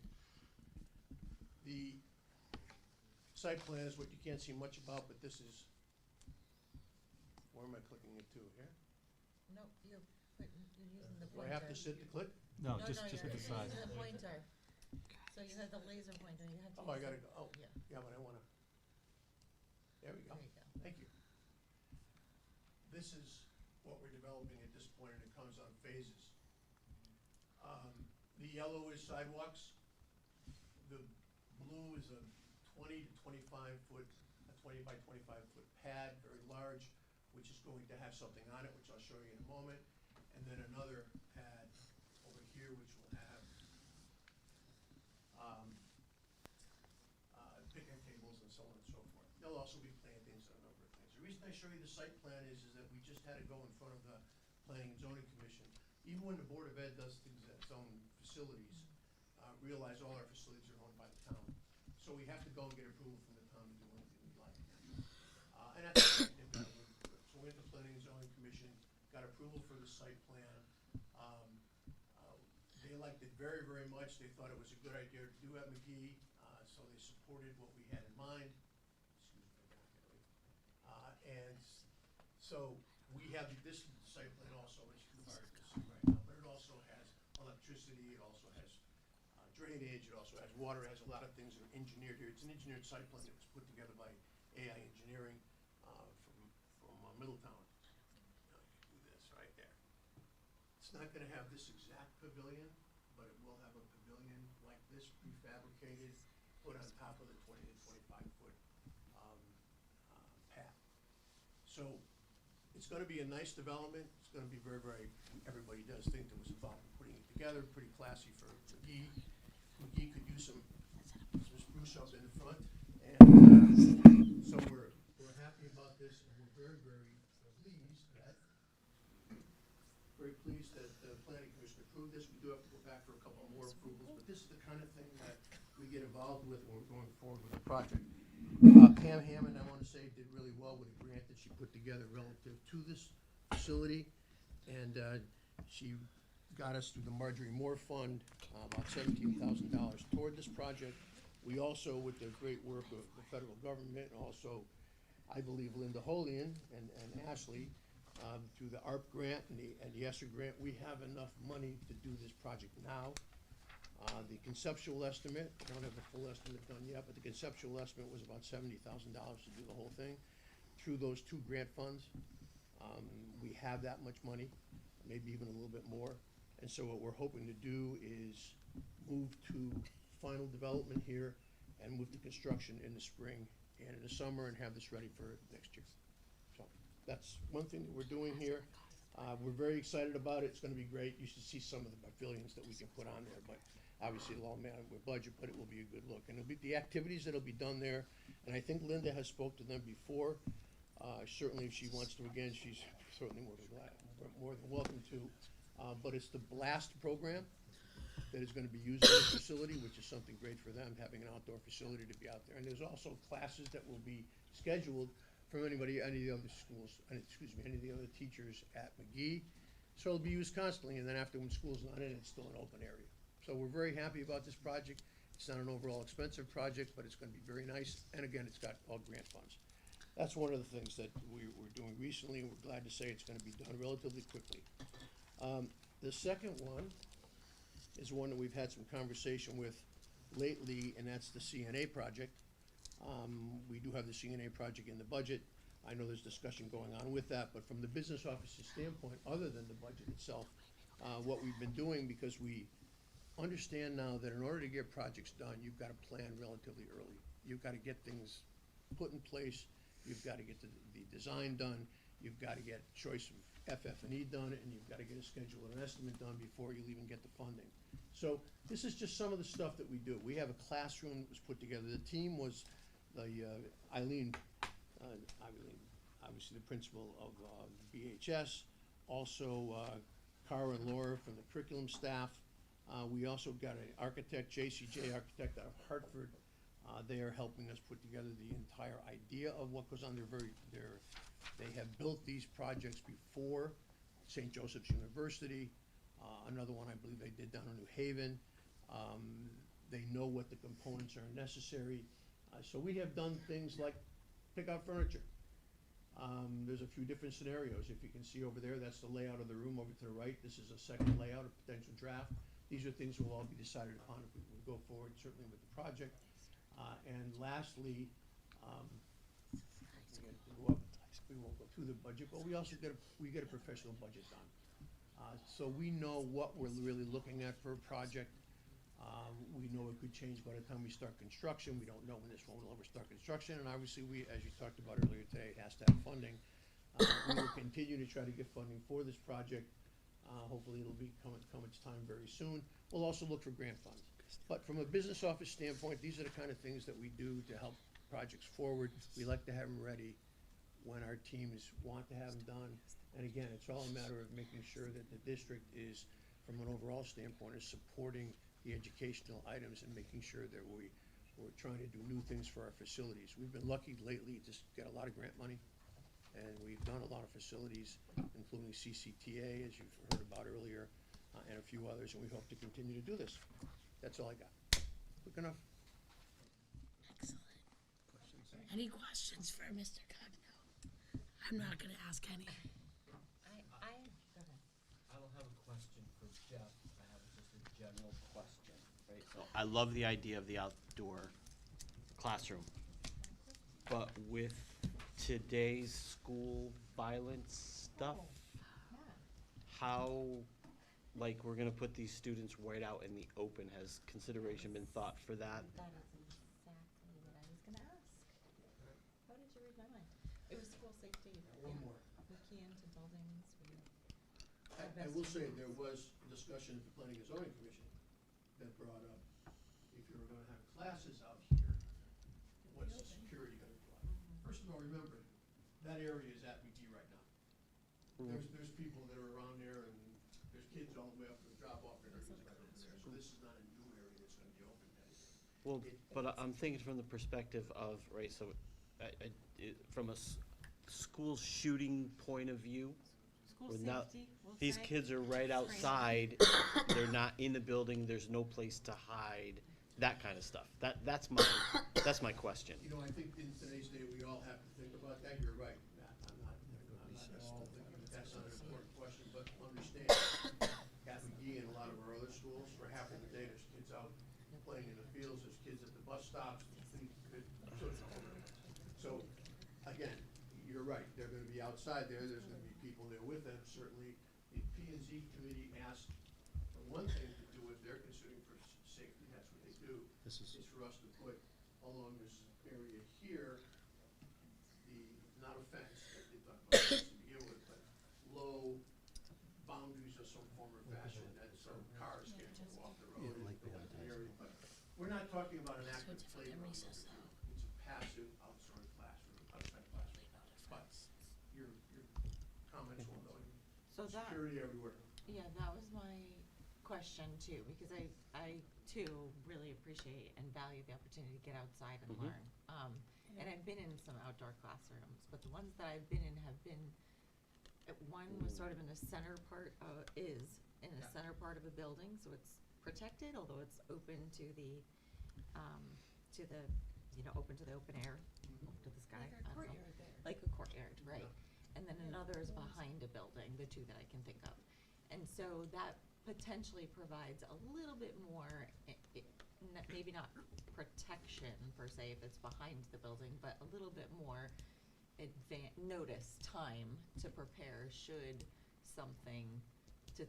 The site plan is what you can't see much about, but this is, where am I clicking it to, here?
No, you're using the
Do
pointer.
I have to sit to click?
No, just hit the
you're
side.
using the pointer. So you have the laser pointer, you have to.
Oh, I
use
gotta
it.
go, yeah, but I wanna, there we go.
There you go.
Thank you. This is what we're developing at this point, and it comes on phases. The yellow is sidewalks. The blue is a 20 to 25 foot, a 20 by 25 foot pad, very large, which is going to have something on it, which I'll show you in a moment. And then another pad over here, which will have picnic tables and so on and so forth. There'll also be plantings and a number of things. The reason I show you the site plan is that we just had to go in front of the Planning and Zoning Commission. Even when the Board of Ed does things at its own facilities, realize all our facilities are owned by the town. So we have to go and get approval from the town to do anything we like. And that's what they've got to do. So we went to the Planning and Zoning Commission, got approval for the site plan. They liked it very, very much. They thought it was a good idea to do at McGee, so they supported what we had in mind. Excuse me, and so we have this site plan also, which is too hard to see right now, but it also has electricity, it also has drainage, it also has water, it has a lot of things that are engineered here. It's an engineered site plan that was put together by AI Engineering from Middletown. Do this right there. It's not going to have this exact pavilion, but it will have a pavilion like this, prefabricated, put on top of the 20 to 25 foot pad. So it's going to be a nice development. It's going to be very, very, everybody does think that was involved in putting it together, pretty classy for McGee. McGee could use some spruce up in the front. And so we're happy about this, and we're very, very pleased that the Planning Commission approved this. We do have to go back for a couple more approvals, but this is the kind of thing that we get involved with when we're going forward with the project. Pam Hammond, I want to say, did really well with the grant that she put together relative to this facility, and she got us through the Marjorie Moore Fund about $17,000 toward this project. We also, with the great work of the federal government, also I believe Linda Holian and Ashley, through the ARP grant and the ESSER grant, we have enough money to do this project now. The conceptual estimate, I don't have the full estimate done yet, but the conceptual estimate was about $70,000 to do the whole thing. Through those two grant funds, we have that much money, maybe even a little bit more. And so what we're hoping to do is move to final development here and move to construction in the spring and in the summer and have this ready for next year. So that's one thing that we're doing here. We're very excited about it. It's gonna be great. You should see some of the pavilions that we can put on there, but obviously it'll all matter with budget, but it will be a good look. And it'll be the activities that'll be done there, and I think Linda has spoke to them before. Certainly if she wants to again, she's certainly more than welcome to. But it's the BLAST program that is gonna be used in this facility, which is something great for them, having an outdoor facility to be out there. And there's also classes that will be scheduled from any of the other schools, any of the other teachers at McGee. So it'll be used constantly, and then after when school's not in, it's still an open area. So we're very happy about this project. It's not an overall expensive project, but it's gonna be very nice, and again, it's got all grant funds. That's one of the things that we're doing recently, and we're glad to say it's gonna be done relatively quickly. The second one is one that we've had some conversation with lately, and that's the CNA project. We do have the CNA project in the budget. I know there's discussion going on with that, but from the business office's standpoint, other than the budget itself, what we've been doing, because we understand now that in order to get projects done, you've gotta plan relatively early. You've gotta get things put in place, you've gotta get the design done, you've gotta get choice of FF&E done, and you've gotta get a schedule and an estimate done before you'll even get the funding. So this is just some of the stuff that we do. We have a classroom that was put together. The team was Eileen, obviously the principal of BHS, also Cara and Laura from the curriculum staff. We also got an architect, JCJ architect out of Hartford. They are helping us put together the entire idea of what goes on. They have built these projects before, St. Joseph's University, another one I believe they did down in New Haven. They know what the components are necessary. So we have done things like pick out furniture. There's a few different scenarios. If you can see over there, that's the layout of the room over to the right. This is a second layout, a potential draft. These are things that will all be decided upon if we go forward, certainly with the project. And lastly, we won't go through the budget, but we also get a professional budget done. So we know what we're really looking at for a project. We know it could change by the time we start construction. We don't know when this one will ever start construction, and obviously we, as you talked about earlier today, it has to have funding. We will continue to try to get funding for this project. Hopefully it'll come its time very soon. We'll also look for grant funds. But from a business office standpoint, these are the kind of things that we do to help projects forward. We like to have them ready when our teams want to have them done. And again, it's all a matter of making sure that the district is, from an overall standpoint, is supporting the educational items and making sure that we're trying to do new things for our facilities. We've been lucky lately to get a lot of grant money, and we've done a lot of facilities, including CCTA, as you've heard about earlier, and a few others, and we hope to continue to do this. That's all I got. Quick enough?
Excellent. Any questions for Mr. Cogno? I'm not gonna ask any.
I don't have a question for Jeff, I have just a general question, right? So I love the idea of the outdoor classroom, but with today's school violence stuff, how, like, we're gonna put these students right out in the open, has consideration been thought for that?
That is exactly what I was gonna ask. How did you read my mind? It was school safety.
One more.
We key into buildings, we.
I will say, there was discussion at the Planning and Zoning Commission that brought up, if you were gonna have classes out here, what's the security gonna be like? First of all, remember, that area is at McGee right now. There's people that are around there, and there's kids all the way up to the drop-off areas right over there, so this is not a new area that's gonna be open to anything.
Well, but I'm thinking from the perspective of, right, so, from a school shooting point of view,
School
we're not-
safety, we'll
these
say.
kids are right outside, they're not in the building, there's no place to hide.
that kind of stuff. That's my question.
You know, I think in today's day, we all have to think about that, you're right. I'm not at all thinking that that's not an important question, but understand, at McGee and a lot of our other schools, for half of the day, there's kids out playing in the fields, there's kids at the bus stops, so, again, you're right, they're gonna be outside there, there's gonna be people there with them, certainly. The P and Z committee asked for one thing to do if they're considering for safety, that's what they do,
This is-
is for us to put along this area here, not a fence, that they talked about fence to begin with, but low boundaries of some form or fashion, that so cars can't go off the road and go into the area, but we're not talking about an active playground. It's a passive outside classroom, but your comments were going,
So that,
security everywhere.
yeah, that was my question too, because I too really appreciate and value the opportunity to get outside and
Mhm.
learn. And I've been in some outdoor classrooms, but the ones that I've been in have been, one was sort of in the center part of, is in the center part of a building, so it's protected, although it's open to the, open to the open air, open to the sky.
Like our
I don't know.
courtyard there.
Like a courtyard, right. And then another is behind a building, the two that I can think of. And so that potentially provides a little bit more, maybe not protection per se if it's behind the building, but a little bit more notice time to prepare should something to,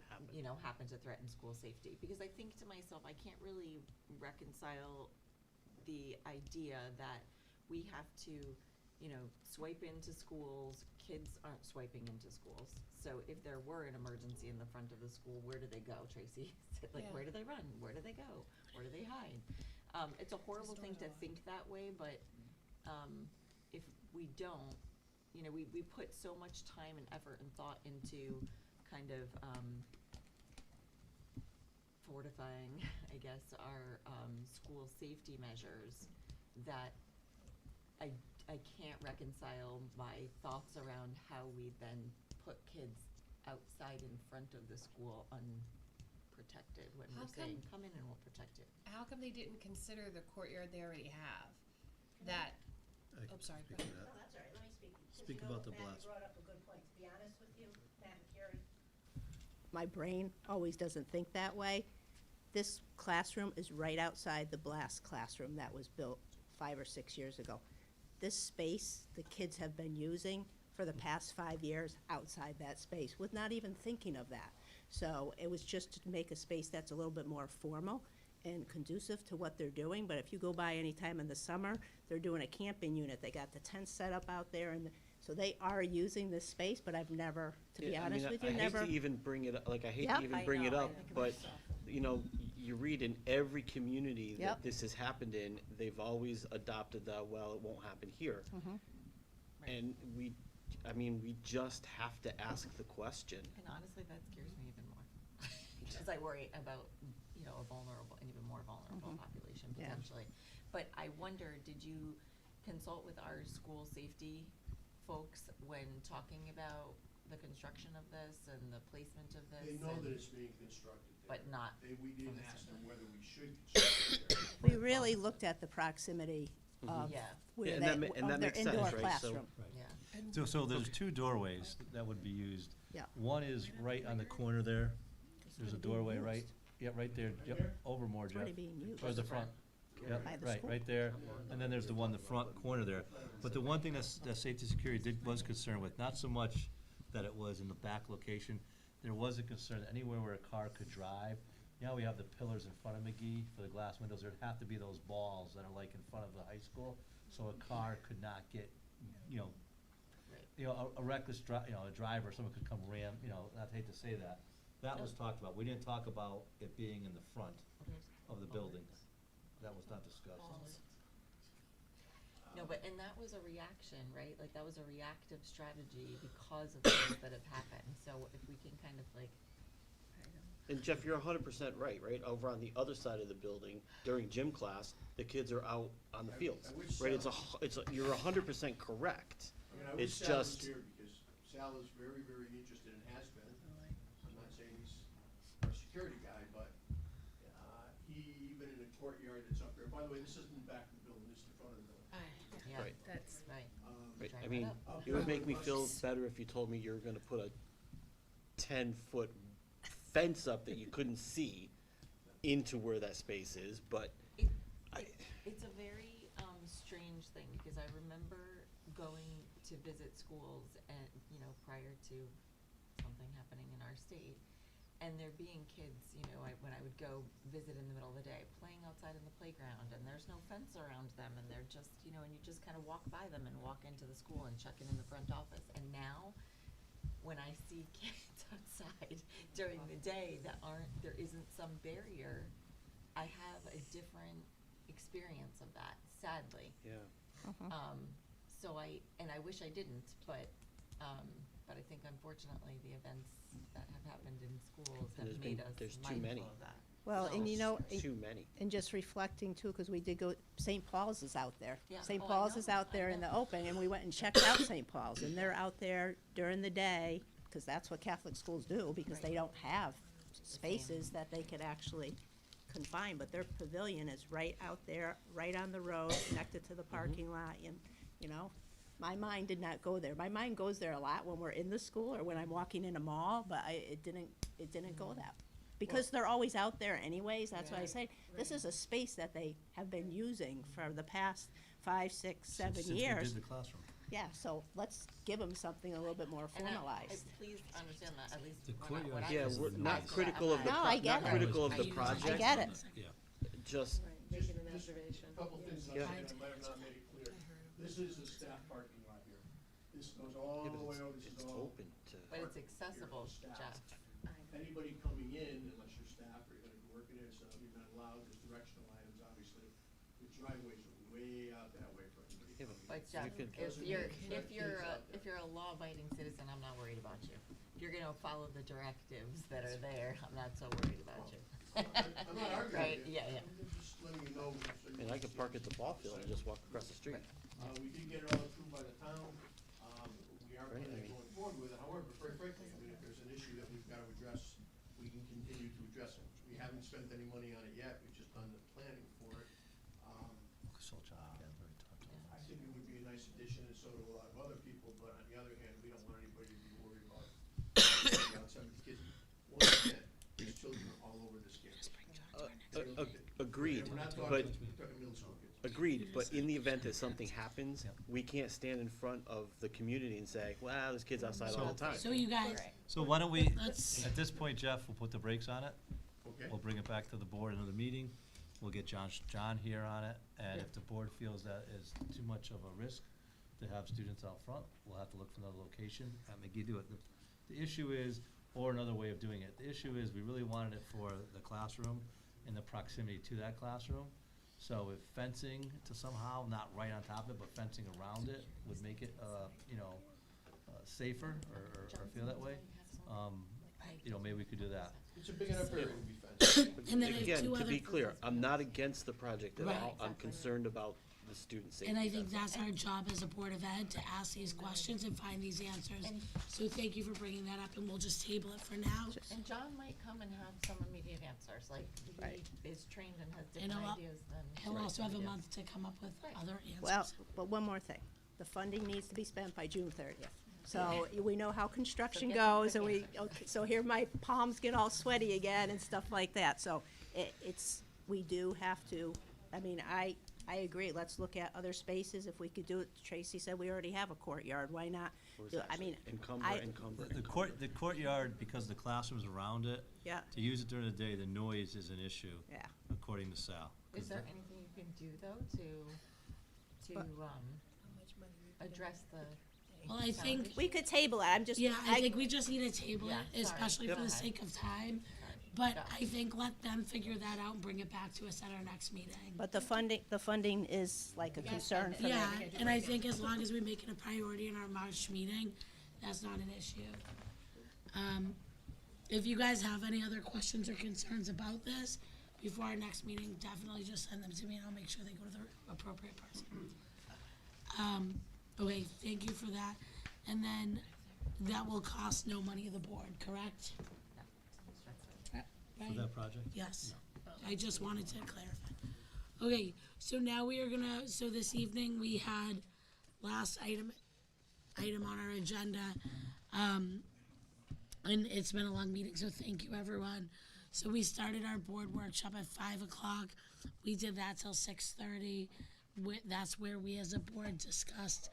happen to threaten school safety. Because I think to myself, I can't really reconcile the idea that we have to, swipe into schools. Kids aren't swiping into schools. So if there were an emergency in the front of the school, where do they go, Tracy? Like, where do they run? Where do they go? Where do they hide? It's a horrible thing to think that way, but if we don't, we put so much time and effort and thought into kind of fortifying, I guess, our school safety measures that I can't reconcile my thoughts around how we then put kids outside in front of the school unprotected when
How
we're saying,
come-
come in and we'll protect you.
How come they didn't consider the courtyard they already have? That, oh, sorry, go ahead.
No, that's all right, let me speak. 'Cause
Speak
you know,
about the
Matt
blast.
brought up a good point, to be honest with you, Matt and Carrie. My brain always doesn't think that way. This classroom is right outside the blast classroom that was built 5 or 6 years ago. This space, the kids have been using for the past 5 years outside that space, with not even thinking of that. So it was just to make a space that's a little bit more formal and conducive to what they're doing. But if you go by any time in the summer, they're doing a camping unit. They got the tents set up out there, and so they are using this space, but I've never, to be honest with you, never.
I hate to even bring it up, I hate
Yep.
to even
I
bring it
know,
up,
I think
but,
myself.
you read in every community that
Yep.
this has happened in, they've always adopted the, well, it won't happen here.
Mhm.
And we just have to ask the question.
And honestly, that scares me even more. Because I worry about, a vulnerable, an even more vulnerable population
Yeah.
potentially. But I wonder, did you consult with our school safety folks when talking about the construction of this and the placement of this?
They know
and-
that it's being constructed there.
But not
We didn't
from the
ask them
center.
whether we should construct it there.
We really looked at the proximity of
Yeah.
where
Yeah,
they,
and that
of their
makes sense,
indoor
right? So-
classroom.
Yeah.
So there's two doorways that would be used.
Yeah.
One is right on the corner there. There's a doorway right, right there, over more, Jeff.
Already being used.
Towards the front. Yep,
By the
right,
school.
right there. And then there's the one, the front corner there. But the one thing that safety security was concerned with, not so much that it was in the back location, there was a concern that anywhere where a car could drive. We have the pillars in front of McGee for the glass windows. There'd have to be those balls that are like in front of the high school, so a car could not get, a reckless a driver, someone could come ram, I'd hate to say that. That was talked about. We didn't talk about it being in the front of the building. That was not discussed.
No, and that was a reaction, right? Like, that was a reactive strategy because of things that have happened. So if we can kind of
And Jeff, you're 100% right, right? Over on the other side of the building, during gym class, the kids are out on the fields,
I wish
right?
Sal-
You're 100% correct.
I wish
It's
Sal was
just,
here, because Sal is very, very interested and has been. I'm not saying he's our security guy, but he, even in a courtyard that's up there. By the way, this isn't the back of the building, this is the front of the building.
Yeah, Right.
That's right.
Right,
Drive
I
it
mean,
up.
it would make me feel better if you told me you were gonna put a 10-foot fence up that you couldn't see into where that space is, but
It's a very strange thing, because I remember going to visit schools and, you know, prior to something happening in our state, and there being kids, you know, when I would go visit in the middle of the day, playing outside in the playground, and there's no fence around them, and they're just, you know, and you just kind of walk by them and walk into the school and check in the front office. And now, when I see kids outside during the day that there isn't some barrier, I have a different experience of that, sadly.
Yeah.
So I wish I didn't, but I think unfortunately the events that have happened in schools have made us
there's too
mindful
many.
of that.
Well, and you know,
Too many.
and just reflecting too, because we did go, St. Paul's is out there.
Yeah.
St.
Oh, I
Paul's
know,
is out
I
there in
know.
the open, and we went and checked out St. Paul's, and they're out there during the day, because that's what Catholic schools do, because they don't have spaces that they could actually confine, but their pavilion is right out there, right on the road, connected to the parking lot, and, you know, my mind did not go there. My mind goes there a lot when we're in the school or when I'm walking in a mall, but it didn't go that. Because they're always out there anyways, that's why I say, this is a space that they have been using for the past 5, 6, 7
Since we
years.
did the classroom.
Yeah, so let's give them something a little bit more
And
formalized.
please understand that, at least
The
what
courtyard.
I
Yeah,
just-
we're not
I-
critical of the,
No, I get
not
it.
critical of the project.
I get it.
Yeah.
Just,
Making an observation.
A couple things I
Yeah.
might have not made it clear. This is the staff parking lot here. This goes all
yeah,
the
but
way over, this
it's
is all.
open to.
But it's accessible, Jeff.
Anybody coming in, unless you're staff or you're gonna be working there, so you're not allowed, there's directional items, obviously. The driveways are way out that way for anybody
Yeah,
coming in.
But Jeff,
could-
if you're a law-abiding citizen, I'm not worried about you. If you're gonna follow the directives that are there, I'm not so worried about you.
I'm not arguing
Right,
with you.
yeah.
I'm just letting you know. so you
And I could park at the ball field and just walk across the street.
We did get it all approved by the town. We are
Right, I
planning
mean-
on going forward with it. However, very frankly, I mean, if there's an issue that we've got to address, we can continue to address it. We haven't spent any money on it yet. We've just done the planning for it. I think it would be a nice addition, and so do a lot of other people, but on the other hand, we don't want anybody to be worried about outside with kids. Once again, there's children all over this campus.
Agreed,
We're not
but,
talking middle school kids.
agreed, but in the event that something happens, we can't stand in front of the community and say, wow, there's kids outside all the time.
So you guys,
So why don't we,
Let's-
at this point, Jeff, we'll put the brakes on it.
Okay.
We'll bring it back to the board, another meeting. We'll get John here on it, and if the board feels that is too much of a risk to have students out front, we'll have to look for another location at McGee do it. The issue is, or another way of doing it, the issue is, we really wanted it for the classroom and the proximity to that classroom. So if fencing to somehow, not right on top of it, but fencing around it would make it, safer, or feel that way, maybe we could do that.
It's a big enough area to be fenced.
And then I have
Again,
two
to
other-
be clear, I'm not against the project at
Right.
all. I'm concerned about the student safety.
and I think that's our job as a Board of Ed, to ask these questions and find these answers. So thank you for bringing that up, and we'll just table it for now.
And John might come and have some immediate answers, like he is trained and has
And
different ideas than.
He'll also have a
we do.
month to come up with other answers.
Well, but one more thing, the funding needs to be spent by June 30th. So we know how construction
get some
goes, and
quick
so here my palms get all sweaty again and stuff like that. So we do have to, I mean, I agree, let's look at other spaces, if we could do it. Tracy said we already have a courtyard, why not? I mean,
Encumber.
The courtyard, because the classroom's around it.
Yeah.
To use it during the day, the noise is an issue.
Yeah.
According to Sal.
Is there anything you can do, though, to address the?
Well, I think,
we could table it, I'm just.
yeah, I think we just need to table
Yeah,
it,
sorry.
especially for the
Okay.
sake of time. But I think let them figure that out and bring it back to us at our next meeting.
But the funding is like a concern for them.
Yeah, and I think as long as we make it a priority in our March meeting, that's not an issue. If you guys have any other questions or concerns about this, before our next meeting, definitely just send them to me and I'll make sure they go to the appropriate person. Okay, thank you for that. And then that will cost no money to the board, correct?
For
Right?
that project?
Yes. I just wanted to clarify. Okay, so now we are gonna, so this evening we had last item on our agenda. And it's been a long meeting, so thank you, everyone. So we started our board workshop at 5 o'clock. We did that till 6:30. That's where we as a board discussed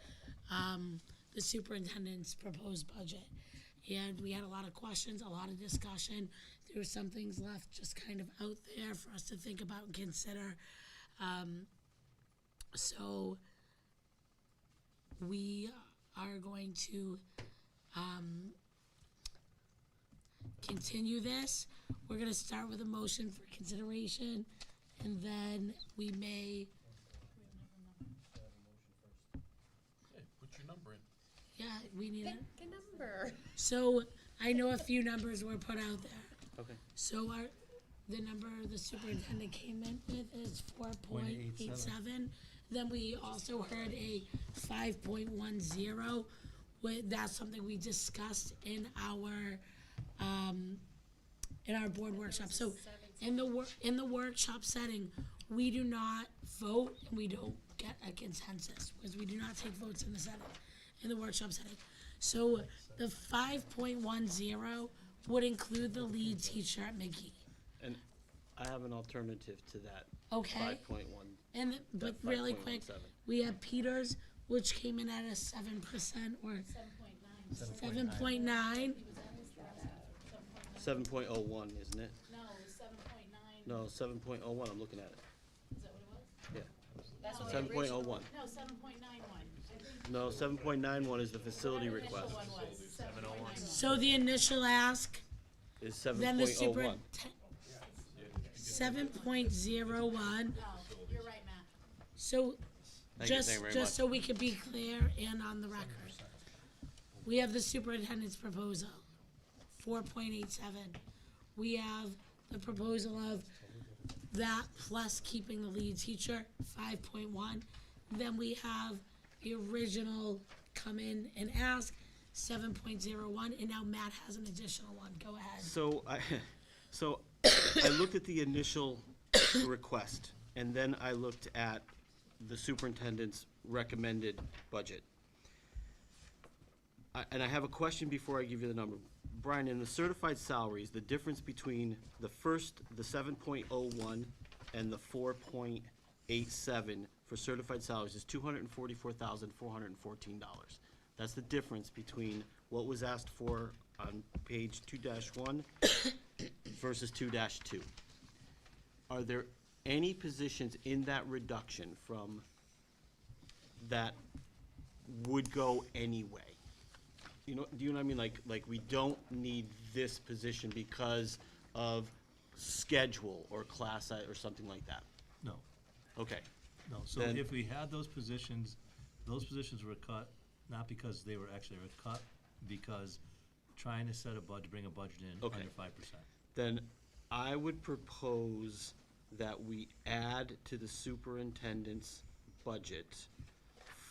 the superintendent's proposed budget. And we had a lot of questions, a lot of discussion. There were some things left just kind of out there for us to think about and consider. So we are going to continue this. We're gonna start with a motion for consideration, and then we may,
Hey, put your number in.
yeah, we need it.
Pick a number.
So I know a few numbers were put out there.
Okay.
So the number the superintendent came in with is 4.87. Then we also heard a 5.10. That's something we discussed in our board workshop. So in the workshop setting, we do not vote and we don't get a consensus because we do not take votes in the workshop setting. So the 5.10 would include the lead teacher at McGee.
And I have an alternative to that.
Okay.
5.1.
And but really quick, we have Peters, which came in at a 7% or 7.9.
7.01, isn't it?
No, 7.9.
No, 7.01, I'm looking at it.
Is that what it was?
Yeah.
That's what
7.01.
No, 7.91.
No, 7.91 is the facility request.
So the initial ask,
Is
then the
7.01.
7.01.
No, you're right, Matt.
So
Thank you
just
very much.
so we can be clear and on the record, we have the superintendent's proposal, 4.87. We have the proposal of that plus keeping the lead teacher, 5.1. Then we have the original come in and ask, 7.01, and now Matt has an additional one. Go ahead.
So I looked at the initial request, and then I looked at the superintendent's recommended budget. And I have a question before I give you the number. Brian, in the certified salaries, the difference between the 7.01 and the 4.87 for certified salaries is $244,414. That's the difference between what was asked for on page 2-1 versus 2-2. Are there any positions in that reduction from that would go anyway? You know, do you know what I mean? Like we don't need this position because of schedule or class size or something like that?
No,
Okay.
no. So
Then-
if we had those positions were cut, not because they were actually cut, because trying to set a budget, bring a budget in
Okay.
under 5%.
Then I would propose that we add to the superintendent's budget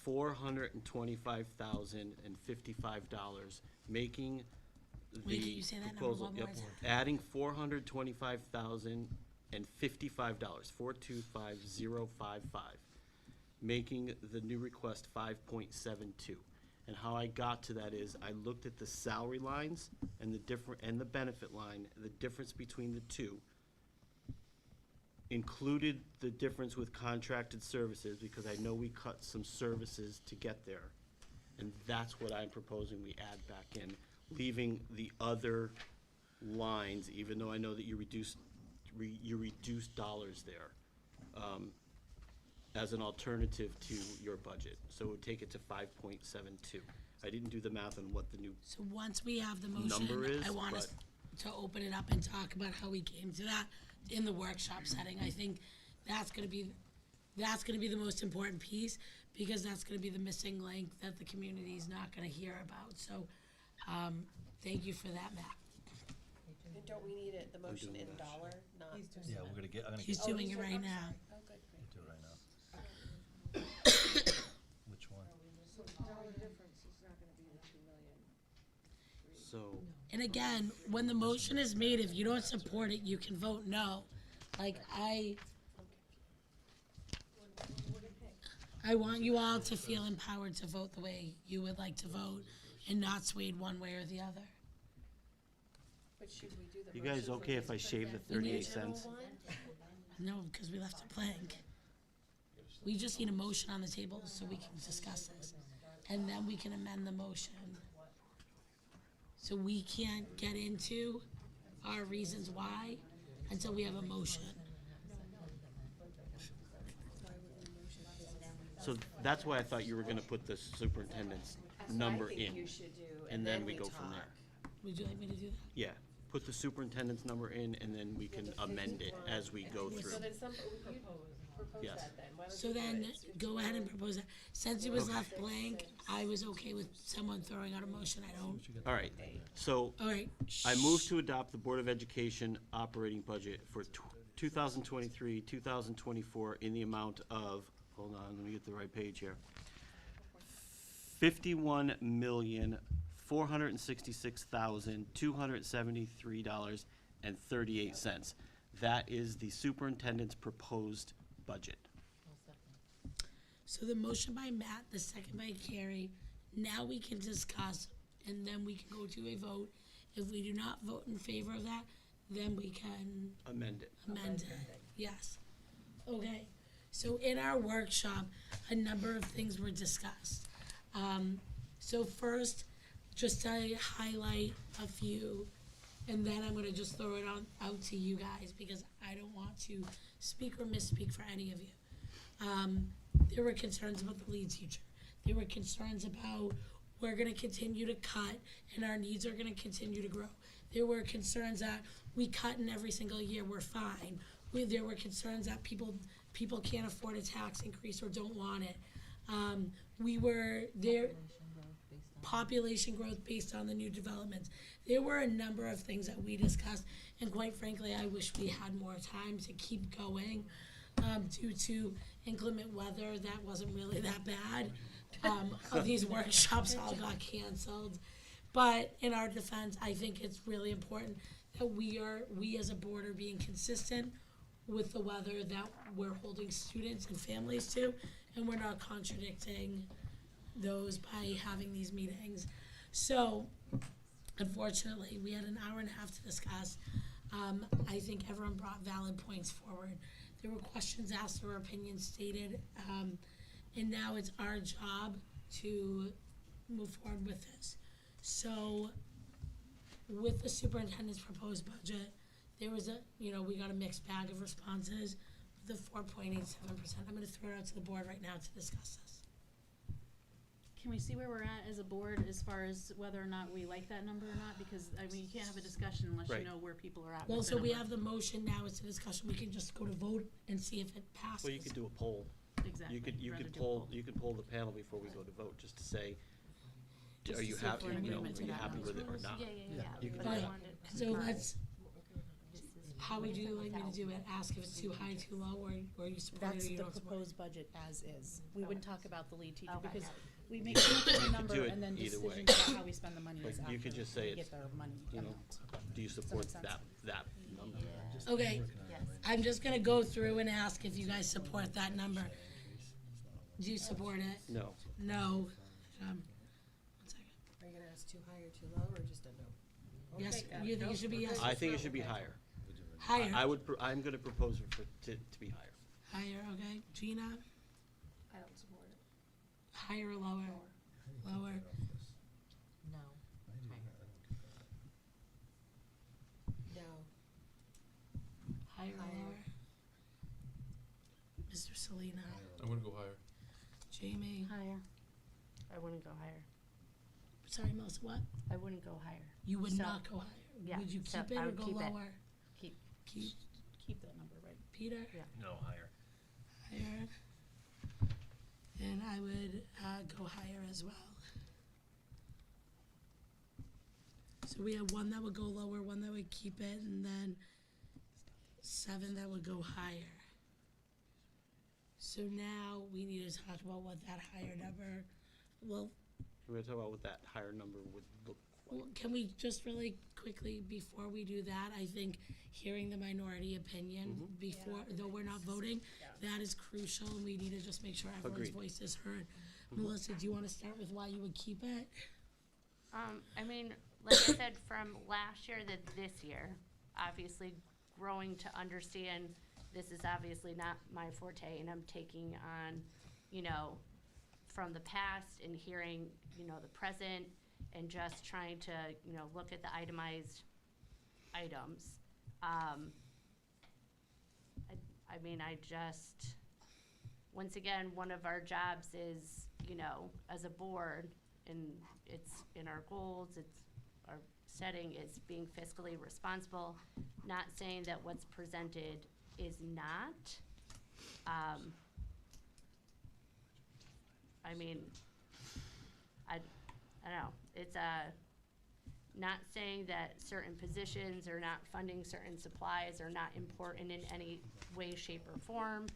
$425,055, making
Wait,
the
can you say that number
proposal,
one more
yep,
time?
adding $425,055, 425,055, making the new request 5.72. And how I got to that is I looked at the salary lines and the benefit line, the difference between the two, included the difference with contracted services, because I know we cut some services to get there. And that's what I'm proposing we add back in, leaving the other lines, even though I know that you reduced dollars there, as an alternative to your budget. So it would take it to 5.72. I didn't do the math on what the new
So once we have the motion,
number is,
I want us to open it up and talk about how we came to that in the workshop setting. I think that's gonna be the most important piece, because that's gonna be the missing link that the community is not gonna hear about. So, thank you for that, Matt.
And don't we need it, the motion in dollar, not?
Yeah, I'm gonna
He's
get.
doing it right now.
Oh, good, great.
Do it right now. Which one?
So dollar difference is not gonna be the 2 million.
So,
And again, when the motion is made, if you don't support it, you can vote no. Like, I want you all to feel empowered to vote the way you would like to vote and not swayed one way or the other.
But should we do the
You guys
motion
okay
for
if I
this
shave the
present
38
original
cents?
one?
No, because we left it blank. We just need a motion on the table so we can discuss this. And then we can amend the motion. So we can't get into our reasons why until we have a motion.
So that's why I thought you were gonna put the superintendent's number in.
That's what I think you should do,
And then we go from there.
Would you like me to do that?
Yeah, put the superintendent's number in, and then we can amend it as we go through.
So then you propose
Yes.
that then. Why don't
So
you do
then,
it?
go ahead and propose that. Since it was left blank, I was okay with someone throwing out a motion. I don't.
All right, so
All right.
I move to adopt the Board of Education operating budget for 2023, 2024 in the amount of, hold on, let me get the right page here. $51,466,273.38. That is the superintendent's proposed budget.
So the motion by Matt, the second by Carrie. Now we can discuss, and then we can go to a vote. If we do not vote in favor of that, then we can
Amend it.
amend it. Yes. Okay. So in our workshop, a number of things were discussed. So first, just to highlight a few, and then I'm gonna just throw it out to you guys because I don't want to speak or misspeak for any of you. There were concerns about the lead teacher. There were concerns about we're gonna continue to cut and our needs are gonna continue to grow. There were concerns that we cut in every single year, we're fine. There were concerns that people can't afford a tax increase or don't want it. We were there, population growth based on the new developments. There were a number of things that we discussed, and quite frankly, I wish we had more time to keep going. Due to inclement weather, that wasn't really that bad. All these workshops all got canceled. But in our defense, I think it's really important that we as a board are being consistent with the weather that we're holding students and families to, and we're not contradicting those by having these meetings. So, unfortunately, we had an hour and a half to discuss. I think everyone brought valid points forward. There were questions asked, there were opinions stated, and now it's our job to move forward with this. So, with the superintendent's proposed budget, there was we got a mixed bag of responses. The 4.87%. I'm going to throw it out to the board right now to discuss this.
Can we see where we're at as a board as far as whether or not we like that number or not? Because, I mean, you can't have a discussion unless
Right.
you know where people are at
Well,
with the
so we
number.
have the motion now. It's a discussion. We can just go to vote and see if it passes.
Well, you could do a poll.
Exactly.
You
Rather
could
do a
poll the panel before we go to vote, just to say,
Just
are
to
you
see if
happy,
we're in
you know,
agreement to
are you
that
happy
number.
with it or not?
Yeah.
You can
But
do
I
that.
wanted to
So
confirm
let's,
this is
how would you like me to do it? Ask if it's too high, too low, or you support it
That's
or you
the
don't support it?
proposed budget as is. We wouldn't talk about the lead teacher
Okay.
because we make a number
do it
and then
either
decisions
way.
about how we spend the money
But
is
you could
after
just say
we
it's,
get their money
you know,
amount.
do you support
make sense?
that number?
Okay,
yes.
I'm just gonna go through and ask if you guys support that number. Do you support it?
No.
No. One second.
Are you gonna ask too high or too low, or just a no?
Yes,
Okay, got
you
it.
think it should be yes?
I think it should be higher.
Higher.
I'm gonna propose it to be higher.
Higher, okay. Gina,
I don't support it.
higher or lower? Lower.
No.
No.
Higher or
Higher.
lower? Mr. Selena,
I wanna go higher.
Jamie,
Higher. I wouldn't go higher.
sorry, Melissa, what?
I wouldn't go higher.
You would
So-
not go higher?
Yeah,
Would you
so
keep it
I
or
would
go
keep it.
lower?
Keep.
Keep
that number, right?
Peter?
Yeah.
No, higher.
Higher. And I would go higher as well. So we have one that would go lower, one that would keep it, and then 7 that would go higher. So now we need to talk about what that higher number, well,
We're gonna talk about what that higher number would look like.
can we just really quickly, before we do that, I think hearing the minority opinion before, though we're not voting, that is crucial, and we need to just make sure everyone's
Agreed.
voice is heard. Melissa, do you wanna start with why you would keep it?
I mean, like I said, from last year to this year, obviously growing to understand this is obviously not my forte, and I'm taking on, you know, from the past and hearing, you know, the present, and just trying to, you know, look at the itemized items. I mean, I just, once again, one of our jobs is, you know, as a board, and it's in our goals, it's our setting is being fiscally responsible, not saying that what's presented is not. I mean, I don't know, it's not saying that certain positions or not funding certain supplies are not important in any way, shape, or form.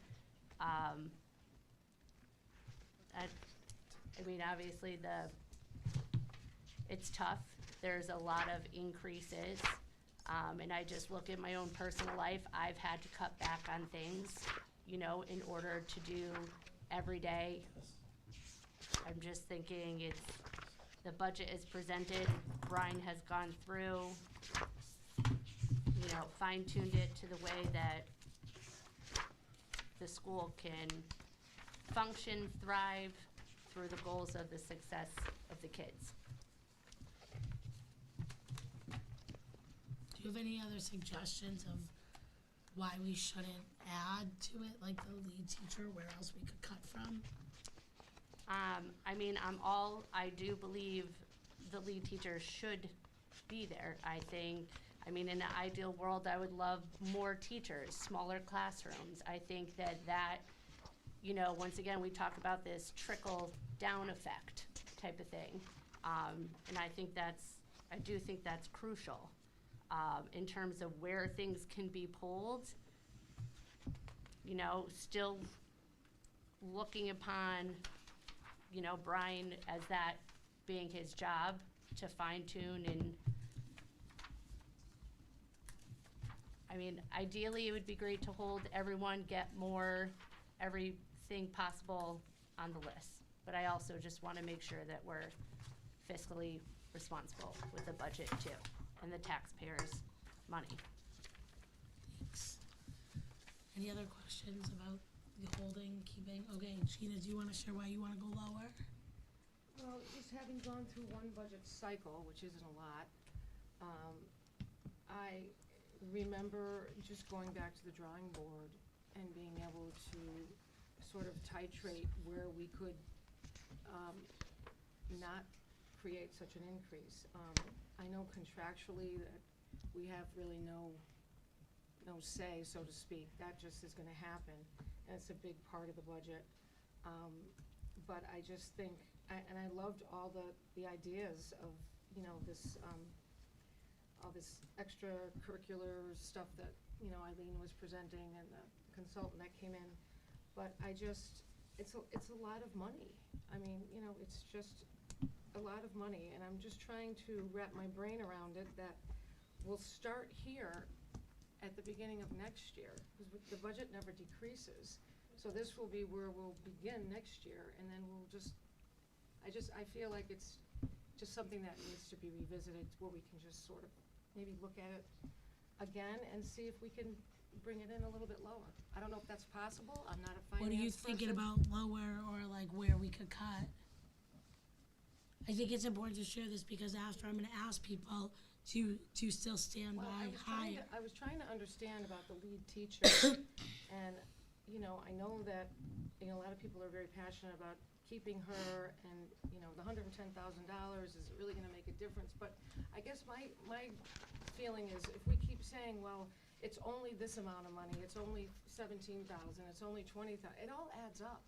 I mean, obviously it's tough. There's a lot of increases. And I just look at my own personal life. I've had to cut back on things, you know, in order to do every day. I'm just thinking the budget is presented, Brian has gone through, you know, fine-tuned it to the way that the school can function, thrive through the goals of the success of the kids.
Do you have any other suggestions of why we shouldn't add to it, like the lead teacher, where else we could cut from?
I mean, I do believe the lead teacher should be there. I mean, in an ideal world, I would love more teachers, smaller classrooms. I think that, you know, once again, we talk about this trickle-down effect type of thing. And I do think that's crucial, in terms of where things can be pulled. You know, still looking upon, you know, Brian as that being his job to fine tune, and I mean, ideally it would be great to hold everyone, get more, everything possible on the list. But I also just wanna make sure that we're fiscally responsible with the budget too, and the taxpayers' money.
Thanks. Any other questions about the holding, keeping? Okay, Gina, do you wanna share why you wanna go lower?
Well, just having gone through one budget cycle, which isn't a lot, I remember just going back to the drawing board and being able to sort of titrate where we could not create such an increase. I know contractually that we have really no say, so to speak. That just is gonna happen, and it's a big part of the budget. But I just think, and I loved all the ideas of, you know, this, all this extracurricular stuff that, you know, Eileen was presenting and the consultant that came in. But I just, it's a lot of money. I mean, you know, it's just a lot of money, and I'm just trying to wrap my brain around it, that we'll start here at the beginning of next year, because the budget never decreases. So this will be where we'll begin next year, and then we'll I feel like it's just something that needs to be revisited, where we can just sort of maybe look at it again and see if we can bring it in a little bit lower. I don't know if that's possible. I'm not a finance person.
What are you thinking about lower, or like where we could cut? I think it's important to share this, because after I'm gonna ask people to still stand
Well,
by higher.
I was trying to understand about the lead teacher, and, you know, I know that, you know, a lot of people are very passionate about keeping her, and, you know, the $110,000, is it really gonna make a difference? But I guess my feeling is, if we keep saying, well, it's only this amount of money, it's only 17,000, it's only 20,000, it all adds up.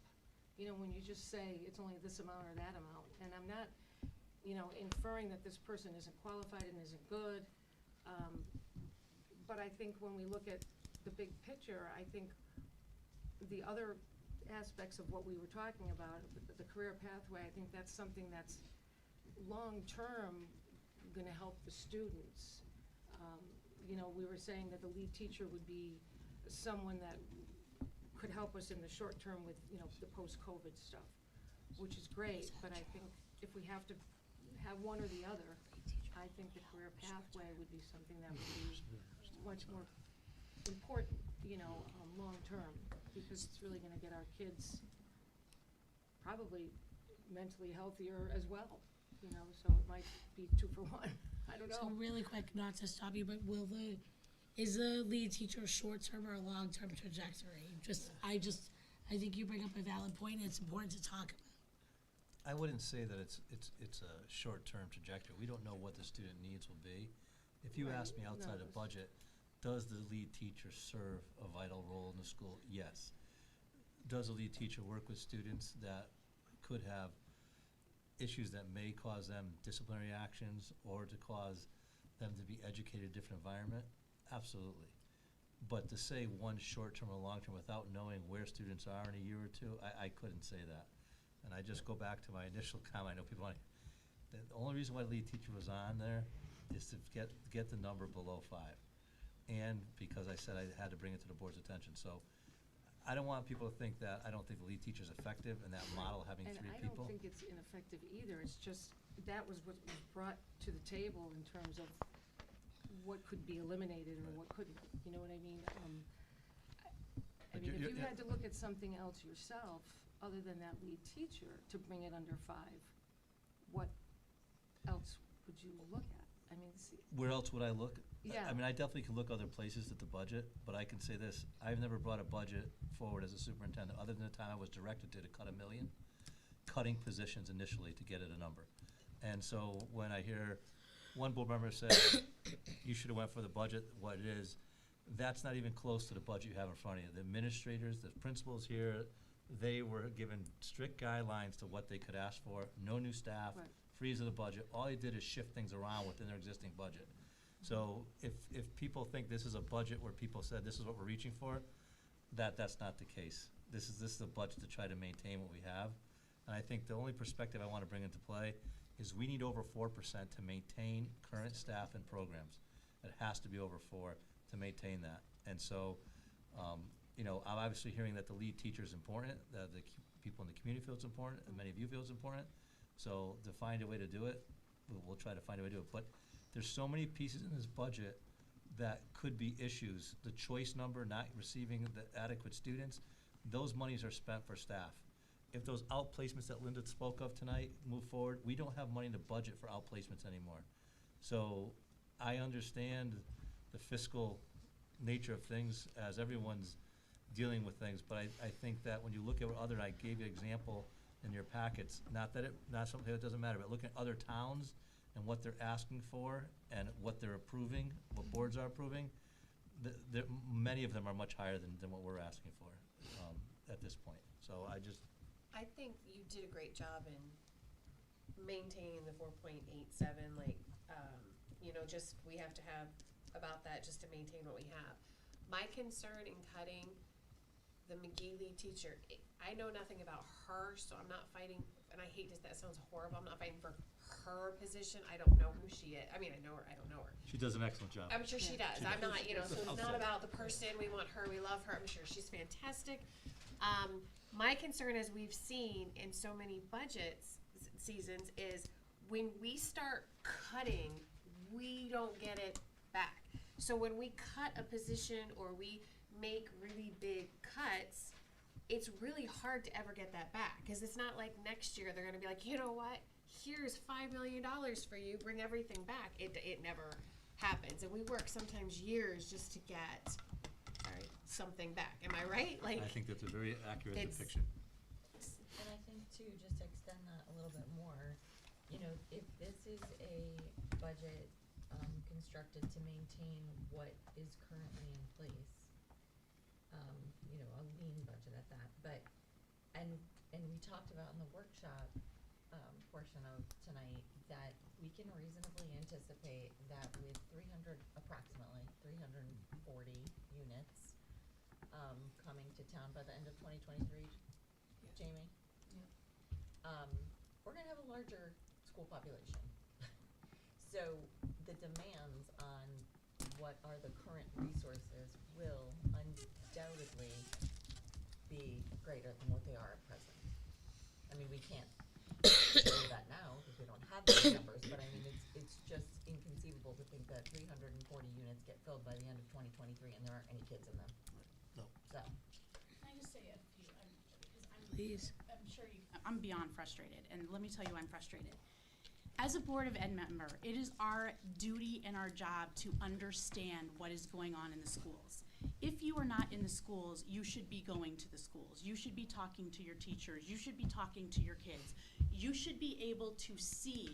You know, when you just say it's only this amount or that amount, and I'm not, you know, inferring that this person isn't qualified and isn't good. But I think when we look at the big picture, I think the other aspects of what we were talking about, the career pathway, I think that's something that's long-term gonna help the students. You know, we were saying that the lead teacher would be someone that could help us in the short term with, you know, the post-COVID stuff, which is great, but I think if we have to have one or the other, I think the career pathway would be something that would be much more important, you know, long-term, because it's really gonna get our kids probably mentally healthier as well, you know, so it might be 2 for 1. I don't know.
So really quick, not to stop you, but is the lead teacher a short-term or a long-term trajectory? I think you bring up a valid point, and it's important to talk about.
I wouldn't say that it's a short-term trajectory. We don't know what the student needs will be. If you ask me outside of budget, does the lead teacher serve a vital role in the school? Yes. Does the lead teacher work with students that could have issues that may cause them disciplinary actions or to cause them to be educated in a different environment? Absolutely. But to say one short-term or long-term without knowing where students are in a year or two, I couldn't say that. And I just go back to my initial comment. I know people want, the only reason why lead teacher was on there is to get the number below 5. And because I said I had to bring it to the board's attention. So I don't want people to think that I don't think the lead teacher is effective in that model having 3 people.
And I don't think it's ineffective either. It's just, that was what was brought to the table in terms of what could be eliminated or what couldn't, you know what I mean? I mean, if you had to look at something else yourself, other than that lead teacher, to bring it under 5, what else would you look at? I mean,
Where else would I look?
Yeah.
I mean, I definitely can look other places at the budget, but I can say this, I've never brought a budget forward as a superintendent, other than the time I was directed to cut $1 million, cutting positions initially to get at a number. And so when I hear one board member say, you should have went for the budget, what it is, that's not even close to the budget you have in front of you. The administrators, the principals here, they were given strict guidelines to what they could ask for, no new staff, freeze of the budget. All they did is shift things around within their existing budget. So if people think this is a budget where people said this is what we're reaching for, that's not the case. This is a budget to try to maintain what we have. And I think the only perspective I want to bring into play is we need over 4% to maintain current staff and programs. It has to be over 4 to maintain that. And so, you know, I'm obviously hearing that the lead teacher is important, that the people in the community feel it's important, and many of you feel it's important. So to find a way to do it, we'll try to find a way to do it. But there's so many pieces in this budget that could be issues. The choice number, not receiving the adequate students, those monies are spent for staff. If those outplacements that Linda spoke of tonight move forward, we don't have money in the budget for outplacements anymore. So I understand the fiscal nature of things as everyone's dealing with things, but I think that when you look at what other, I gave you an example in your packets, not something that doesn't matter, but looking at other towns and what they're asking for and what they're approving, what boards are approving, many of them are much higher than what we're asking for at this point. So
I think you did a great job in maintaining the 4.87, like, you know, just, we have to have about that just to maintain what we have. My concern in cutting the McGee lead teacher, I know nothing about her, so I'm not fighting, and I hate this, that sounds horrible, I'm not fighting for her position. I don't know who she is. I mean, I know her, I don't know her.
She does an excellent job.
I'm sure she does. I'm not, you know, so it's not about the person. We want her, we love her. I'm sure she's fantastic. My concern, as we've seen in so many seasons, is when we start cutting, we don't get it back. So when we cut a position or we make really big cuts, it's really hard to ever get that back, because it's not like next year they're going to be like, you know what, here's $5 million for you, bring everything back. It never happens, and we work sometimes years just to get something back. Am I right? Like,
I think that's a very accurate depiction.
And I think too, just to extend that a little bit more, you know, if this is a budget constructed to maintain what is currently in place, you know, a lean budget at that, but, and we talked about in the workshop portion of tonight that we can reasonably anticipate that with approximately 340 units coming to town by the end of 2023, Jamie? Yeah. We're gonna have a larger school population. So demands on what are the current resources will undoubtedly be greater than what they are at present. I mean, we can't say that now because we don't have those numbers, but I mean, it's just inconceivable to think that 340 units get filled by the end of 2023 and there aren't any kids in them.
No.
So.
Can I just say a few, because
Please.
I'm sure I'm beyond frustrated, and let me tell you I'm frustrated. As a Board of Ed member, it is our duty and our job to understand what is going on in the schools. If you are not in the schools, you should be going to the schools. You should be talking to your teachers. You should be talking to your kids. You should be able to see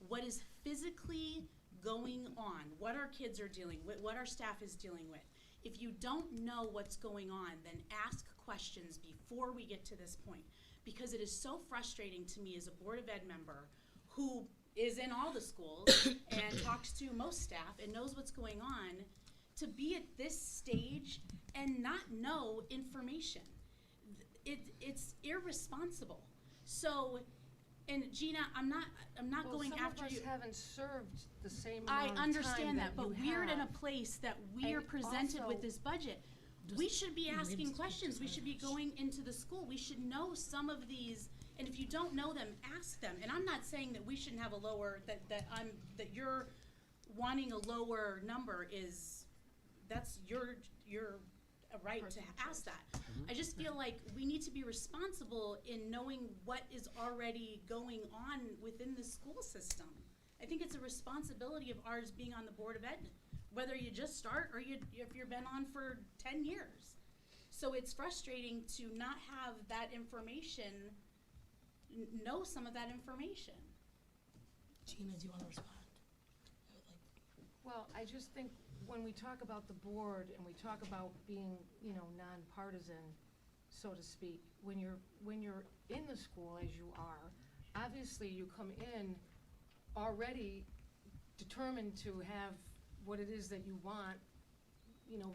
what is physically going on, what our kids are dealing with, what our staff is dealing with. If you don't know what's going on, then ask questions before we get to this point. Because it is so frustrating to me as a Board of Ed member who is in all the schools and talks to most staff and knows what's going on, to be at this stage and not know information. It's irresponsible. So, and Gina, I'm not going after you.
Some of us haven't served the same
I
amount of time
understand that, but
you
we're in a
have.
place that we are
And
presented with
also-
this budget. We should be asking questions. We should be going into the school. We should know some of these, and if you don't know them, ask them. And I'm not saying that we shouldn't have a lower, that you're wanting a lower number is, that's your right to ask that. I just feel like we need to be responsible in knowing what is already going on within the school system. I think it's a responsibility of ours being on the Board of Ed, whether you just start or if you've been on for 10 years. So it's frustrating to not have that information, know some of that information.
Gina, do you want to respond?
Well, I just think when we talk about the board and we talk about being, nonpartisan, so to speak, when you're in the school as you are, obviously you come in already determined to have what it is that you want,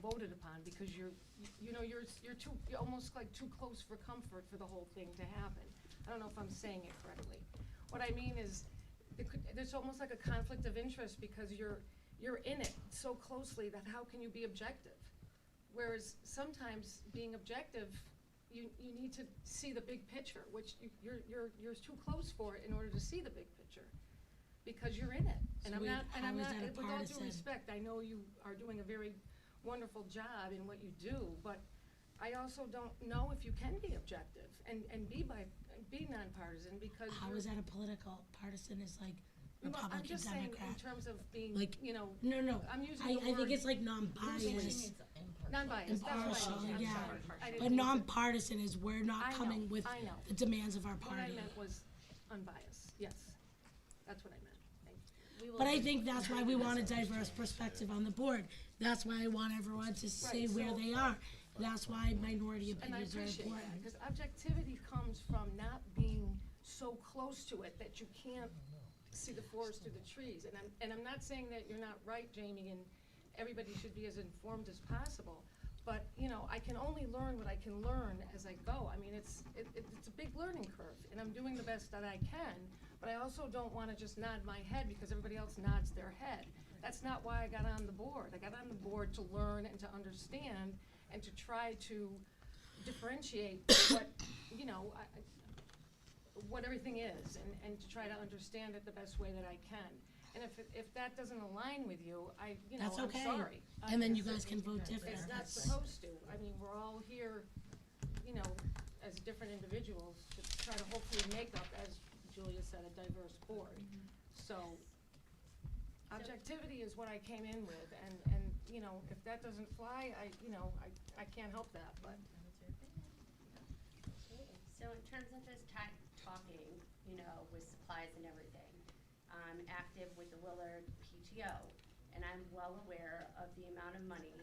voted upon, because you're almost like too close for comfort for the whole thing to happen. I don't know if I'm saying it correctly. What I mean is, there's almost like a conflict of interest because you're in it so closely that how can you be objective? Whereas sometimes being objective, you need to see the big picture, which you're too close for it in order to see the big picture, because you're in it. And
So
I'm not,
how is that a
with all due
partisan?
respect, I know you are doing a very wonderful job in what you do, but I also don't know if you can be objective and be nonpartisan, because
How is that a political partisan is like
Well, I'm
Republican,
just saying
Democrat?
in terms of being,
Like,
no,
no.
I'm using
I
the
think
word
it's like non-biased.
non-biased, that's what I
Impartial,
mean, I'm
yeah.
sorry. I didn't
But
mean to-
nonpartisan is we're not
I know,
coming with
I know.
the demands of our
What I
party.
meant was unbiased, yes, that's what I meant, thank you.
But I think that's why we want a diverse perspective on the board. That's why I want everyone to say
Right,
where
so-
they are. That's why minority
And I
opinions are
appreciate that,
important.
because objectivity comes from not being so close to it that you can't see the forest through the trees. And I'm not saying that you're not right, Jamie, and everybody should be as informed as possible. But, I can only learn what I can learn as I go. I mean, it's a big learning curve, and I'm doing the best that I can, but I also don't wanna just nod my head because everybody else nods their head. That's not why I got on the board. I got on the board to learn and to understand and to try to differentiate what, what everything is, and to try to understand it the best way that I can. And if that doesn't align with you,
That's
I'm
okay.
sorry.
And then you guys can vote different.
It's not supposed to. I mean, we're all here, as different individuals to try to hopefully make up, as Julia said, a diverse board. So, objectivity is what I came in with, and, if that doesn't fly, I can't help that, but.
So in terms of just talking, with supplies and everything, I'm active with the Willard PTO, and I'm well aware of the amount of money,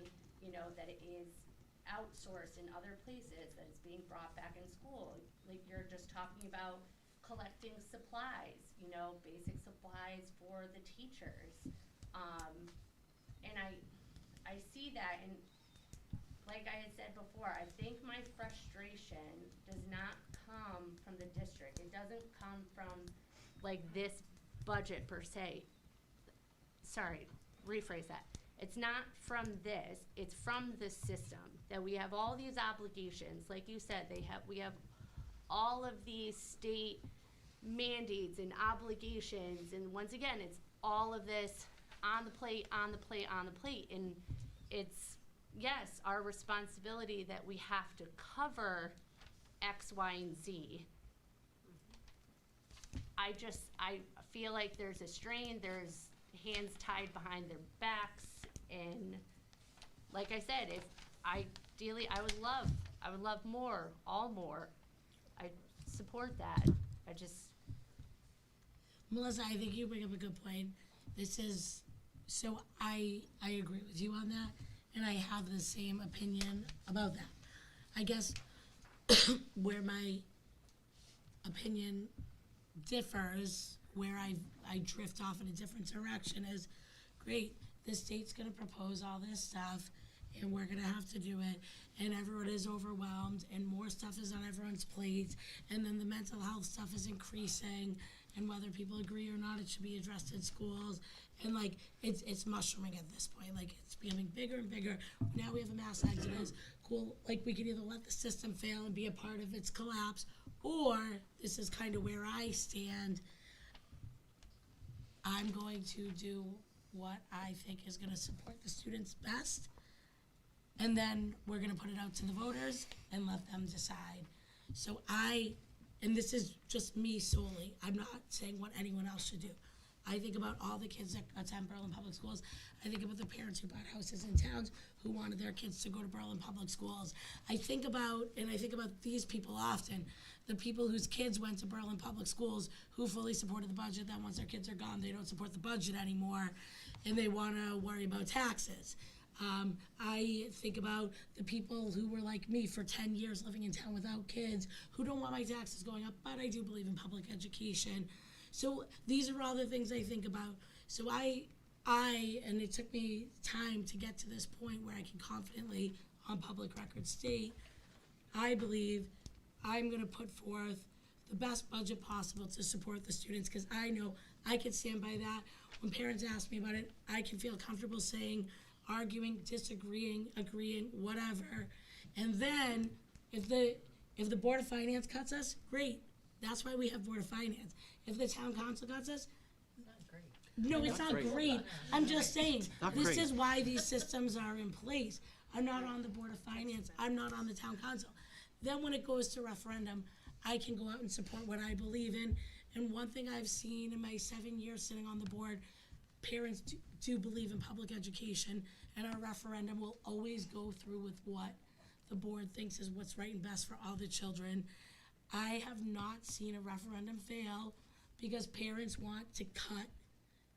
that it is outsourced in other places, that it's being brought back in school. Like you're just talking about collecting supplies, basic supplies for the teachers. And I see that, and like I had said before, I think my frustration does not come from the district. It doesn't come from like this budget per se. sorry, rephrase that. It's not from this, it's from the system, that we have all these obligations, like you said, we have all of these state mandates and obligations, and once again, it's all of this on the plate, on the plate, on the plate, and it's, yes, our responsibility that we have to cover X, Y, and Z. I feel like there's a strain, there's hands tied behind their backs, and like I said, if ideally I would love more, all more. I support that.
Melissa, I think you bring up a good point. So I agree with you on that, and I have the same opinion about that. I guess where my opinion differs, where I drift off in a different direction is, great, the state's gonna propose all this stuff, and we're gonna have to do it, and everyone is overwhelmed, and more stuff is on everyone's plate, and then the mental health stuff is increasing, and whether people agree or not, it should be addressed in schools, and like, it's mushrooming at this point, like, it's becoming bigger and bigger. Now we have a mass exodus, cool, like, we can either let the system fail and be a part of its collapse, or, this is kind of where I stand, I'm going to do what I think is gonna support the students best, and then we're gonna put it out to the voters and let them decide. So and this is just me solely, I'm not saying what anyone else should do. I think about all the kids that attend Berlin Public Schools. I think about the parents who bought houses in towns who wanted their kids to go to Berlin Public Schools. I think about these people often, the people whose kids went to Berlin Public Schools who fully supported the budget, then once their kids are gone, they don't support the budget anymore, and they wanna worry about taxes. I think about the people who were like me for 10 years living in town without kids, who don't want my taxes going up, but I do believe in public education. So these are all the things I think about. So and it took me time to get to this point where I can confidently, on public record, state, I believe I'm gonna put forth the best budget possible to support the students, because I know I can stand by that. When parents ask me about it, I can feel comfortable saying, arguing, disagreeing, agreeing, whatever. And then, if the Board of Finance cuts us, great. That's why we have Board of Finance. If the town council cuts us, no, it's not great. I'm just saying, this is why these systems are in place. I'm not on the Board of Finance, I'm not on the town council. Then when it goes to referendum, I can go out and support what I believe in. And one thing I've seen in my 7 years sitting on the board, parents do believe in public education, and our referendum will always go through with what the board thinks is what's right and best for all the children. I have not seen a referendum fail because parents want to cut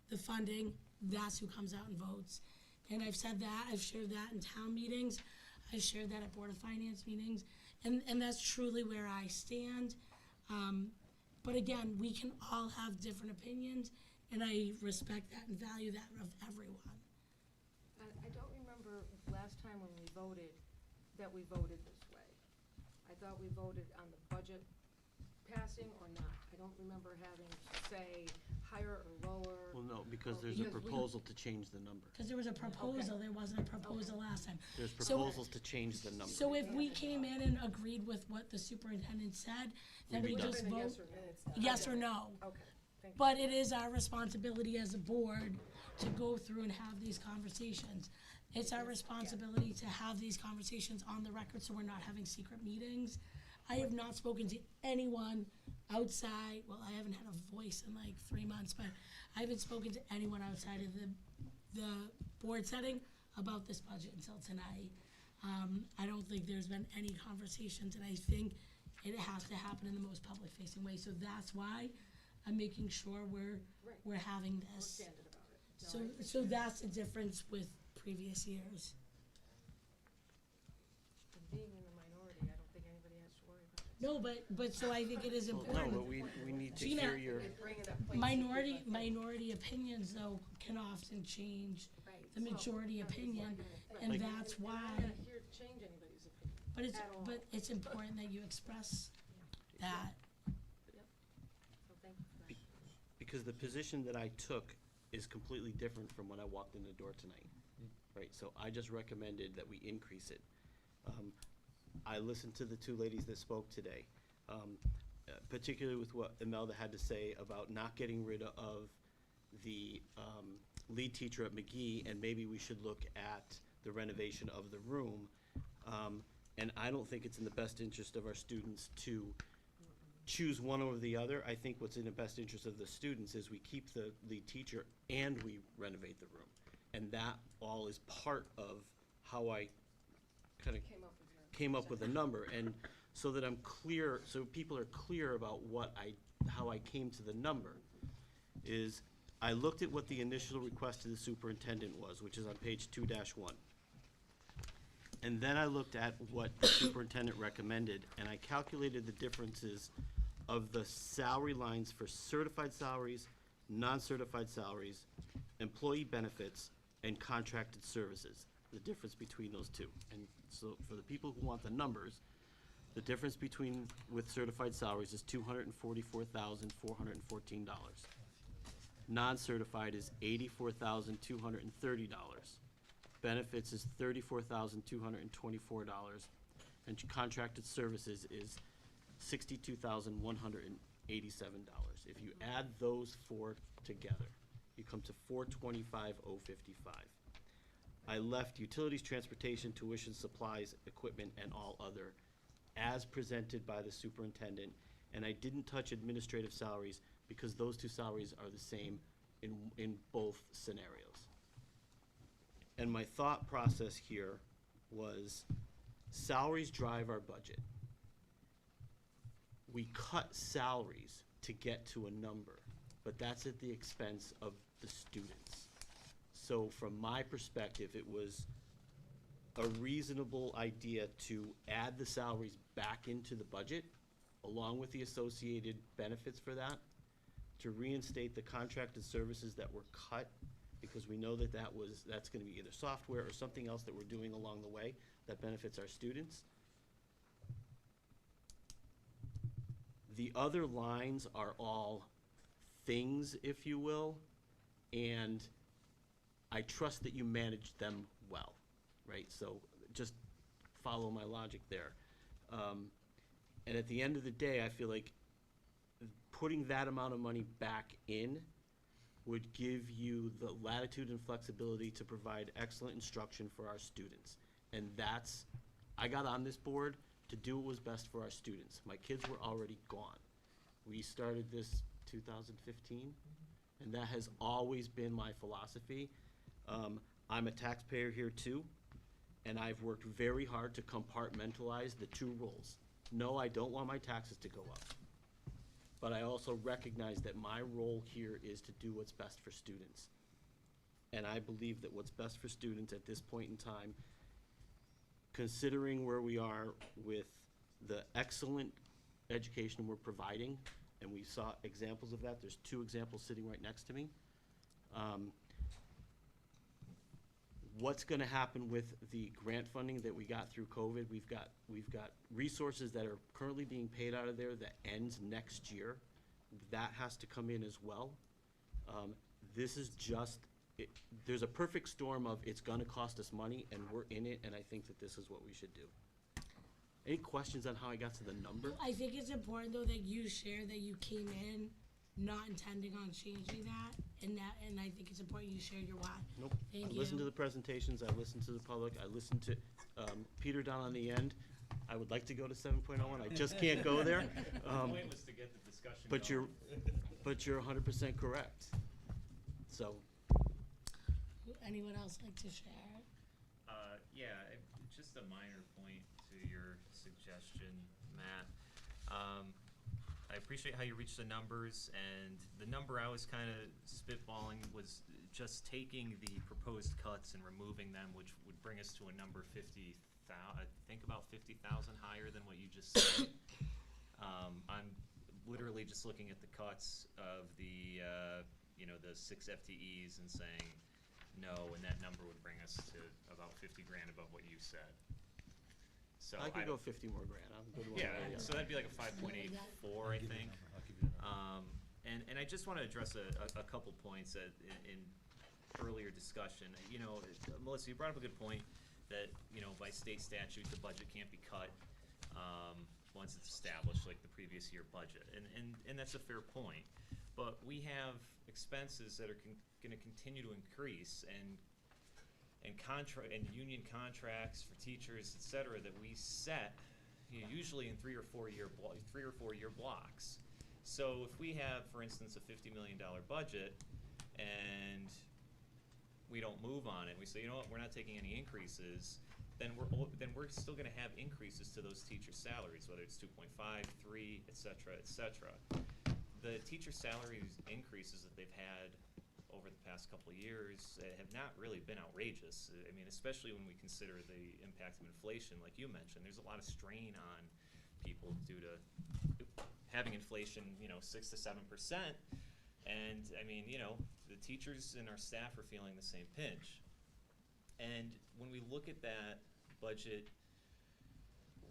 the funding. That's who comes out and votes. And I've said that, I've shared that in town meetings, I've shared that at Board of Finance meetings, and that's truly where I stand. But again, we can all have different opinions, and I respect that and value that of everyone.
I don't remember last time when we voted, that we voted this way. I thought we voted on the budget passing or not. I don't remember having to say higher or lower.
Well, no, because there's a proposal to change the number.
Because there was a proposal, there wasn't a proposal last time.
There's proposals to change the number.
So if we came in and agreed with what the superintendent said, then we just vote yes or no.
Okay. Thank you.
But it is our responsibility as a board to go through and have these conversations. It's our responsibility to have these conversations on the record so we're not having secret meetings. I have not spoken to anyone outside, well, I haven't had a voice in like 3 months, but I haven't spoken to anyone outside of the board setting about this budget until tonight. I don't think there's been any conversations, and I think it has to happen in the most public facing way. So that's why I'm making sure we're having this.
We're candid about it.
So that's the difference with previous years.
And being in the minority, I don't think anybody has to worry about it.
No, but so I think it is
Well,
important.
no, but we need to
Gina,
hear your,
minority opinions though can often change the majority opinion, and
Like-
that's why.
I'm not here to change anybody's opinion.
But it's important that you express that.
So thank you for that.
because the position that I took is completely different from when I walked in the door tonight. Right, so I just recommended that we increase it. I listened to the two ladies that spoke today, particularly with what Imelda had to say about not getting rid of the lead teacher at McGee, and maybe we should look at the renovation of the room. And I don't think it's in the best interest of our students to choose one over the other. I think what's in the best interest of the students is we keep the lead teacher and we renovate the room. And that all is part of how I kind of came up with a number. And so that I'm clear, so people are clear about how I came to the number, is I looked at what the initial request to the superintendent was, which is on page 2-1. And then I looked at what the superintendent recommended, and I calculated the differences of the salary lines for certified salaries, non-certified salaries, employee benefits, and contracted services, the difference between those two. And so for the people who want the numbers, the difference with certified salaries is $244,414. Non-certified is $84,230. Benefits is $34,224, and contracted services is $62,187. If you add those four together, you come to $425,055. I left utilities, transportation, tuition, supplies, equipment, and all other as presented by the superintendent, and I didn't touch administrative salaries because those two salaries are the same in both scenarios. And my thought process here was salaries drive our budget. We cut salaries to get to a number, but that's at the expense of the students. So from my perspective, it was a reasonable idea to add the salaries back into the budget, along with the associated benefits for that, to reinstate the contracted services that were cut, because we know that that's gonna be either software or something else that we're doing along the way that benefits our students. The other lines are all things, if you will, and I trust that you manage them well, right? So just follow my logic there. And at the end of the day, I feel like putting that amount of money back in would give you the latitude and flexibility to provide excellent instruction for our students. And I got on this board to do what was best for our students. My kids were already gone. We started this 2015, and that has always been my philosophy. I'm a taxpayer here too, and I've worked very hard to compartmentalize the two roles. No, I don't want my taxes to go up, but I also recognize that my role here is to do what's best for students. And I believe that what's best for students at this point in time, considering where we are with the excellent education we're providing, and we saw examples of that, there's two examples sitting right next to me. What's gonna happen with the grant funding that we got through COVID? We've got resources that are currently being paid out of there that ends next year. That has to come in as well. This is just, there's a perfect storm of it's gonna cost us money and we're in it, and I think that this is what we should do. Any questions on how I got to the number?
I think it's important though that you share that you came in not intending on changing that, and I think it's important you share your why.
Nope.
Thank
I
you.
listened to the presentations, I listened to the public, I listened to Peter down on the end. I would like to go to 7.01, I just can't go there.
The point was to get the discussion
But
going.
you're 100% correct. So,
Anyone else like to share?
Yeah, just a minor point to your suggestion, Matt. I appreciate how you reached the numbers, and the number I was kind of spitballing was just taking the proposed cuts and removing them, which would bring us to a number 50,000, I think about 50,000 higher than what you just said. I'm literally just looking at the cuts of the, the 6 FTEs and saying no, and that number would bring us to about 50 grand above what you said. So
I could go 50 more grand, I'm good with
Yeah,
that,
so that'd be like a 5.84, I think. And I just want to address a couple points in earlier discussion. You know, Melissa, you brought up a good point that, you know, by state statute, the budget can't be cut once it's established, like the previous year budget. And that's a fair point. But we have expenses that are going to continue to increase, and union contracts for teachers, et cetera, that we set, you know, usually in 3 or 4 year blocks. So if we have, for instance, a $50 million budget and we don't move on it, we say, you know what, we're not taking any increases, then we're still going to have increases to those teacher salaries, whether it's 2.5, 3, et cetera, et cetera. The teacher salaries increases that they've had over the past couple of years have not really been outrageous. I mean, especially when we consider the impact of inflation, like you mentioned. There's a lot of strain on people due to having inflation, you know, 6 to 7%. And I mean, you know, the teachers and our staff are feeling the same pinch. And when we look at that budget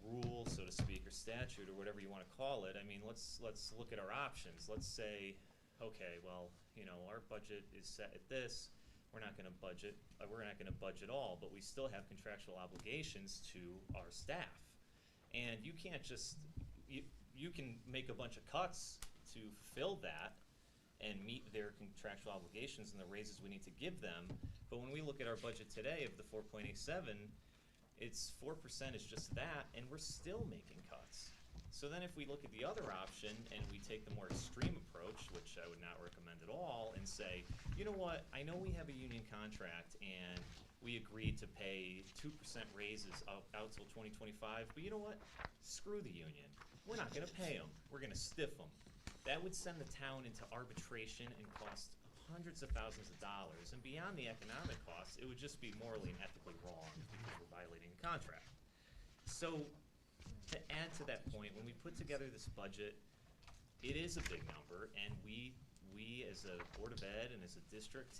rule, so to speak, or statute, or whatever you want to call it, I mean, let's look at our options. Let's say, okay, well, you know, our budget is set at this. We're not going to budget all, but we still have contractual obligations to our staff. And you can't just, you can make a bunch of cuts to fulfill that and meet their contractual obligations and the raises we need to give them. But when we look at our budget today of the 4.87, it's 4% is just that, and we're still making cuts. So then if we look at the other option and we take the more extreme approach, which I would not recommend at all, and say, you know what, I know we have a union contract and we agreed to pay 2% raises out till 2025, but you know what, screw the union. We're not gonna pay them, we're gonna stiff them. That would send the town into arbitration and cost hundreds of thousands of dollars, and beyond the economic costs, it would just be morally and ethically wrong because we're violating the contract. So, to add to that point, when we put together this budget, it is a big number, and we as a Board of Ed and as a district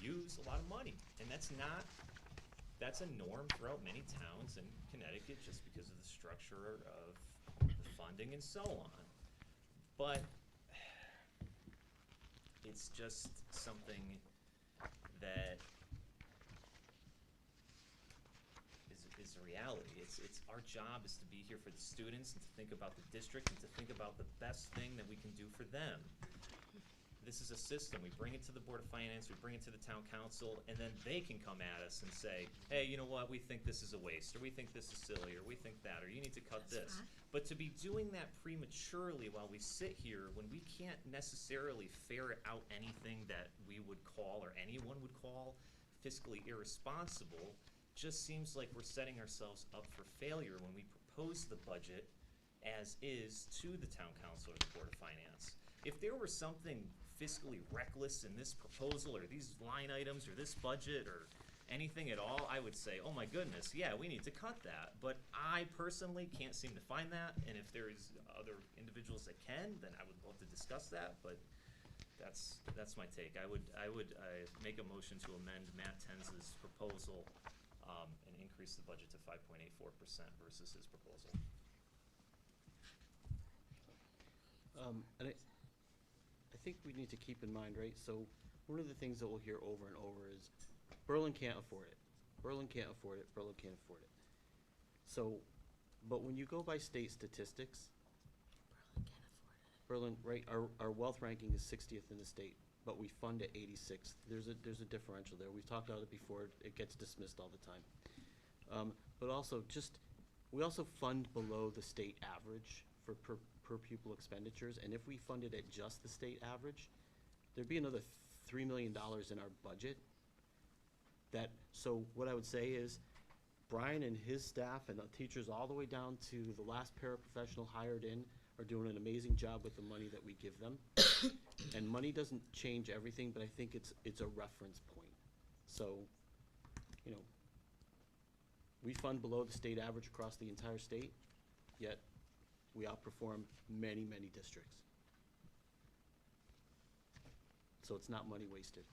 use a lot of money, and that's a norm throughout many towns in Connecticut just because of the structure of the funding and so on. But it's just something that is a reality. It's our job is to be here for the students and to think about the district and to think about the best thing that we can do for them. This is a system. We bring it to the Board of Finance, we bring it to the town council, and then they can come at us and say, hey, you know what, we think this is a waste, or we think this is silly, or we think that, or you need to cut this. But to be doing that prematurely while we sit here when we can't necessarily ferret out anything that we would call, or anyone would call, fiscally irresponsible, just seems like we're setting ourselves up for failure when we propose the budget as is to the town council or the Board of Finance. If there were something fiscally reckless in this proposal or these line items or this budget or anything at all, I would say, oh my goodness, yeah, we need to cut that. But I personally can't seem to find that, and if there's other individuals that can, then I would love to discuss that, but that's my take. I would make a motion to amend Matt Tenz's proposal and increase the budget to 5.84% versus his proposal.
And I think we need to keep in mind, right, so one of the things that we'll hear over and over is Berlin can't afford it. Berlin can't afford it. Berlin can't afford it. So, but when you go by state statistics, Berlin, right, our wealth ranking is 60th in the state, but we fund at 86th. There's a differential there. We've talked about it before. It gets dismissed all the time. But also we also fund below the state average for per pupil expenditures, and if we funded at just the state average, there'd be another $3 million in our budget. So what I would say is, Brian and his staff and the teachers all the way down to the last paraprofessional hired in are doing an amazing job with the money that we give them. And money doesn't change everything, but I think it's a reference point. So, you know, we fund below the state average across the entire state, yet we outperform many, many districts. So it's not money wasted.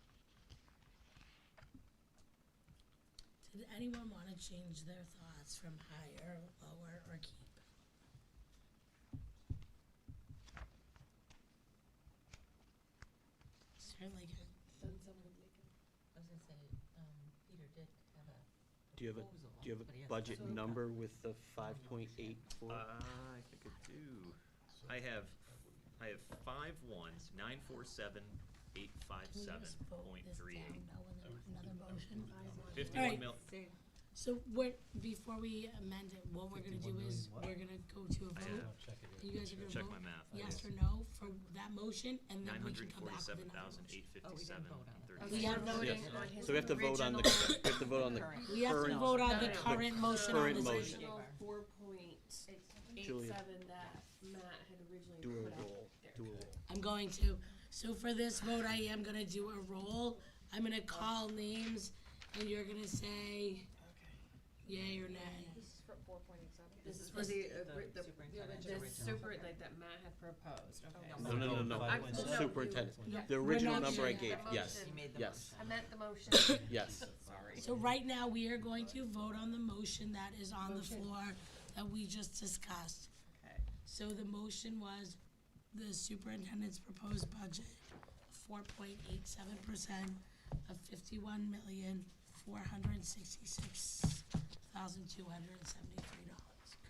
Did anyone want to change their thoughts from higher, lower, or keep?
gonna say, Peter did have a
Do you have a,
proposal,
do you have
but he
a
has
budget
to-
number with the 5.84?
I think I do. I have 5/1/947/857.38.
Another motion.
51
Alright.
mil.
So before we amend it, what we're gonna do
51
is,
million what?
we're gonna go to a
I
vote.
have-
Check it here.
You guys are gonna
Check
vote
my math.
yes or no for that motion, and then we can come back with another motion.
947,857.36.
We have
voting
Yes.
on his
So we have to vote on the,
original-
we have to vote on the
We have to
current.
vote on the
No, no.
current motion on
Current
the
motion.
table.
Original 4.87
Julia.
that Matt had originally
Do
put
a
out
roll,
there.
do a roll.
I'm going to. So for this vote, I am gonna do a roll. I'm gonna call names, and you're gonna say yay or nay.
This is for 4.87? This is
This
for
is
the,
the
the
superintendent's
like that Matt had proposed, okay.
No, no, no, no,
I'm-
the
no,
superintendent.
Yeah.
The
We're
original
not
number I
sure
gave,
yet.
yes,
You made the
yes,
I meant the motion.
yes.
Sorry.
So right now, we are going to vote on the motion that is on the floor that we just discussed.
Okay.
So the motion was the superintendent's proposed budget, 4.87% of $51,466,273,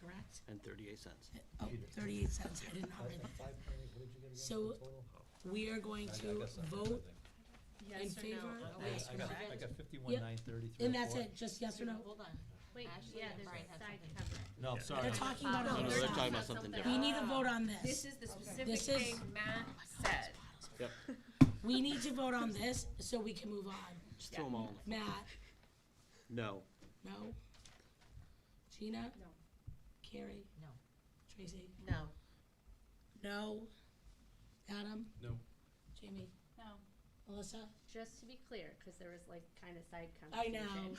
correct?
And 38 cents.
Oh, 38 cents, I did not write that down. So we are going to vote in
Yes or no
favor?
on
Yes
that,
or no?
correct?
I got 51,
Yep.
933.
And that's it, just yes or no?
Hold on.
Wait,
Ashley
yeah,
and
there's
Brian
a
had
side
something.
cover.
No, I'm sorry.
They're talking about
No, no,
other
they're
stuff.
talking about something
We
different.
need to vote on
This
this.
is the specific
This is-
thing Matt said.
Yep,
We need to vote on this so we can move on.
just throw them all.
Matt,
No.
no? Gina?
No.
Carrie?
No.
Tracy?
No.
No? Adam?
No.
Jamie?
No.
Melissa?
Just to be clear, because there was like kind of side
I
conversation.
know.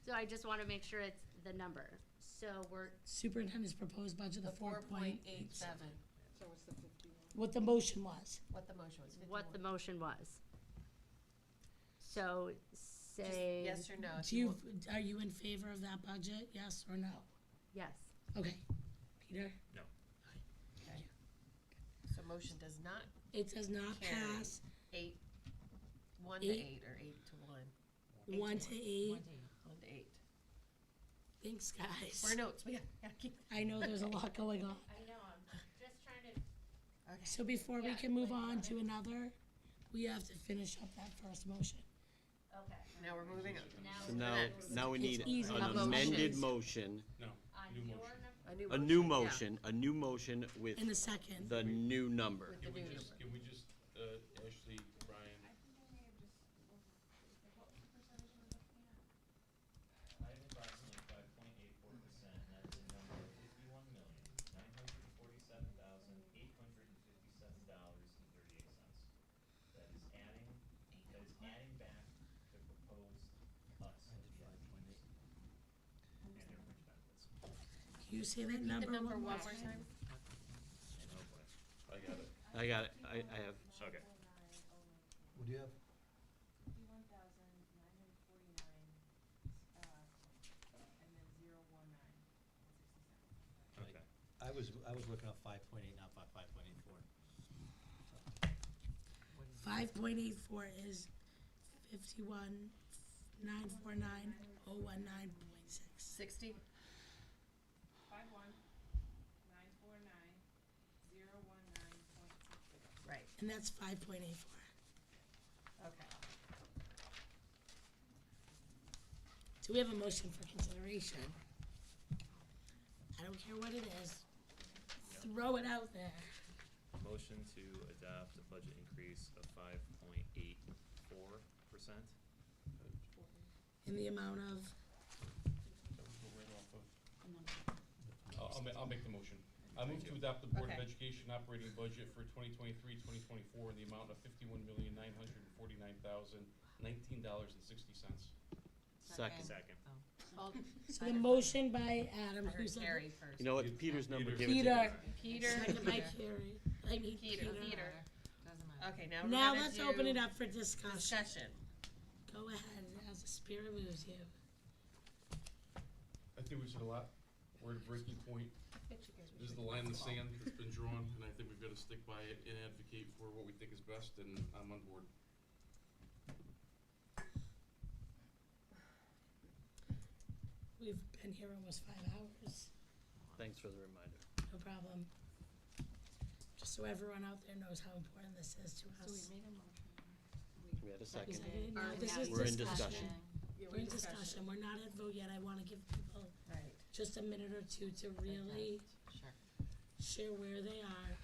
So I just want to make sure it's the number. So we're,
Superintendent's proposed budget
The
of 4.87.
4.87. So it's the 51.
What the motion was.
What the motion was, 51.
what the motion was. So
Just
say
yes or no. if
Do you,
want-
are you in favor of that budget, yes or no?
yes.
Okay. Peter?
Okay. So motion does not
It does not
carry.
pass.
1 to 8 or 8 to 1.
1 to 8.
1 to 8.
Thanks, guys.
For notes, we gotta keep.
I know there's a lot going on.
I know, I'm just trying to.
Okay.
So before we can move on to another, we have to finish up that first motion.
Okay.
Now we're moving on.
So now we need
It's easy.
an
A motion.
amended motion,
No.
On
New
your
motion.
number,
a new
yeah.
motion, a new motion with
In a second.
the new number.
With the new number.
Can we just, Ashley, Brian,
I have approximately 5.84%, and that is a number of $51,947,857.38. That is adding back the proposed cuts of the FTEs and their fringe benefits.
Can you say that
Repeat
number
the number
one more
one more
time?
time.
oh boy, I got it.
I got it, I have,
Okay.
What do you have?
Okay.
I was looking at 5.8, not 5.84.
5.84 is 51,949,019.6.
60.
51,949,019.66.
Right.
And that's 5.84.
Okay.
So we have a motion for consideration. I don't care what it is. Throw it out there.
Motion to adopt a budget increase of 5.84%.
In the amount of,
I'll make the motion. I move to adopt the Board of
Okay.
Education operating budget for 2023-2024 in the amount of $51,949,019.60.
second.
Second.
All-
so the motion by Adam,
I
who
heard
said
Carrie first.
You know what, Peter's number,
Peter.
give it to
Peter.
him.
Peter.
Second by
Peter.
Carrie. I mean
Peter.
Peter.
Peter.
Doesn't matter.
Okay, now we're
Now
gonna
let's open
do
it up for discussion.
discussion.
Go ahead, as the spirit moves you.
I think we said a lot. We're at a breaking point. This is the line in the sand that's been drawn, and I think we've got to stick by it and advocate for what we think is best, and I'm on board.
We've been here almost 5 hours.
Thanks for the reminder.
No problem. Just so everyone out there knows how important this is to us.
We had a second.
No, this is
We're in discussion.
We're in discussion. We're not at vote yet. I want to give people
Right.
just a minute or two to really
Sure.
share where they are,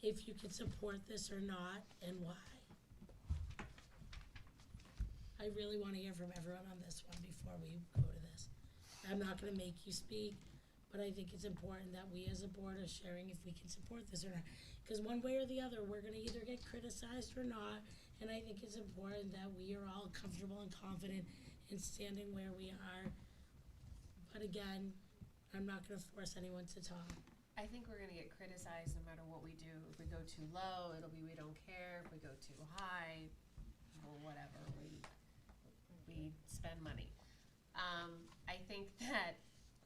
if you can support this or not, and why. I really want to hear from everyone on this one before we go to this. I'm not going to make you speak, but I think it's important that we as a board are sharing if we can support this or not. Because one way or the other, we're going to either get criticized or not, and I think it's important that we are all comfortable and confident in standing where we are. But again, I'm not going to force anyone to talk.
I think we're gonna get criticized no matter what we do. If we go too low, it'll be we don't care. If we go too high, well, whatever, we spend money. I think that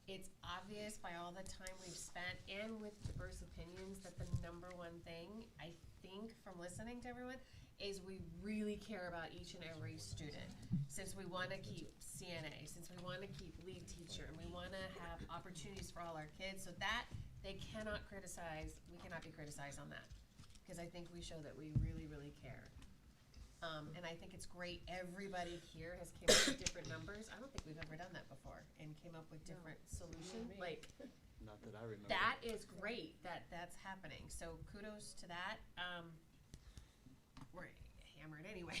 it's obvious by all the time we've spent and with diverse opinions that the number one thing, I think from listening to everyone, is we really care about each and every student. Since we wanna keep CNA, since we wanna keep lead teacher, and we wanna have opportunities for all our kids, so that they cannot criticize, we cannot be criticized on that. Because I think we show that we really, really care. And I think it's great, everybody here has came up with different numbers. I don't think we've ever done that before, and came up with different solutions, like,
Not that I remember.
that is great that that's happening, so kudos to that. We're hammered anyway,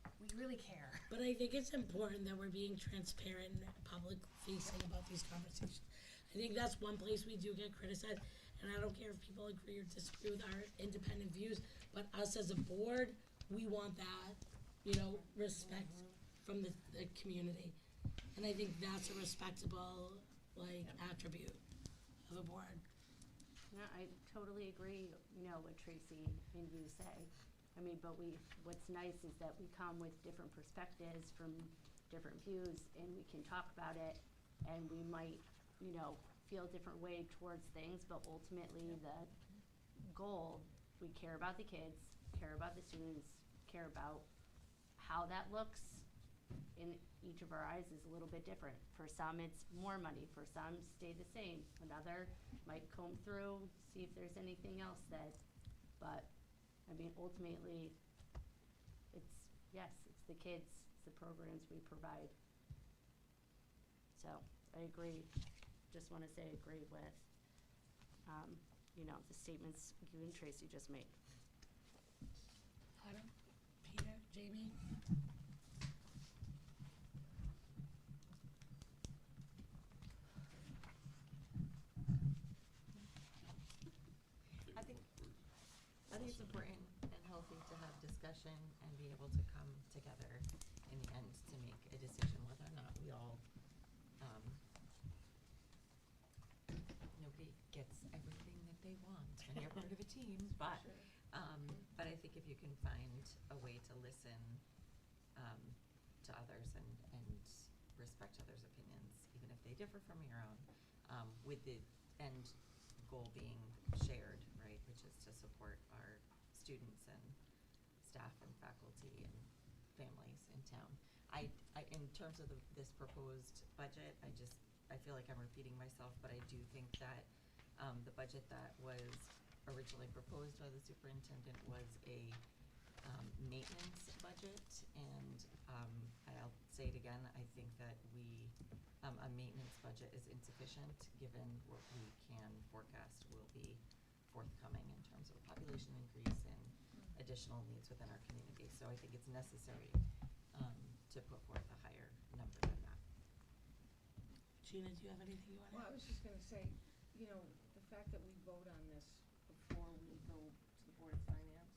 but we really care.
But I think it's important that we're being transparent and public facing about these conversations. I think that's one place we do get criticized, and I don't care if people agree or disagree with our independent views, but us as a board, we want that, respect from the community. And I think that's a respectable, attribute of a board.
No, I totally agree, what Tracy and you say. I mean, but what's nice is that we come with different perspectives from different views, and we can talk about it, and we might, feel a different way towards things, but ultimately the goal, we care about the kids, care about the students, care about how that looks in each of our eyes is a little bit different. For some, it's more money. For some, stay the same. Another might comb through, see if there's anything else but, I mean, ultimately, it's the kids, it's the programs we provide. So, I agree. Just want to say I agree with, the statements you and Tracy just made.
Adam, Peter, Jamie?
I think it's important and healthy to have discussion and be able to come together in the end to make a decision whether or not we all, nobody gets everything that they want when you're part of a team, but I think if you can find a way to listen to others and respect others' opinions, even if they differ from your own, with the end goal being shared, right, which is to support our students and staff and faculty and families in town. I in terms of this proposed budget, I feel like I'm repeating myself, but I do think that the budget that was originally proposed by the superintendent was a maintenance budget, and I'll say it again, I think that a maintenance budget is insufficient given what we can forecast will be forthcoming in terms of population increase and additional needs within our community. So I think it's necessary to put forth a higher number than that.
Gina, do you have anything you want to add?
Well, I was just gonna say, the fact that we vote on this before we go to the Board of Finance,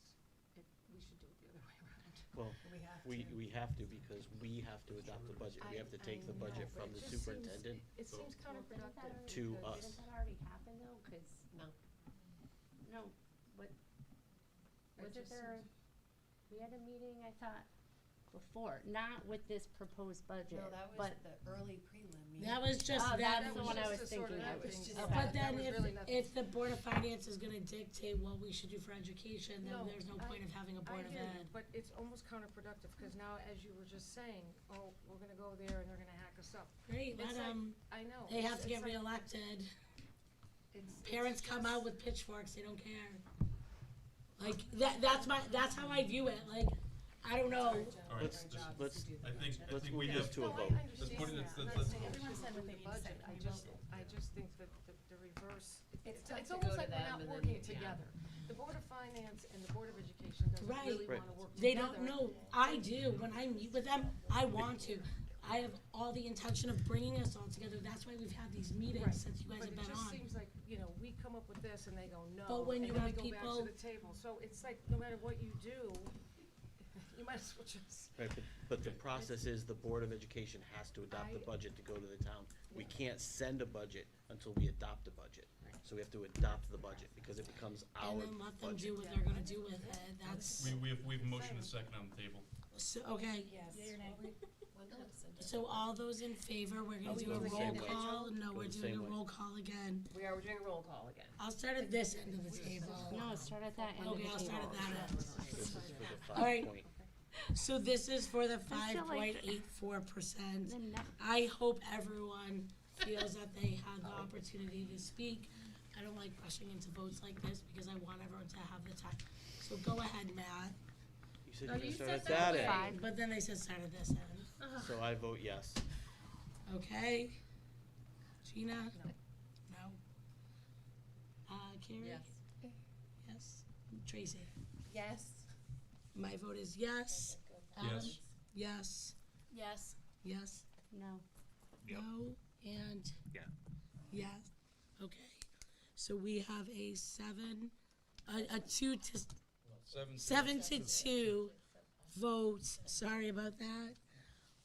we should do it the other way around.
Well,
We have
we have to because we have to adopt the budget. We have to take the budget from the superintendent.
It seems counterproductive.
To
Didn't
us.
that already happen though? 'Cause no, what,
It
was it
just
there,
seems-
we had a meeting, I thought, before, not with this proposed budget,
No, that was
but.
the early prelim meeting.
That was just
Oh,
them.
that's the one I was thinking of.
But then if the Board of Finance is gonna dictate what we should do for education, then there's no point of having a Board of
I hear you,
Ed.
but it's almost counterproductive, because now, as you were just saying, oh, we're gonna go there and they're gonna hack us up.
Great,
It's
let
like-
them,
I know.
they have
it's-
to get
it's like-
reelected.
it's
Parents come
just-
out with pitchforks, they don't care. Like, that's how I view it, like, I don't know.
All right,
Let's
I think we
move
have.
this to a
No, I
vote.
Let's
understand
put it,
that. I'm
let's,
not
let's,
saying
let's,
everyone
said what they
the
need to say
budget.
when
I
you
just,
vote.
I just think that the reverse, it's
tough
it's
to
almost
go to
like we're
them
not
and then-
working
yeah.
together. The Board of Finance and the Board of Education doesn't
Right.
really
Right.
wanna work together.
They don't know. I do. When I meet with them, I want to. I have all the intention of bringing us all together. That's why we've had these meetings
Right.
since you guys
But
have
it
been
just
on.
seems like, we come up with this and they go, no.
But when you
and then
have
we go back
people-
to the table. So it's like, no matter what you do, you might as well just.
Right, but the process is the Board of Education has to adopt the
I-
budget to go to the town. We can't send a budget until we adopt a budget. So we have to adopt the budget because it becomes our
And
budget.
then let them do what they're gonna do with it. That's,
we have motion and second on the table.
so, okay.
Yes.
So all those in favor, we're gonna
we
do a
doing it
roll
individual?
call? No,
Go
we're
the
doing a
same way.
roll call again.
We're doing a roll call again.
I'll start at this end of the table.
No, start at that end of the
Okay,
table.
I'll start at that end.
This is for the
All right.
5 point.
So this is for the
I feel like-
5.84%.
Then no-
I hope everyone feels that they had the opportunity to speak. I don't like rushing into votes like this because I want everyone to have the time. So go ahead, Matt.
You said
No,
you're gonna
you
start
said
at that
that
end.
way.
But then they said start at this end.
So I vote yes.
Okay? Gina? No. Carrie?
Yes.
Yes. Tracy?
Yes.
My vote is yes. Adam?
Yes.
Yes.
Yes.
Yes.
No.
Yep.
No. And?
Yeah.
Yes. Okay. So we have a 7 to 2 votes. Sorry about that.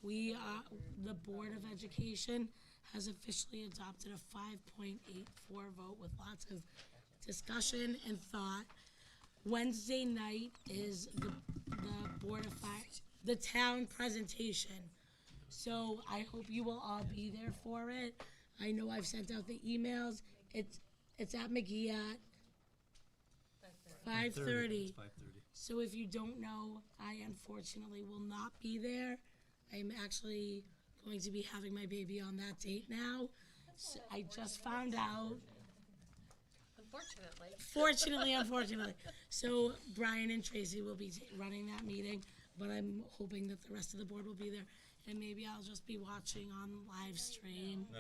The Board of Education has officially adopted a 5.84 vote with lots of discussion and thought. Wednesday night is the Board of the town presentation. So I hope you will all be there for it. I know I've sent out the emails. It's at McGee at 5:30.
It's 5:30.
So if you don't know, I unfortunately will not be there. I'm actually going to be having my baby on that date now. So I just found out.
Unfortunately.
Unfortunately. So Brian and Tracy will be running that meeting, but I'm hoping that the rest of the board will be there. And maybe I'll just be watching on live stream.
No.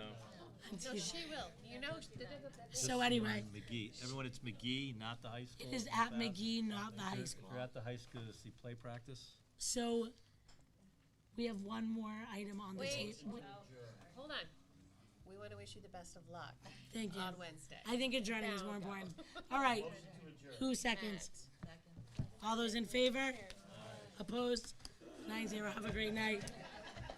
No, she will.
So anyway,
McGee. Everyone, it's McGee, not the high school.
it is at
Beth.
McGee, not the
If
high
you're-
school.
If you're at the high school to see play practice,
So we have one more item on the
Wait.
table.
Hold on. We want to wish you the best of luck
Thank you.
on Wednesday.
I think adjourning is
Now
more
go.
important. All right. Who seconds? All those in favor? Opposed? 9-0. Have a great night.